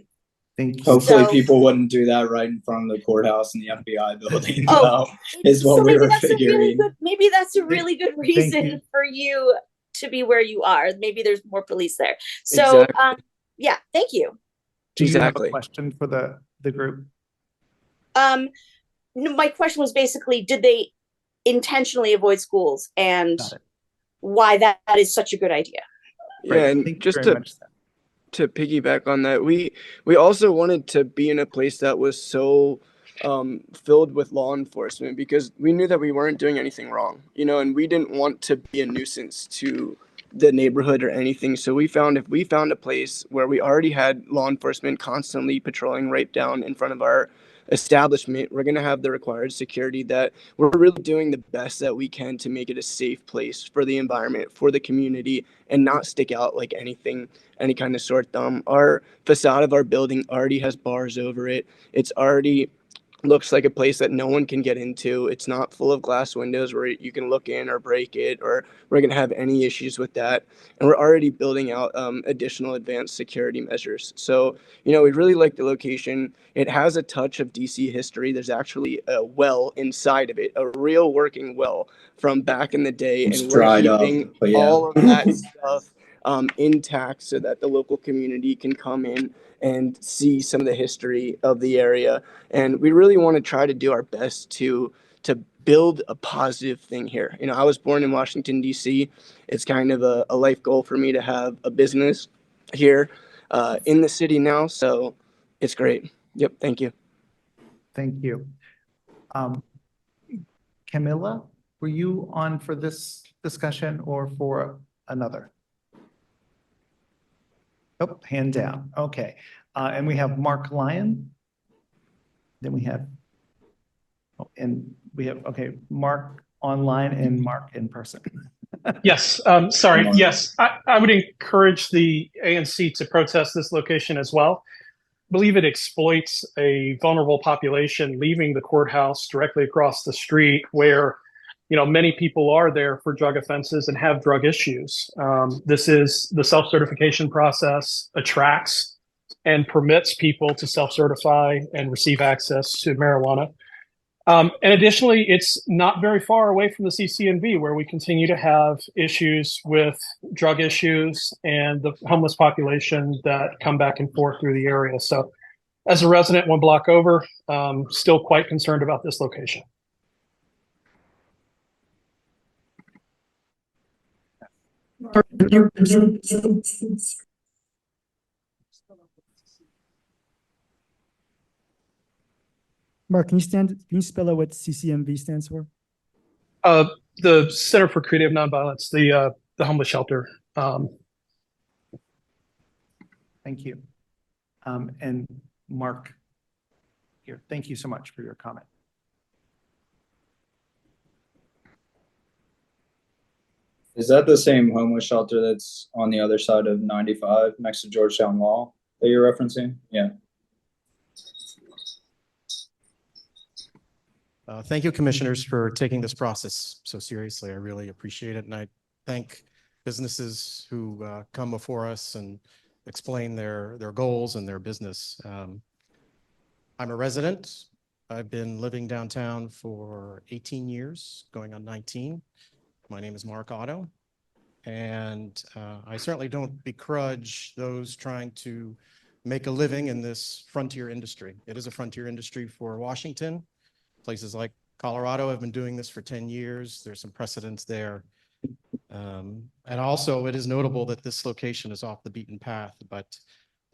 Hopefully people wouldn't do that right in front of the courthouse and the FBI building. Is what we were figuring. Maybe that's a really good reason for you to be where you are. Maybe there's more police there. So yeah, thank you. Do you have a question for the group? No, my question was basically, did they intentionally avoid schools, and why that is such a good idea? Yeah, and just to piggyback on that, we also wanted to be in a place that was so filled with law enforcement, because we knew that we weren't doing anything wrong, and we didn't want to be a nuisance to the neighborhood or anything. So if we found a place where we already had law enforcement constantly patrolling right down in front of our establishment, we're going to have the required security, that we're really doing the best that we can to make it a safe place for the environment, for the community, and not stick out like any kind of sore thumb. Our facade of our building already has bars over it. It's already looks like a place that no one can get into. It's not full of glass windows where you can look in or break it, or we're going to have any issues with that. And we're already building out additional advanced security measures. So, we really like the location. It has a touch of DC history. There's actually a well inside of it, a real working well from back in the day. It's and we're dried up, keeping but yeah. all of that stuff intact so that the local community can come in and see some of the history of the area. And we really want to try to do our best to build a positive thing here. I was born in Washington, D.C. It's kind of a life goal for me to have a business here in the city now. So it's great. Yep. Thank you. Thank you. Camilla, were you on for this discussion or for another? Oh, hand down. Okay. And we have Mark Lyon. Then we have, okay, Mark online and Mark in person. Yes, sorry. Yes, I would encourage the ANC to protest this location as well. I believe it exploits a vulnerable population leaving the courthouse directly across the street, where many people are there for drug offenses and have drug issues. This is the self-certification process attracts and permits people to self-certify and receive access to marijuana. And additionally, it's not very far away from the CCNV, where we continue to have issues with drug issues and the homeless population that come back and forth through the area. So as a resident 1 block over, still quite concerned about this location. Mark, can you spell out what CCMV stands for? The Center for Creative Nonviolence, the homeless shelter. Thank you. And Mark, here, thank you so much for your comment. Is that the same homeless shelter that's on the other side of 95 next to Georgetown Wall that you're referencing? Yeah. Thank you, commissioners, for taking this process so seriously. I really appreciate it. And I thank businesses who come before us and explain their goals and their business. I'm a resident. I've been living downtown for 18 years, going on 19. My name is Mark Otto, and I certainly don't begrudge those trying to make a living in this frontier industry. It is a frontier industry for Washington. Places like Colorado have been doing this for 10 years. There's some precedents there. And also, it is notable that this location is off the beaten path, but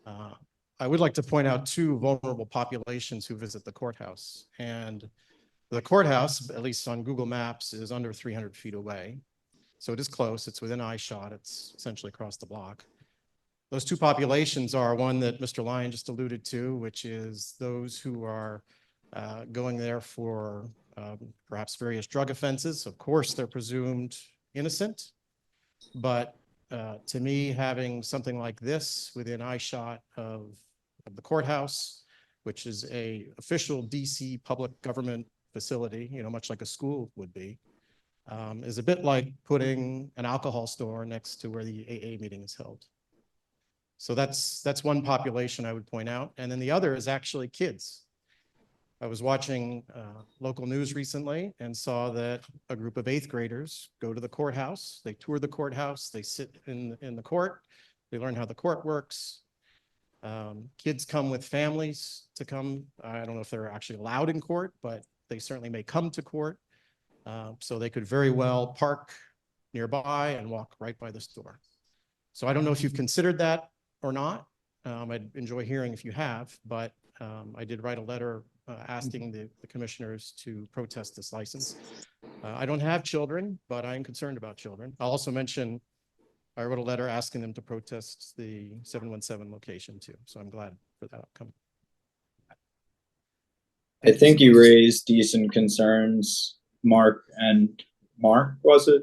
I would like to point out 2 vulnerable populations who visit the courthouse. And the courthouse, at least on Google Maps, is under 300 feet away. So it is close. It's within eyeshot. It's essentially across the block. Those 2 populations are one that Mr. Lyon just alluded to, which is those who are going there for perhaps various drug offenses. Of course, they're presumed innocent, but to me, having something like this within eyeshot of the courthouse, which is a official DC public government facility, you know, much like a school would be, is a bit like putting an alcohol store next to where the AA meeting is held. So that's one population I would point out. And then the other is actually kids. I was watching local news recently and saw that a group of 8th graders go to the courthouse. They tour the courthouse. They sit in the court. They learn how the court works. Kids come with families to come. I don't know if they're actually allowed in court, but they certainly may come to court. So they could very well park nearby and walk right by the store. So I don't know if you've considered that or not. I'd enjoy hearing if you have, but I did write a letter asking the commissioners to protest this license. I don't have children, but I am concerned about children. I'll also mention I wrote a letter asking them to protest the 717 location too. So I'm glad for that outcome. I think you raised decent concerns, Mark, was it?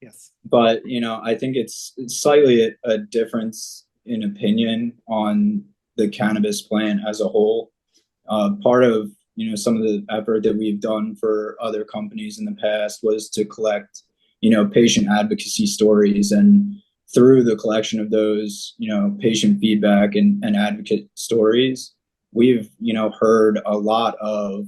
Yes. But, you know, I think it's slightly a difference in opinion on the cannabis plant as a whole. Part of, you know, some of the effort that we've done for other companies in the past was to collect, you know, patient advocacy stories. And through the collection of those, you know, patient feedback and advocate stories, we've, you know, heard a lot of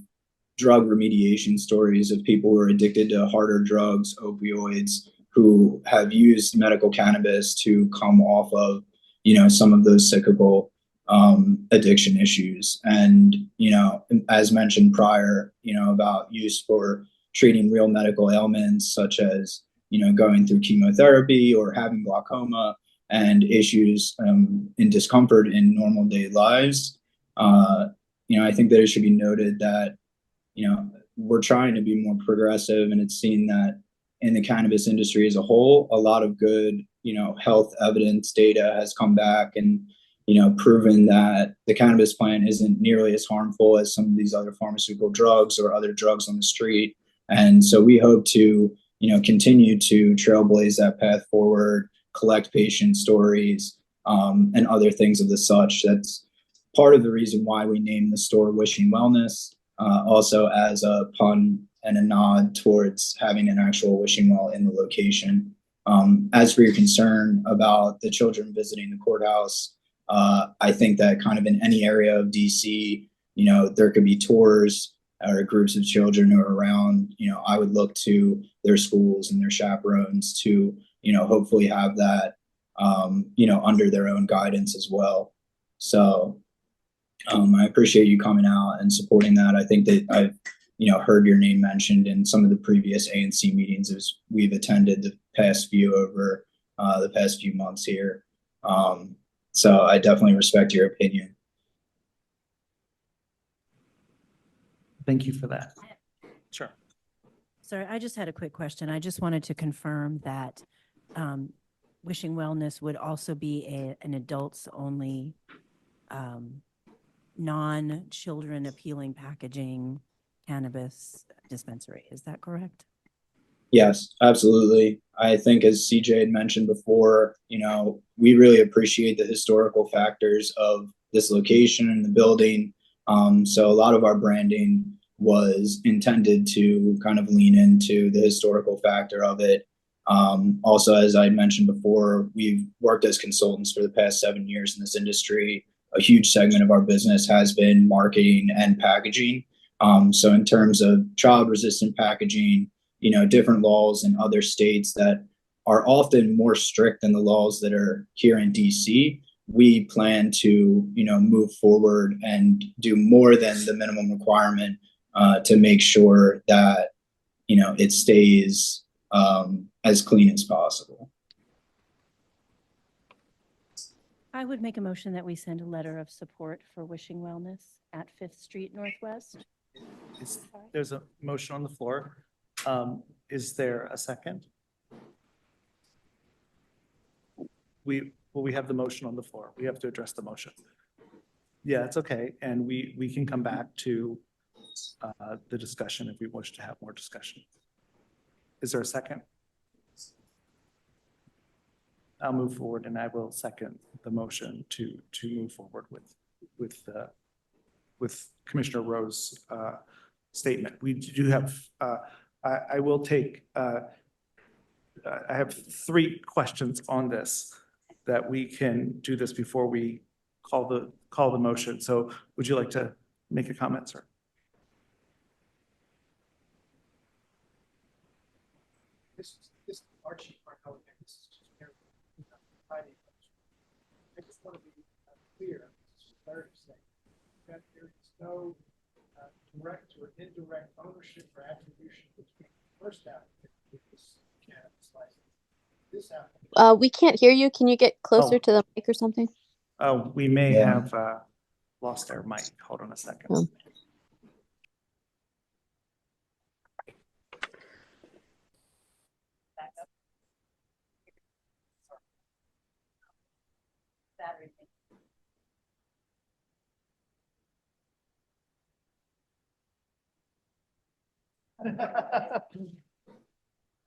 drug remediation stories of people who are addicted to harder drugs, opioids, who have used medical cannabis to come off of, you know, some of those cyclical addiction issues. And, you know, as mentioned prior, you know, about use for treating real medical ailments, such as, you know, going through chemotherapy or having glaucoma and issues in discomfort in normal day lives. You know, I think that it should be noted that, you know, we're trying to be more progressive, and it's seen that in the cannabis industry as a whole, a lot of good, you know, health evidence data has come back and, you know, proven that the cannabis plant isn't nearly as harmful as some of these other pharmaceutical drugs or other drugs on the street. And so we hope to, you know, continue to trailblaze that path forward, collect patient stories, and other things of the such. That's part of the reason why we named the store Wishing Wellness, also as a pun and a nod towards having an actual wishing well in the location. As for your concern about the children visiting the courthouse, I think that kind of in any area of DC, you know, there could be tours or groups of children who are around. You know, I would look to their schools and their chaperones to, you know, hopefully have that, you know, under their own guidance as well. So I appreciate you coming out and supporting that. I think that I've, you know, heard your name mentioned in some of the previous ANC meetings as we've attended the past few over the past few months here. So I definitely respect your opinion. Thank you for that. Sure. Sorry, I just had a quick question. I just wanted to confirm that Wishing Wellness would also be an adults-only, non-children appealing packaging cannabis dispensary. Is that correct? Yes, absolutely. I think as CJ had mentioned before, you know, we really appreciate the historical factors of this location and the building. So a lot of our branding was intended to kind of lean into the historical factor of it. Also, as I mentioned before, we've worked as consultants for the past 7 years in this industry. A huge segment of our business has been marketing and packaging. So in terms of child-resistant packaging, you know, different laws in other states that are often more strict than the laws that are here in DC, we plan to, you know, move forward and do more than the minimum requirement to make sure that, you know, it stays as clean as possible. I would make a motion that we send a letter of support for Wishing Wellness at 5th Street Northwest. There's a motion on the floor. Is there a second? We have the motion on the floor. We have to address the motion. Yeah, it's okay. And we can come back to the discussion if we wish to have more discussion. Is there a second? I'll move forward and I will second the motion to move forward with Commissioner Rowe's statement. We do have, I will take, I have 3 questions on this that we can do this before we call the motion. So would you like to make a comment, sir? This is Archie Parnell. This is just very, I just want to be clear, very safe, that there is no direct or indirect ownership or attribution between the first applicant with this cannabis license. This applicant. We can't hear you. Can you get closer to the mic or something? Oh, we may have lost our mic. Hold on a second. Oh.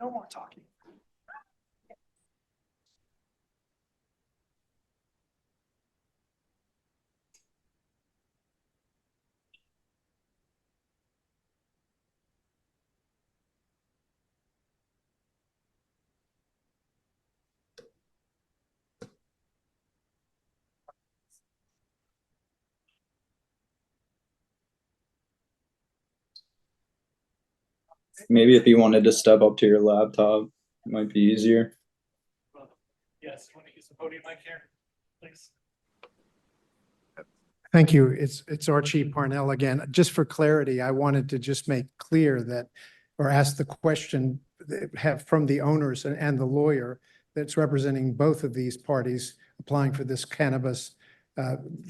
No more talking. Maybe if you wanted to step up to your laptop, it might be easier. Yes, you want to use the podium mic here, please? Thank you. It's Archie Parnell again. Just for clarity, I wanted to just make clear that, or ask the question, have from the owners and the lawyer that's representing both of these parties applying for this cannabis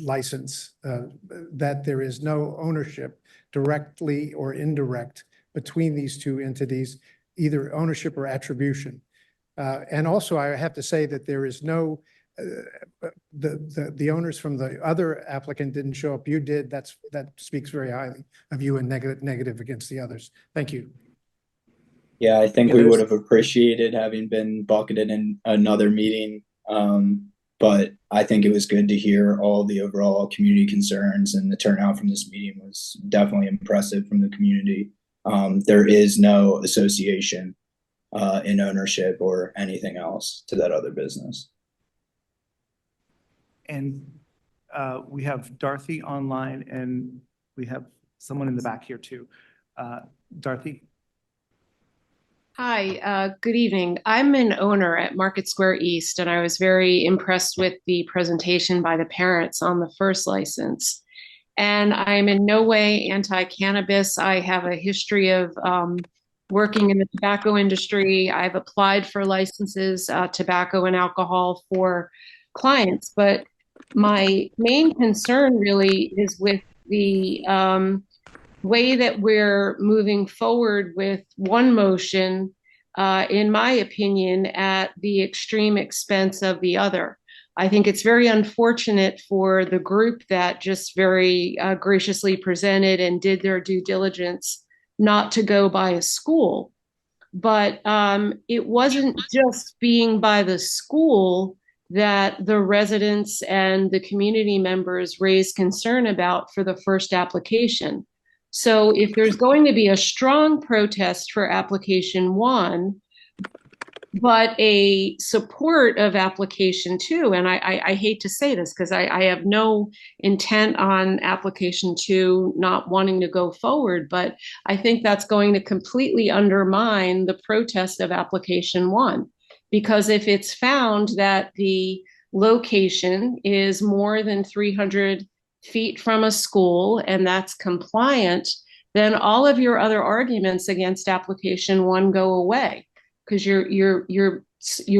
license, that there is no ownership directly or indirect between these two entities, either ownership or attribution. And also I have to say that there is no, the owners from the other applicant didn't show up. You did. That speaks very highly of you and negative against the others. Thank you. Yeah, I think we would have appreciated having been bucketed in another meeting. But I think it was good to hear all the overall community concerns, and the turnout from this meeting was definitely impressive from the community. There is no association in ownership or anything else to that other business. And we have Dorothy online and we have someone in the back here too. Dorothy? Hi, good evening. I'm an owner at Market Square East, and I was very impressed with the presentation by the parents on the first license. And I'm in no way anti-cannabis. I have a history of working in the tobacco industry. I've applied for licenses, tobacco and alcohol for clients. But my main concern really is with the way that we're moving forward with one motion, in my opinion, at the extreme expense of the other. I think it's very unfortunate for the group that just very graciously presented and did their due diligence not to go by a school. But it wasn't just being by the school that the residents and the community members raised concern about for the first application. So if there's going to be a strong protest for application 1, but a support of application 2, and I hate to say this because I have no intent on application 2 not wanting to go forward, but I think that's going to completely undermine the protest of application 1. Because if it's found that the location is more than 300 feet from a school and that's compliant, then all of your other arguments against application 1 go away, because you're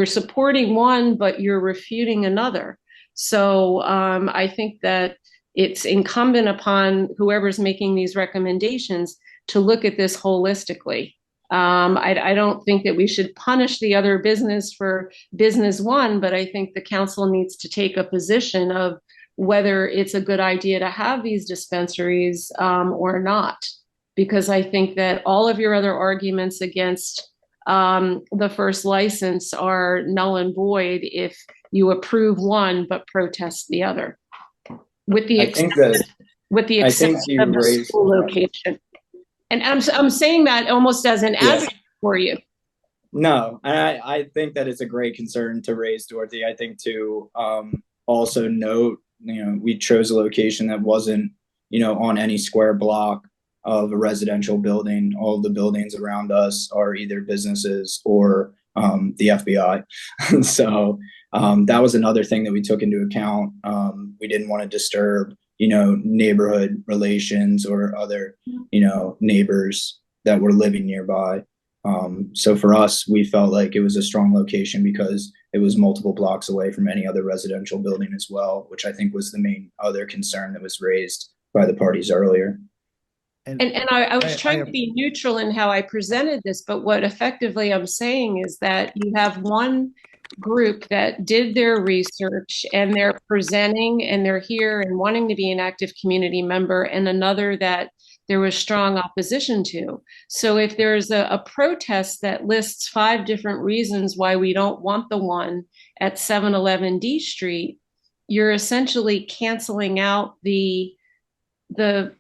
supporting one, but you're refuting another. So I think that it's incumbent upon whoever's making these recommendations to look at this holistically. I don't think that we should punish the other business for business 1, but I think the council needs to take a position of whether it's a good idea to have these dispensaries or not. Because I think that all of your other arguments against the first license are null and void if you approve one but protest the other. With the exception of the school location. And I'm saying that almost as an advocate for you. No, I think that it's a great concern to raise, Dorothy. I think to also note, we chose a location that wasn't, on any square block of a residential building. All of the buildings around us are either businesses or the FBI. So that was another thing that we took into account. We didn't want to disturb, neighborhood relations or other, neighbors that were living nearby. So for us, we felt like it was a strong location because it was multiple blocks away from any other residential building as well, which I think was the main other concern that was raised by the parties earlier. And I was trying to be neutral in how I presented this, but what effectively I'm saying is that you have one group that did their research and they're presenting and they're here and wanting to be an active community member, and another that there was strong opposition to. So if there's a protest that lists 5 different reasons why we don't want the one at 711 D Street, you're essentially canceling out the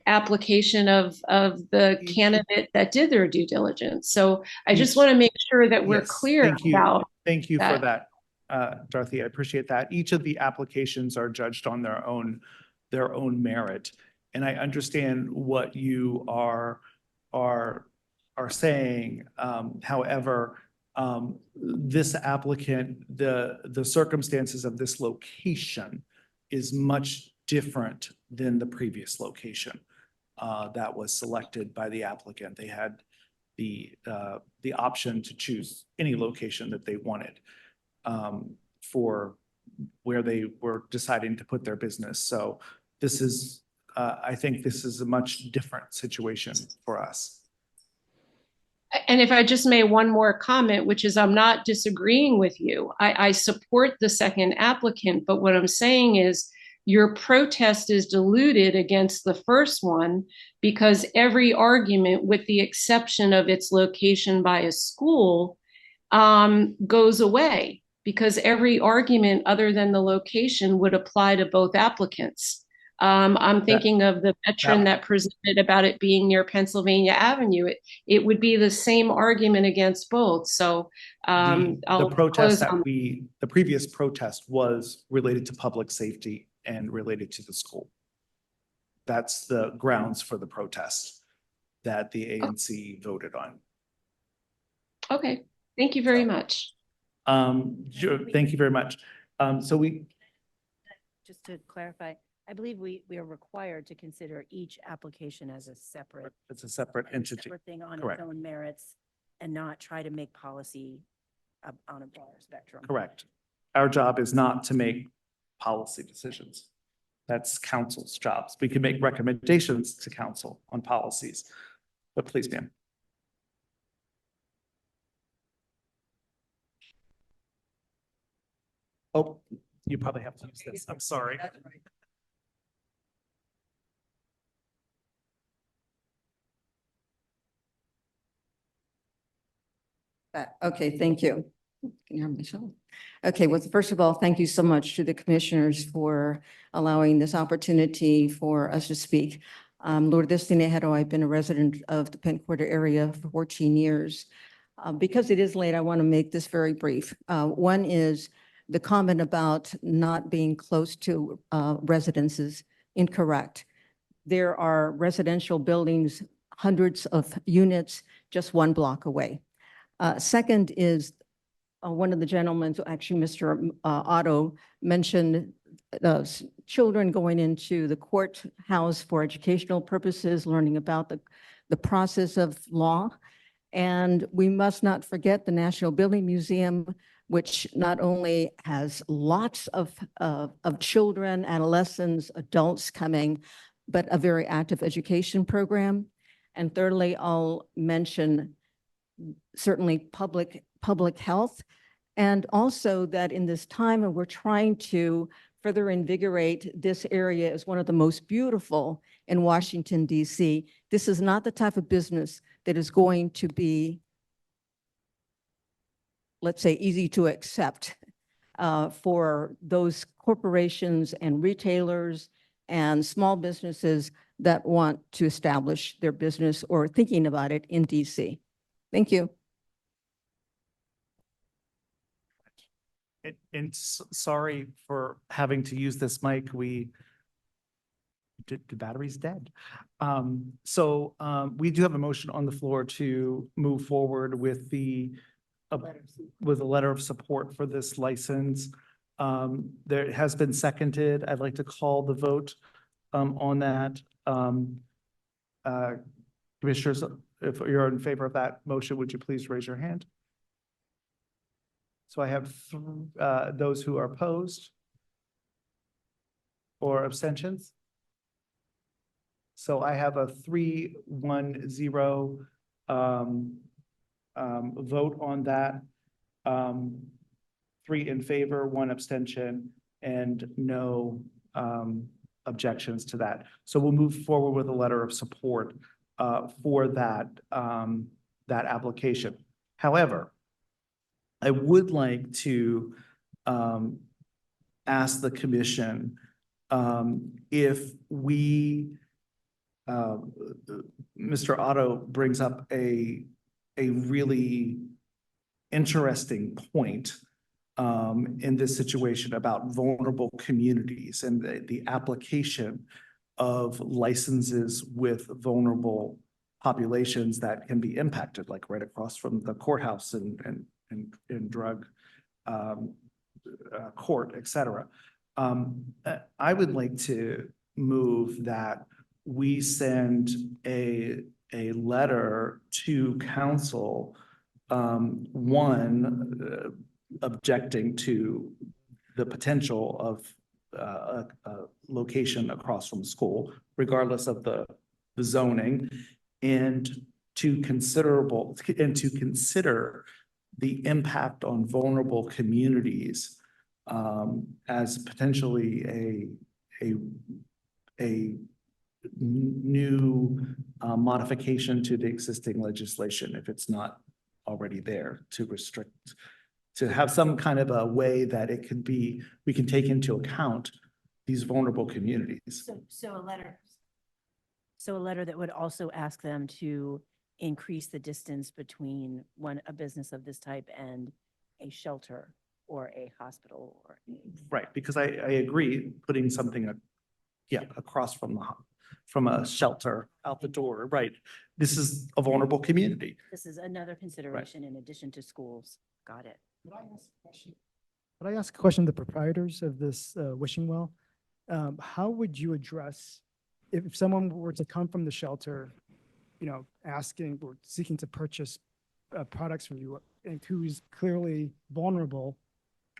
application of the candidate that did their due diligence. So I just want to make sure that we're clear about. Thank you for that, Dorothy. I appreciate that. Each of the applications are judged on their own merit. And I understand what you are saying. However, this applicant, the circumstances of this location is much different than the previous location that was selected by the applicant. They had the option to choose any location that they wanted for where they were deciding to put their business. So this is, I think this is a much different situation for us. And if I just may, one more comment, which is I'm not disagreeing with you. I support the second applicant, but what I'm saying is your protest is diluted against the first one because every argument, with the exception of its location by a school, goes away, because every argument other than the location would apply to both applicants. I'm thinking of the veteran that presented about it being near Pennsylvania Avenue. It would be the same argument against both. So the previous protest was related to public safety and related to the school. That's the grounds for the protest that the ANC voted on. Okay, thank you very much. Thank you very much. So we, Just to clarify, I believe we are required to consider each application as a separate. it's a separate entity. Separate thing on Correct. its own merits and not try to make policy on a broader spectrum. Correct. Our job is not to make policy decisions. That's council's jobs. We can make recommendations to council on policies, but please, ma'am. Oh, you probably have to use this. I'm sorry. Okay, thank you. Can you hear me, Michelle? Okay, well, first of all, thank you so much to the commissioners for allowing this opportunity for us to speak. Lourdes Tinejero, I've been a resident of the Penn Quarter area for 14 years. Because it is late, I want to make this very brief. One is the comment about not being close to residences incorrect. There are residential buildings, hundreds of units, just 1 block away. Second is one of the gentlemen, so actually Mr. Otto mentioned children going into the courthouse for educational purposes, learning about the process of law. And we must not forget the National Building Museum, which not only has lots of children, adolescents, adults coming, but a very active education program. And thirdly, I'll mention certainly public health, and also that in this time and we're trying to further invigorate this area as one of the most beautiful in Washington, D.C. This is not the type of business that is going to be, let's say, easy to accept for those corporations and retailers and small businesses that want to establish their business or thinking about it in DC. Thank you. And sorry for having to use this mic. The battery's dead. We do have a motion on the floor to move forward with with a letter of support for this license. There has been seconded. I'd like to call the vote on that. Commissioners, if you're in favor of that motion, would you please raise your hand? So I have those who are opposed or abstentions. So I have a 3-1-0 vote on that. 3 in favor, 1 abstention, and no objections to that. So we'll move forward with a letter of support for that application. However, I would like to ask the commission if Mr. Otto brings up a really interesting point in this situation about vulnerable communities and the application of licenses with vulnerable populations that can be impacted, like right across from the courthouse and drug court, et cetera. I would like to move that we send a letter to council, one, objecting to the potential of a location across from school, regardless of the zoning, and to consider the impact on vulnerable communities as potentially a new modification to the existing legislation, if it's not already there, to restrict, to have some kind of a way that it could be, we can take into account these vulnerable communities. So a letter that would also ask them to increase the distance between a business of this type and a shelter or a hospital or. Right, because I agree, putting something, across from a shelter out the door, right? This is a vulnerable community. This is another consideration in addition to schools. Got it. Could I ask a question to the proprietors of this wishing well? How would you address if someone were to come from the shelter, asking or seeking to purchase products from you, and who is clearly vulnerable?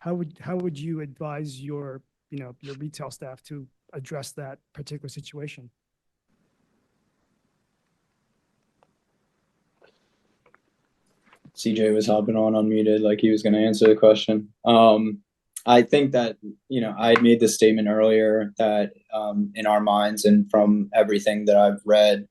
How would you advise your retail staff to address that particular situation? CJ was hopping on unmuted, like he was going to answer the question. I think that, I had made this statement earlier that in our minds and from everything that I've read,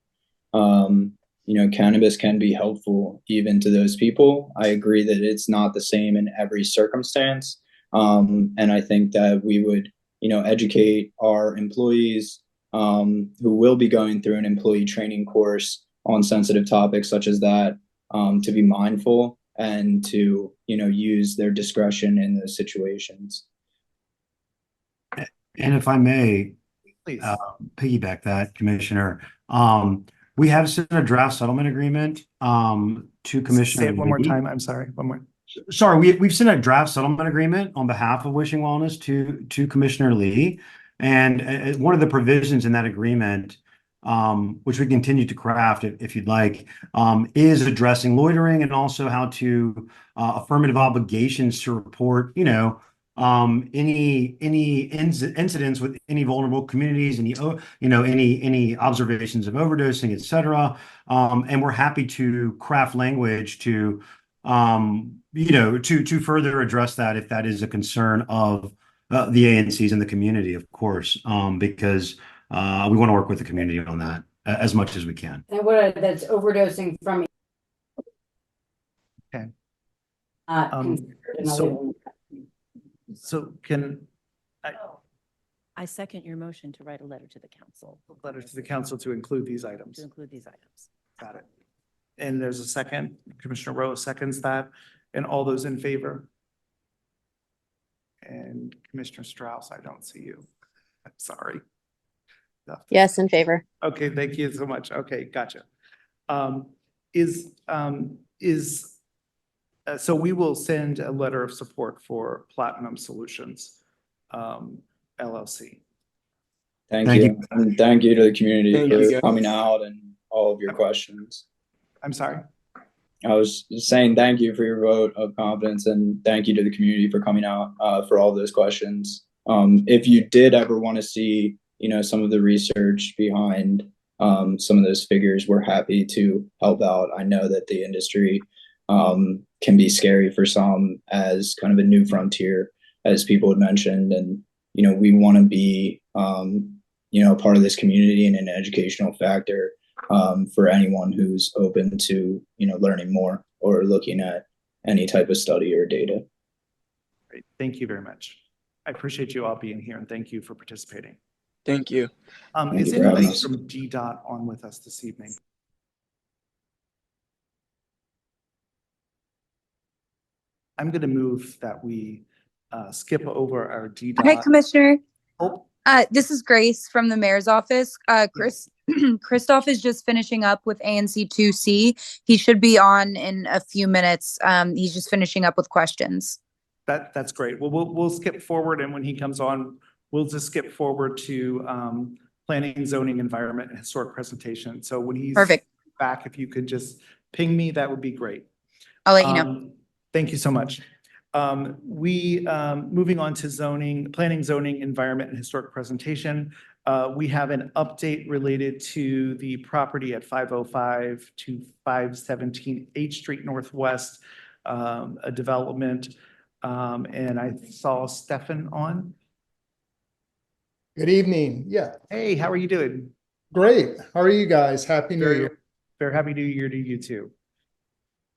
cannabis can be helpful even to those people. I agree that it's not the same in every circumstance. And I think that we would, educate our employees who will be going through an employee training course on sensitive topics such as that, to be mindful and to, use their discretion in those situations. And if I may, Please. piggyback that, Commissioner, we have sent a draft settlement agreement to Commissioner Say it one more Lee. time. I'm sorry. One more. Sorry, we've sent a draft settlement agreement on behalf of Wishing Wellness to Commissioner Lee. And one of the provisions in that agreement, which we continue to craft if you'd like, is addressing loitering and also how to affirmative obligations to report, any incidents with any vulnerable communities, any observations of overdosing, et cetera. And we're happy to craft language to to further address that if that is a concern of the ANCs in the community, of course, because we want to work with the community on that as much as we can. And what that's overdosing from. Okay. So can I second your motion to write a letter to the council. letter to the council to include these items? To include these items. Got it. And there's a second. Commissioner Rowe seconds that. And all those in favor? And Commissioner Strauss, I don't see you. I'm sorry. Yes, in favor. Okay, thank you so much. Okay, gotcha. So we will send a letter of support for Platinum Solutions, LLC. Thank you. And thank you to the community for coming out and all of your questions. I'm sorry. I was saying thank you for your vote of confidence and thank you to the community for coming out for all those questions. If you did ever want to see, some of the research behind some of those figures, we're happy to help out. I know that the industry can be scary for some as kind of a new frontier, as people had mentioned. And, we want to be, part of this community and an educational factor for anyone who's open to, learning more or looking at any type of study or data. Great. Thank you very much. I appreciate you all being here and thank you for participating. Thank you. Is anybody from DDOT on with us this evening? I'm going to move that we skip over our DDOT. Hi, Commissioner. Oh. This is Grace from the mayor's office. Christoph is just finishing up with ANC 2C. He should be on in a few minutes. He's just finishing up with questions. That's great. Well, we'll skip forward, and when he comes on, we'll just skip forward to planning, zoning, environment, and historic presentation. So when he's back, if you could just ping me, that would be great. I'll let you know. Thank you so much. Moving on to zoning, planning, zoning, environment, and historic presentation. We have an update related to the property at 505 to 517 H Street Northwest, a development. And I saw Stefan on. Good evening. Yeah. Hey, how are you doing? Great. How are you guys? Happy New Year. Very happy New Year to you too.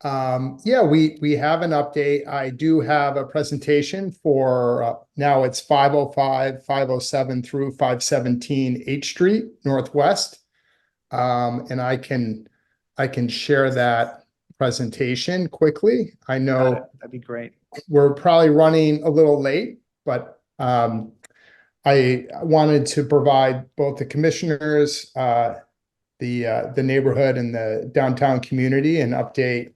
Yeah, we have an update. I do have a presentation for now it's 505, 507 through 517 H Street Northwest. And I can share that presentation quickly. I know that'd be great. we're probably running a little late, but I wanted to provide both the commissioners, the neighborhood and the downtown community an update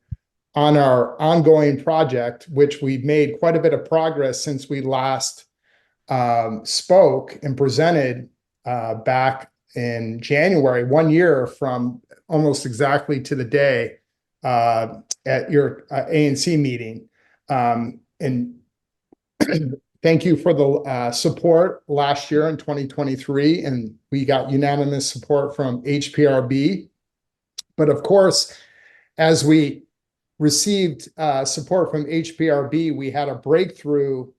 on our ongoing project, which we've made quite a bit of progress since we last spoke and presented back in January, 1 year from almost exactly to the day at your ANC meeting. And thank you for the support last year in 2023, and we got unanimous support from HPRB. But of course, as we received support from HPRB, we had a breakthrough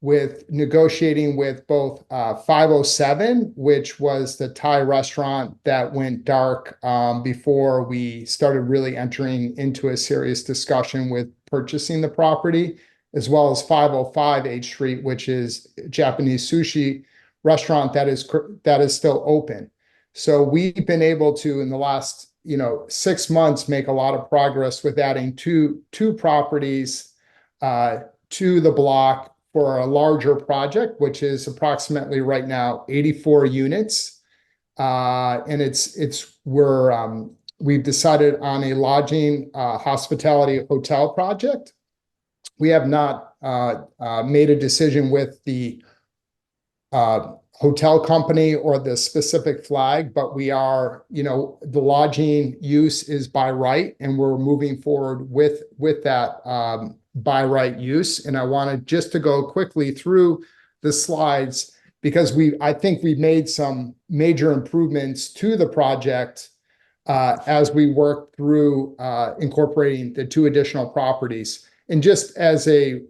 with negotiating with both 507, which was the Thai restaurant that went dark before we started really entering into a serious discussion with purchasing the property, as well as 505 H Street, which is a Japanese sushi restaurant that is still open. So we've been able to, in the last 6 months, make a lot of progress with adding two properties to the block for a larger project, which is approximately right now 84 units. And we've decided on a lodging, hospitality hotel project. We have not made a decision with the hotel company or the specific flag, but we are, the lodging use is by right, and we're moving forward with that by right use. And I wanted just to go quickly through the slides because I think we've made some major improvements to the project as we work through incorporating the two additional properties. And just as a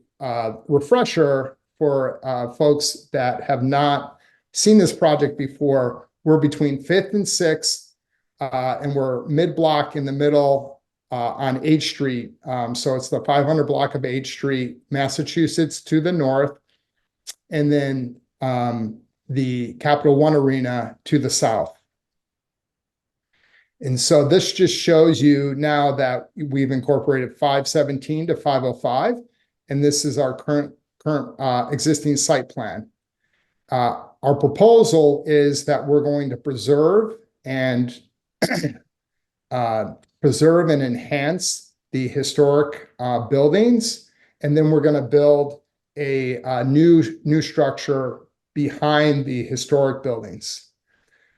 refresher for folks that have not seen this project before, we're between 5th and 6th, and we're mid-block in the middle on H Street. So it's the 500 block of H Street, Massachusetts to the north, and then the Capital One Arena to the south. And so this just shows you now that we've incorporated 517 to 505, and this is our current existing site plan. Our proposal is that we're going to preserve and enhance the historic buildings, and then we're going to build a new structure behind the historic buildings.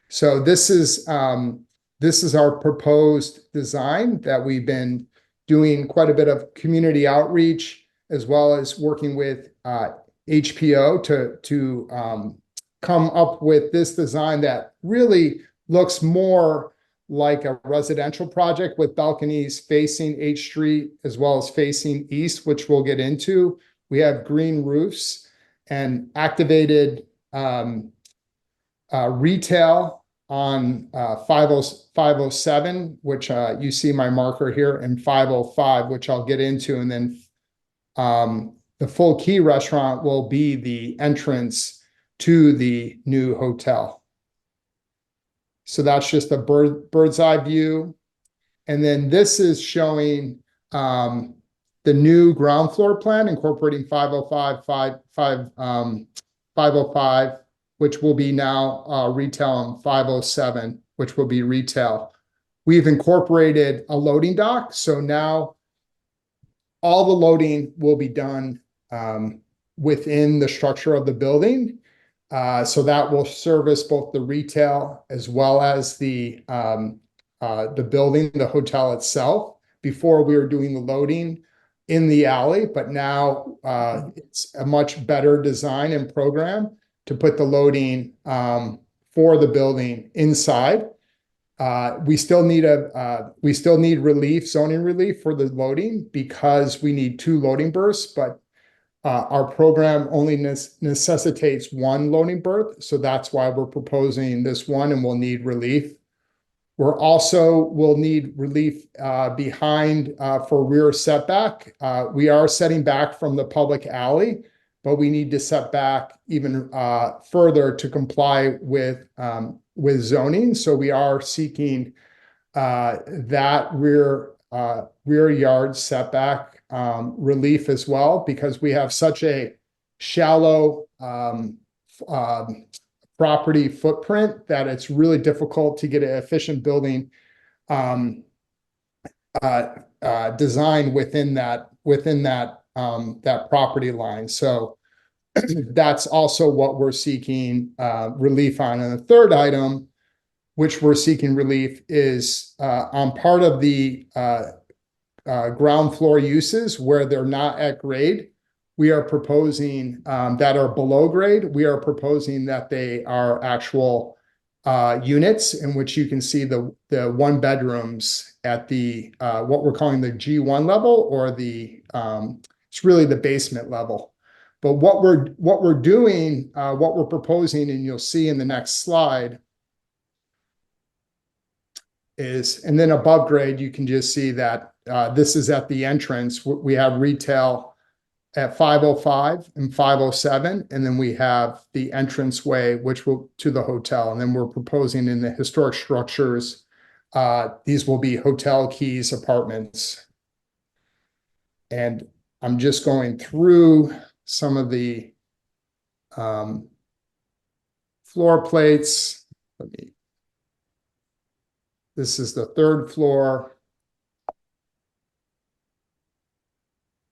So this is our proposed design that we've been doing quite a bit of community outreach, as well as working with HPO to come up with this design that really looks more like a residential project with balconies facing H Street as well as facing east, which we'll get into. We have green roofs and activated retail on 507, which you see my marker here, and 505, which I'll get into. And then the Full Key restaurant will be the entrance to the new hotel. So that's just a bird's eye view. And then this is showing the new ground floor plan incorporating 505, which will be now retail, and 507, which will be retail. We've incorporated a loading dock. So now all the loading will be done within the structure of the building. So that will service both the retail as well as the building, the hotel itself. Before we were doing the loading in the alley, but now it's a much better design and program to put the loading for the building inside. We still need zoning relief for the loading because we need 2 loading berths, but our program only necessitates 1 loading berth. So that's why we're proposing this one, and we'll need relief. We'll need relief behind for rear setback. We are setting back from the public alley, but we need to set back even further to comply with zoning. So we are seeking that rear yard setback relief as well, because we have such a shallow property footprint that it's really difficult to get an efficient building design within that property line. So that's also what we're seeking relief on. And the third item, which we're seeking relief, is on part of the ground floor uses where they're not at grade. We are proposing that are below grade. We are proposing that they are actual units in which you can see the one bedrooms at the what we're calling the G1 level, or the it's really the basement level. But what we're doing, what we're proposing, and you'll see in the next slide, is, and then above grade, you can just see that this is at the entrance. We have retail at 505 and 507, and then we have the entranceway, which will to the hotel. And then we're proposing in the historic structures, these will be hotel keys apartments. And I'm just going through some of the floor plates. This is the third floor.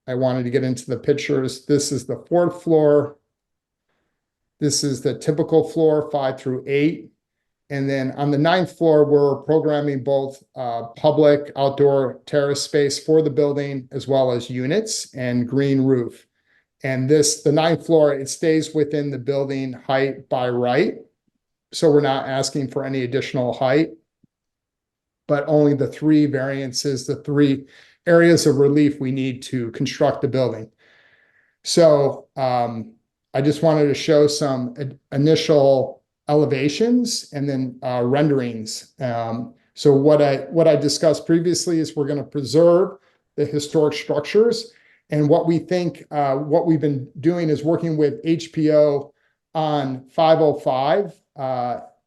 I wanted to get into the pictures. This is the fourth floor. This is the typical floor, 5 through 8. And then on the 9th floor, we're programming both public outdoor terrace space for the building, as well as units and green roof. And the 9th floor, it stays within the building height by right. So we're not asking for any additional height, but only the 3 variances, the 3 areas of relief we need to construct the building. So I just wanted to show some initial elevations and then renderings. So what I discussed previously is we're going to preserve the historic structures. And what we think, what we've been doing is working with HPO on 505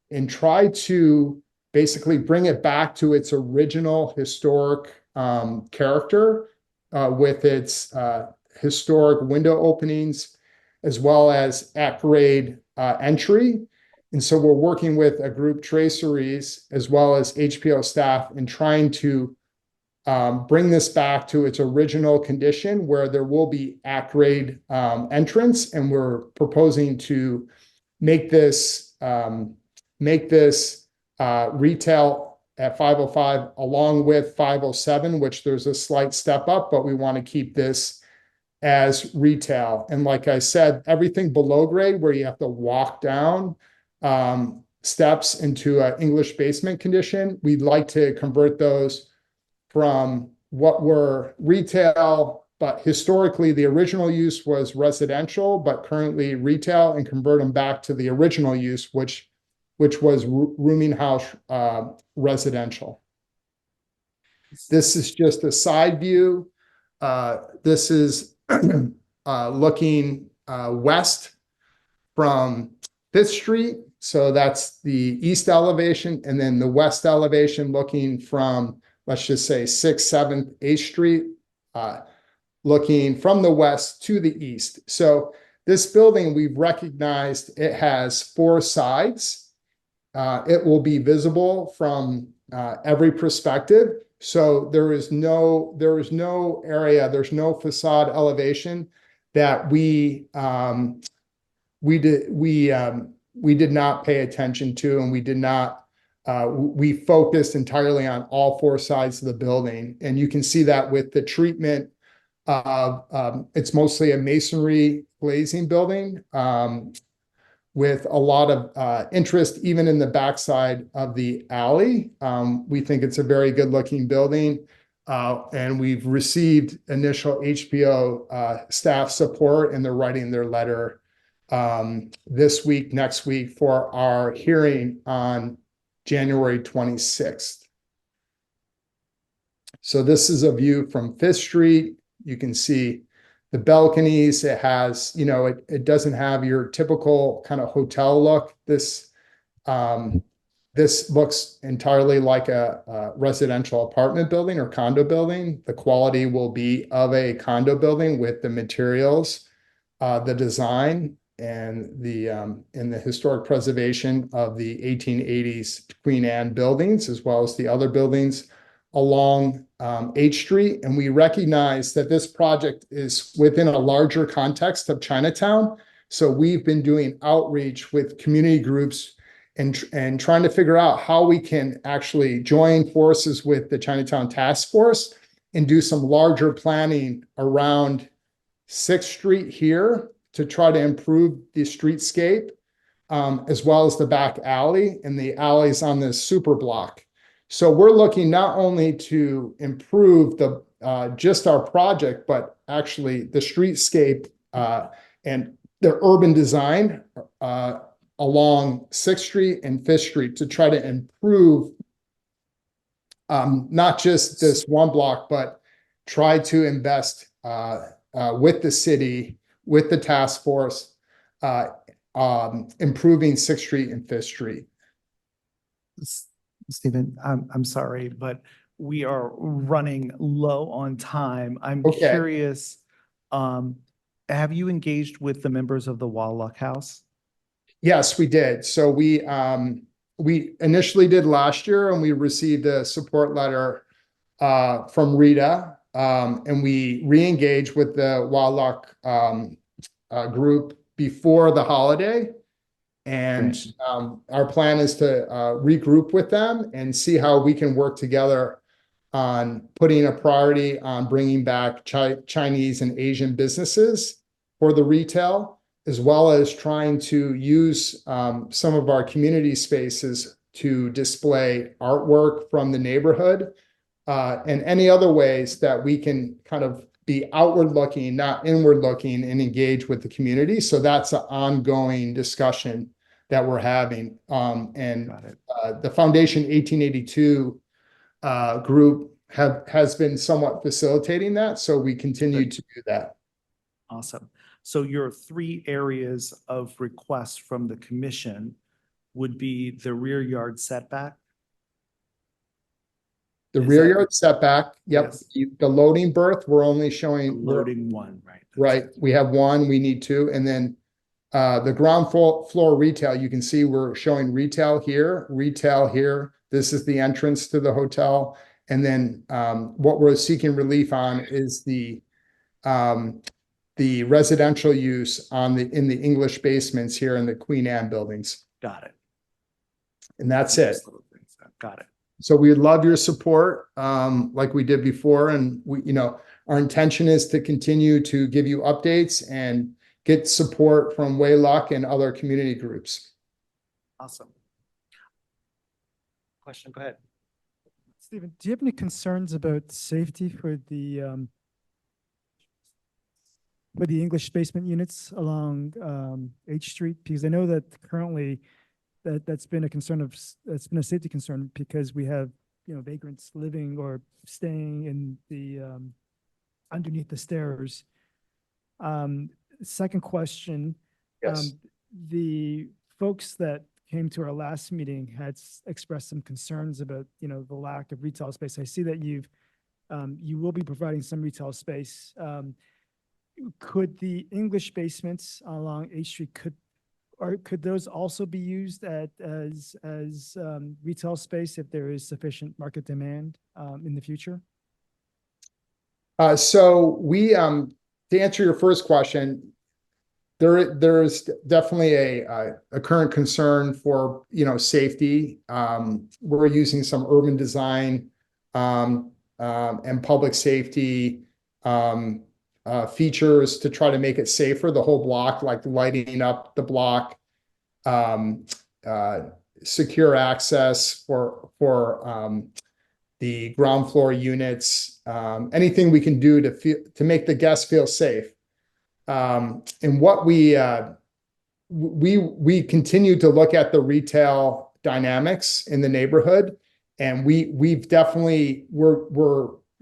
and try to basically bring it back to its original historic character with its historic window openings, as well as at-grade entry. And so we're working with a group, Traceries, as well as HPO staff, in trying to bring this back to its original condition, where there will be at-grade entrance. And we're proposing to make this retail at 505 along with 507, which there's a slight step up, but we want to keep this as retail. And like I said, everything below grade where you have to walk down steps into an English basement condition, we'd like to convert those from what were retail, but historically the original use was residential, but currently retail, and convert them back to the original use, which was rooming house residential. This is just a side view. This is looking west from 5th Street. So that's the east elevation, and then the west elevation looking from, let's just say 6th, 7th, 8th Street, looking from the west to the east. So this building, we've recognized it has 4 sides. It will be visible from every perspective. So there is no area, there's no facade elevation that we did not pay attention to, and we focused entirely on all 4 sides of the building. And you can see that with the treatment of, it's mostly a masonry glazing building, with a lot of interest even in the backside of the alley. We think it's a very good looking building, and we've received initial HPO staff support, and they're writing their letter this week, next week, for our hearing on January 26th. So this is a view from 5th Street. You can see the balconies. It has, it doesn't have your typical kind of hotel look. This This looks entirely like a residential apartment building or condo building. The quality will be of a condo building with the materials, the design, and the historic preservation of the 1880s Queen Anne buildings, as well as the other buildings along H Street. And we recognize that this project is within a larger context of Chinatown. So we've been doing outreach with community groups and trying to figure out how we can actually join forces with the Chinatown Task Force and do some larger planning around 6th Street here to try to improve the streetscape, as well as the back alley and the alleys on this super block. So we're looking not only to improve the just our project, but actually the streetscape and the urban design along 6th Street and 5th Street to try to improve not just this one block, but try to invest with the city, with the task force, improving 6th Street and 5th Street. Stephen, I'm sorry, but we are running low on time. I'm Okay. curious, have you engaged with the members of the Wallach House? Yes, we did. So we initially did last year, and we received a support letter from Rita, and we re-engaged with the Wallach group before the holiday. And our plan is to regroup with them and see how we can work together on putting a priority on bringing back Chinese and Asian businesses for the retail, as well as trying to use some of our community spaces to display artwork from the neighborhood, and any other ways that we can kind of be outward looking, not inward looking, and engage with the community. So that's an ongoing discussion that we're having. The Foundation 1882 group has been somewhat facilitating that. So we continue to do that. Awesome. So your 3 areas of requests from the commission would be the rear yard setback? The rear yard setback, yep. Yes. The loading berth, we're only showing Loading 1, right? right. We have 1, we need 2. And then the ground floor retail, you can see we're showing retail here. This is the entrance to the hotel. And then what we're seeking relief on is the residential use in the English basements here in the Queen Anne buildings. Got it. And that's it. Got it. So we'd love your support, like we did before. And our intention is to continue to give you updates and get support from Wayluck and other community groups. Awesome. Question, go ahead. Stephen, do you have any concerns about safety for the English basement units along H Street? Because I know that currently that's been a safety concern because we have, vagrants living or staying in the underneath the stairs. Second question. Yes. The folks that came to our last meeting had expressed some concerns about, the lack of retail space. I see that you will be providing some retail space. Could the English basements along H Street, could those also be used as retail space if there is sufficient market demand in the future? So to answer your first question, there's definitely a current concern for safety. We're using some urban design and public safety features to try to make it safer, the whole block, like lighting up the block, secure access for the ground floor units, anything we can do to make the guests feel safe. And what we continue to look at the retail dynamics in the neighborhood, and we're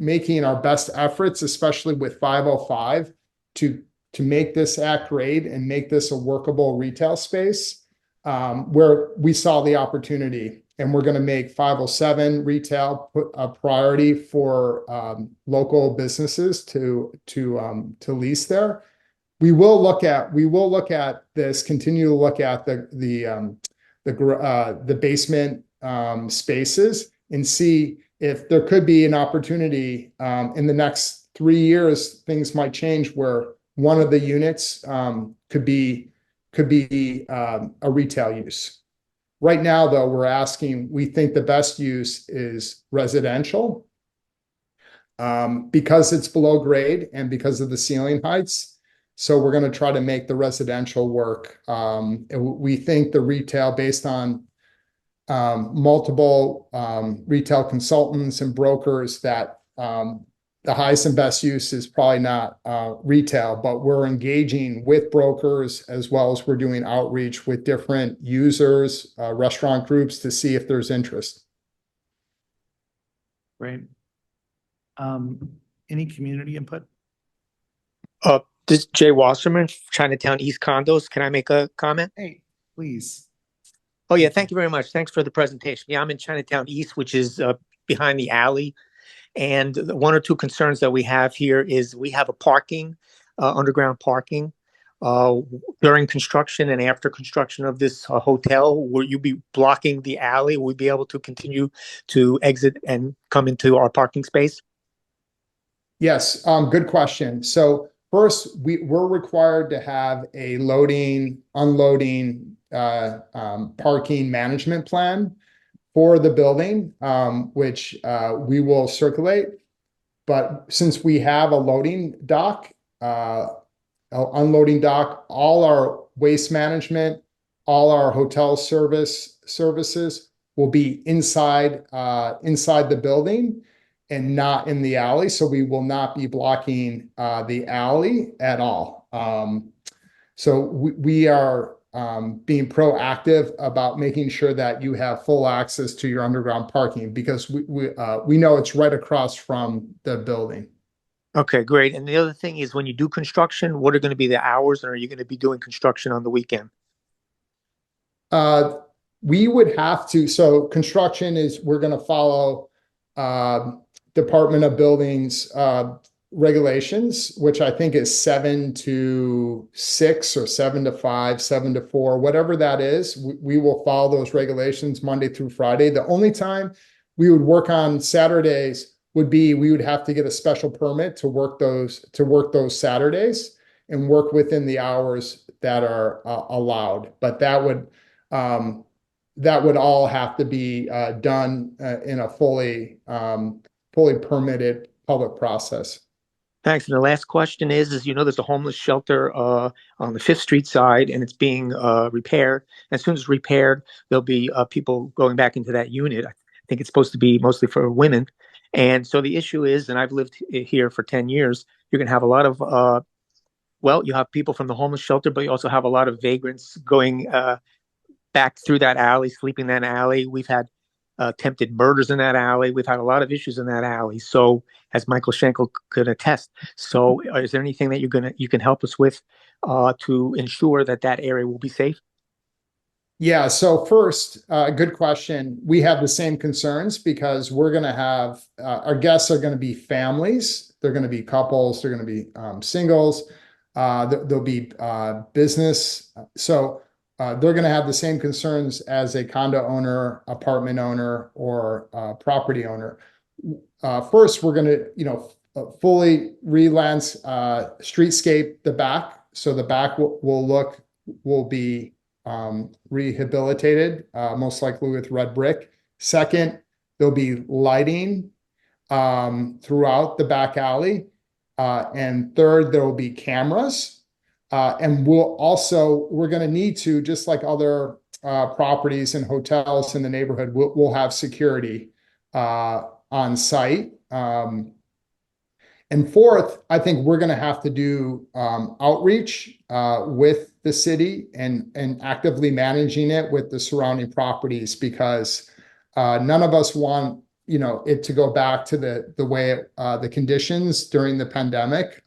making our best efforts, especially with 505, to make this act great and make this a workable retail space, where we saw the opportunity. and we're going to make 507 retail put a priority for local businesses to lease there. We will look at this, continue to look at the basement spaces and see if there could be an opportunity in the next 3 years. Things might change where one of the units could be a retail use. Right now, though, we think the best use is residential because it's below grade and because of the ceiling heights. So we're going to try to make the residential work. We think the retail, based on multiple retail consultants and brokers, that the highest and best use is probably not retail, but we're engaging with brokers as well as we're doing outreach with different users, restaurant groups, to see if there's interest. Great. Any community input? This is Jay Wasserman, Chinatown East Condos. Can I make a comment? Hey, please. Oh, yeah. Thank you very much. Thanks for the presentation. Yeah, I'm in Chinatown East, which is behind the alley. And one or two concerns that we have here is we have a parking, underground parking. During construction and after construction of this hotel, will you be blocking the alley? Will we be able to continue to exit and come into our parking space? Yes, good question. So first, we're required to have a loading, unloading, parking management plan for the building, which we will circulate. But since we have a loading dock, unloading dock, all our waste management, all our hotel services will be inside the building and not in the alley. So we will not be blocking the alley at all. So we are being proactive about making sure that you have full access to your underground parking, because we know it's right across from the building. Okay, great. And the other thing is, when you do construction, what are going to be the hours, and are you going to be doing construction on the weekend? We would have to. So construction is, we're going to follow Department of Buildings regulations, which I think is 7 to 6 or 7 to 5, 7 to 4, whatever that is. We will follow those regulations Monday through Friday. The only time we would work on Saturdays would be, we would have to get a special permit to work those Saturdays and work within the hours that are allowed. But that would all have to be done in a fully permitted public process. Thanks. And the last question is there's a homeless shelter on the 5th Street side, and it's being repaired. As soon as it's repaired, there'll be people going back into that unit. I think it's supposed to be mostly for women. And so the issue is, and I've lived here for 10 years, you're going to have a lot of, you have people from the homeless shelter, but you also have a lot of vagrants going back through that alley, sleeping in that alley. We've had attempted murders in that alley. We've had a lot of issues in that alley. So, as Michael Schenkel could attest. So is there anything that you can help us with to ensure that area will be safe? Yeah, so first, good question. We have the same concerns because we're going to have, our guests are going to be families. They're going to be couples. They're going to be singles. There'll be business. So they're going to have the same concerns as a condo owner, apartment owner, or property owner. First, we're going to, fully relance streetscape the back. So the back will be rehabilitated, most likely with red brick. Second, there'll be lighting throughout the back alley. And third, there will be cameras. And we're going to need to, just like other properties and hotels in the neighborhood, we'll have security on site. And fourth, I think we're going to have to do outreach with the city and actively managing it with the surrounding properties, because none of us want it to go back to the way the conditions during the pandemic.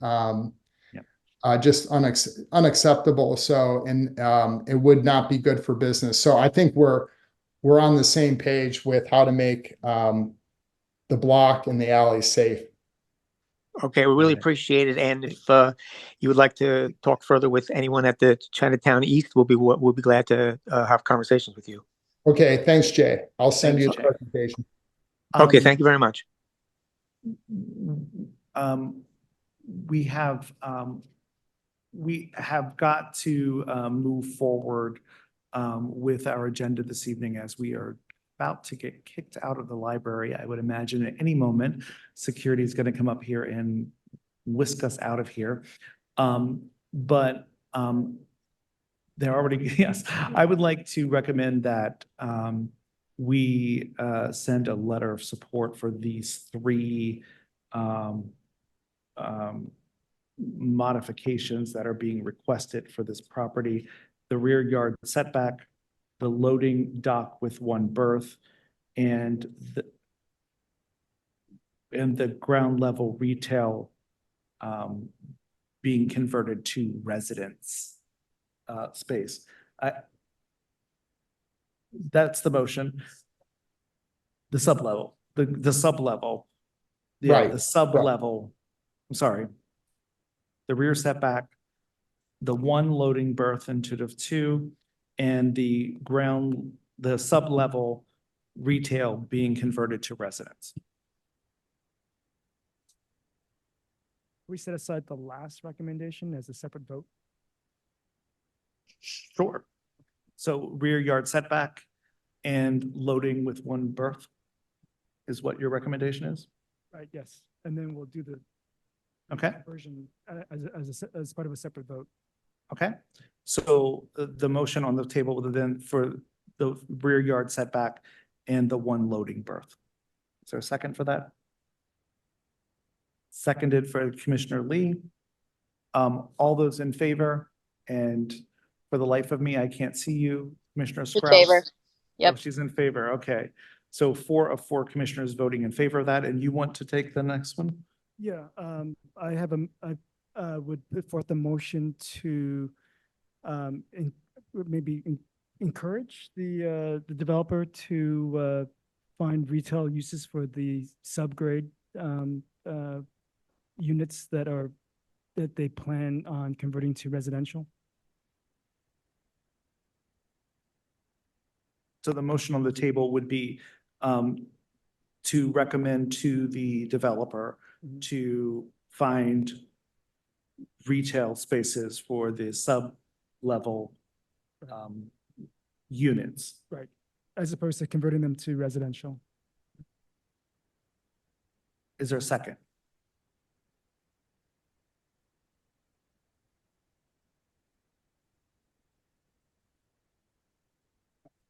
Just unacceptable. So, and it would not be good for business. So I think we're we're on the same page with how to make the block and the alley safe. Okay, we really appreciate it. And if you would like to talk further with anyone at the Chinatown East, we'll be glad to have conversations with you. Okay, thanks, Jay. I'll send Thanks, you the Jay. presentation. Okay, thank you very much. We have got to move forward with our agenda this evening as we are about to get kicked out of the library. I would imagine at any moment, security is going to come up here and whisk us out of here. But they're already, yes, I would like to recommend that we send a letter of support for these three modifications that are being requested for this property: the rear yard setback, the loading dock with one berth, and the ground level retail being converted to residence space. That's the motion. The sublevel, the sublevel. Yeah, Right. the sublevel, I'm sorry. The rear setback, the one loading berth into the two, and the sublevel retail being converted to residence. We set aside the last recommendation as a separate vote. Sure. So rear yard setback and loading with one berth is what your recommendation is? Right, yes. And then we'll do the Okay. version as part of a separate vote. Okay. So the motion on the table would then for the rear yard setback and the one loading berth. Is there a second for that? Seconded for Commissioner Lee. All those in favor, and for the life of me, I can't see you, Commissioner Strauss. favor. Yep. Oh, she's in favor. Okay. So 4 of 4 commissioners voting in favor of that, and you want to take the next one? Yeah, I would put forth a motion to encourage the developer to find retail uses for the subgrade units that they plan on converting to residential. So the motion on the table would be to recommend to the developer to find retail spaces for the sub-level units. Right, as opposed to converting them to residential. Is there a second?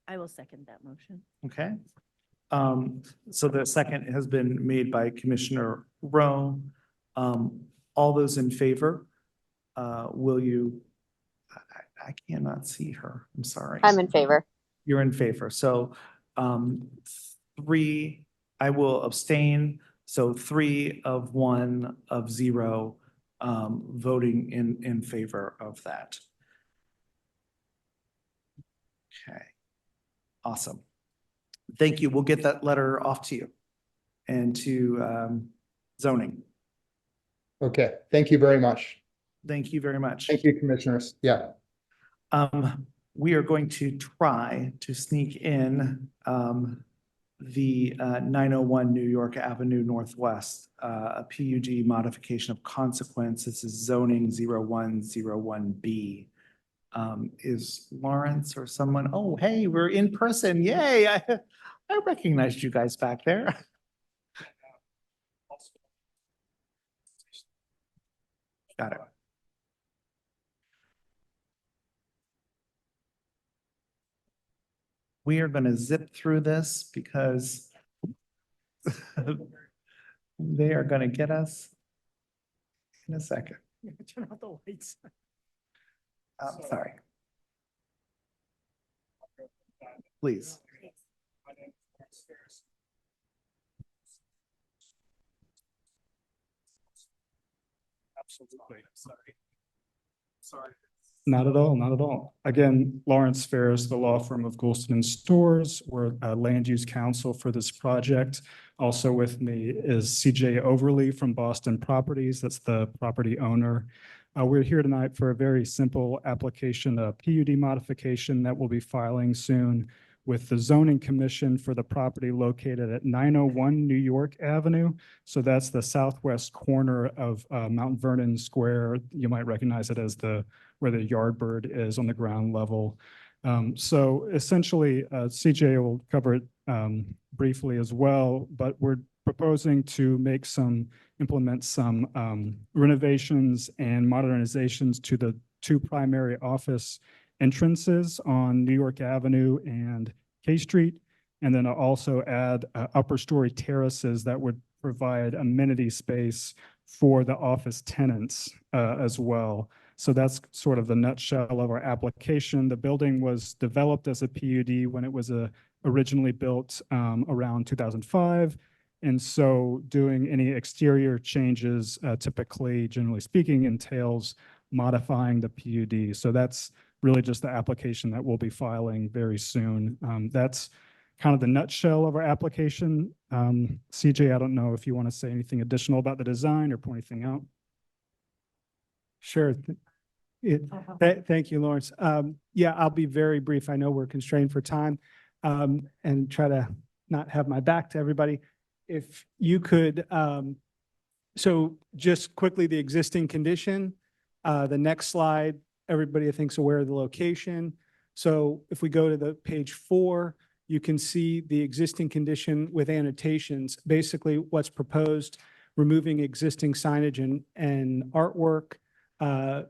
I will second that motion. Okay. So the second has been made by Commissioner Rowe. All those in favor, will you? I cannot see her. I'm sorry. I'm in favor. You're in favor. So 3, I will abstain. So 3 of 1 of 0 voting in favor of that. Okay. Awesome. Thank you. We'll get that letter off to you and to zoning. Okay, thank you very much. Thank you very much. Thank you, commissioners. Yeah. We are going to try to sneak in the 901 New York Avenue Northwest, a PUD modification of consequence. This is zoning 0101B. Is Lawrence or someone? Oh, hey, we're in person. Yay. I recognized you guys back there. Got it. We are going to zip through this because they are going to get us in a second. Turn out the lights. Sorry. Please. Absolutely. Sorry. Not at all, not at all. Again, Lawrence Ferris, the law firm of Goulston and Stores. We're land use counsel for this project. Also with me is CJ Overly from Boston Properties. That's the property owner. We're here tonight for a very simple application, a PUD modification that we'll be filing soon with the zoning commission for the property located at 901 New York Avenue. So that's the southwest corner of Mount Vernon Square. You might recognize it as where the Yardbird is on the ground level. So essentially, CJ will cover it briefly as well, but we're proposing to implement some renovations and modernizations to the two primary office entrances on New York Avenue and K Street, and then also add upper story terraces that would provide amenity space for the office tenants as well. So that's sort of the nutshell of our application. The building was developed as a PUD when it was originally built around 2005. And so doing any exterior changes typically, generally speaking, entails modifying the PUD. So that's really just the application that we'll be filing very soon. That's kind of the nutshell of our application. CJ, I don't know if you want to say anything additional about the design or point anything out. Sure. Thank you, Lawrence. Yeah, I'll be very brief. I know we're constrained for time and try to not have my back to everybody. If you could, so just quickly, the existing condition, the next slide, everybody I think is aware of the location. So if we go to the page 4, you can see the existing condition with annotations, basically what's proposed, removing existing signage and artwork,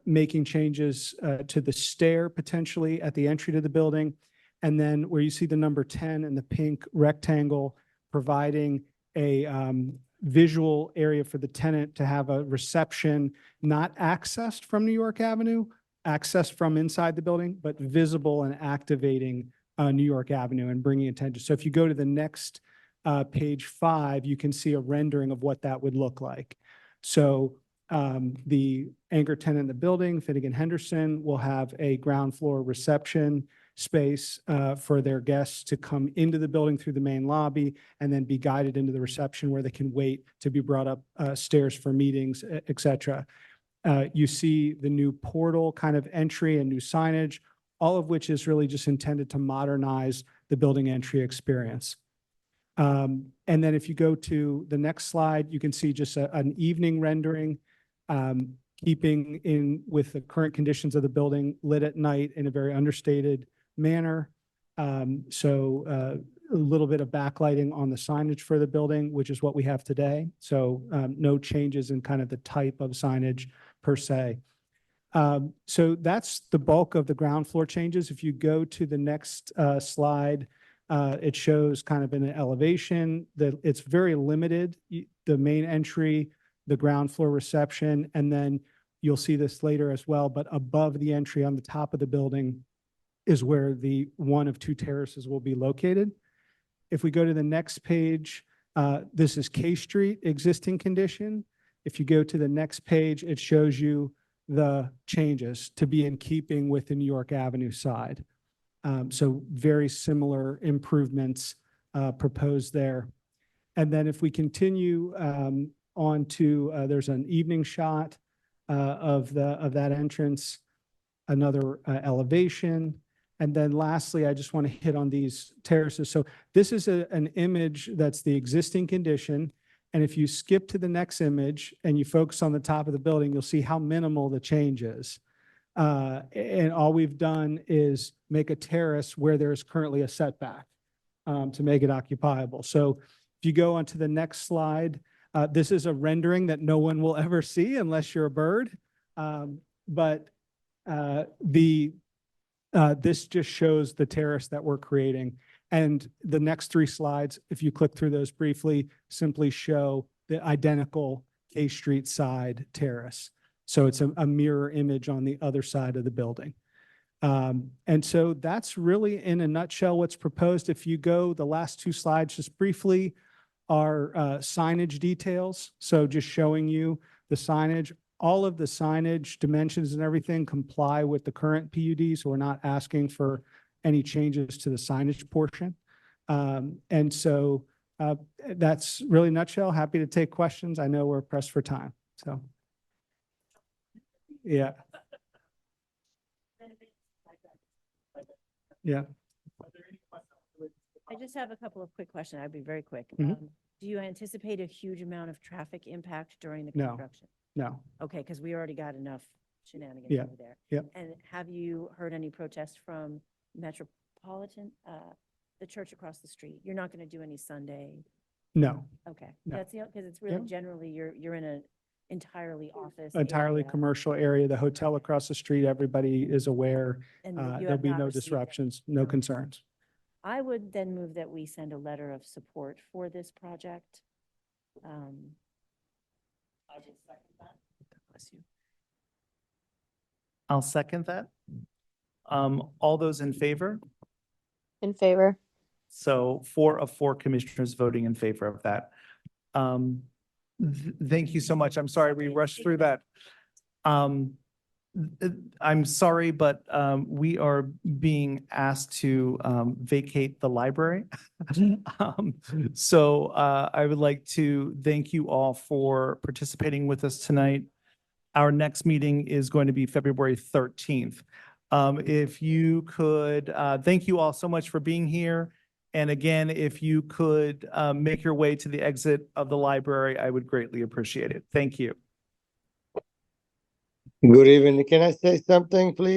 making changes to the stair potentially at the entry to the building. And then where you see the number 10 and the pink rectangle, providing a visual area for the tenant to have a reception, not accessed from New York Avenue, accessed from inside the building, but visible and activating New York Avenue and bringing attention. So if you go to the next page 5, you can see a rendering of what that would look like. So the anchor tenant in the building, Finnegan Henderson, will have a ground floor reception space for their guests to come into the building through the main lobby and then be guided into the reception where they can wait to be brought up stairs for meetings, et cetera. You see the new portal kind of entry and new signage, all of which is really just intended to modernize the building entry experience. And then if you go to the next slide, you can see just an evening rendering, keeping in with the current conditions of the building, lit at night in a very understated manner. So a little bit of backlighting on the signage for the building, which is what we have today. So no changes in kind of the type of signage per se. So that's the bulk of the ground floor changes. If you go to the next slide, it shows kind of an elevation that it's very limited. The main entry, the ground floor reception, and then you'll see this later as well, but above the entry on the top of the building is where the one of 2 terraces will be located. If we go to the next page, this is K Street existing condition. If you go to the next page, it shows you the changes to be in keeping with the New York Avenue side. So very similar improvements proposed there. And then if we continue on to, there's an evening shot of that entrance, another elevation. And then lastly, I just want to hit on these terraces. So this is an image that's the existing condition. And if you skip to the next image and you focus on the top of the building, you'll see how minimal the change is. And all we've done is make a terrace where there's currently a setback to make it occupiable. So if you go on to the next slide, this is a rendering that no one will ever see unless you're a bird. But this just shows the terrace that we're creating. And the next 3 slides, if you click through those briefly, simply show the identical K Street side terrace. So it's a mirror image on the other side of the building. And so that's really in a nutshell what's proposed. If you go, the last 2 slides just briefly are signage details. So just showing you the signage. all of the signage dimensions and everything comply with the current PUD, so we're not asking for any changes to the signage portion. And so that's really nutshell. Happy to take questions. I know we're pressed for time, so. Yeah. Yeah. I just have a couple of quick questions. I'd be very quick. Mhm. Do you anticipate a huge amount of traffic impact during the No. construction? No. Okay, because we already got enough shenanigans Yeah. over there. Yep. And have you heard any protests from Metropolitan, the church across the street? You're not going to do any Sunday? No. Okay, No. that's the, because it's really Yep. generally, you're in an entirely office. Entirely area, commercial area, the hotel across the street, everybody is aware. and you There'll have be not no received any. disruptions, no concerns. I would then move that we send a letter of support for this project. I would second that. Bless you. I'll second that. All those in favor? In favor. So 4 of 4 commissioners voting in favor of that. Thank you so much. I'm sorry we rushed through that. I'm sorry, but we are being asked to vacate the library. So I would like to thank you all for participating with us tonight. Our next meeting is going to be February 13th. If you could, thank you all so much for being here. And again, if you could make your way to the exit of the library, I would greatly appreciate it. Thank you. Good evening. Can I say something, please?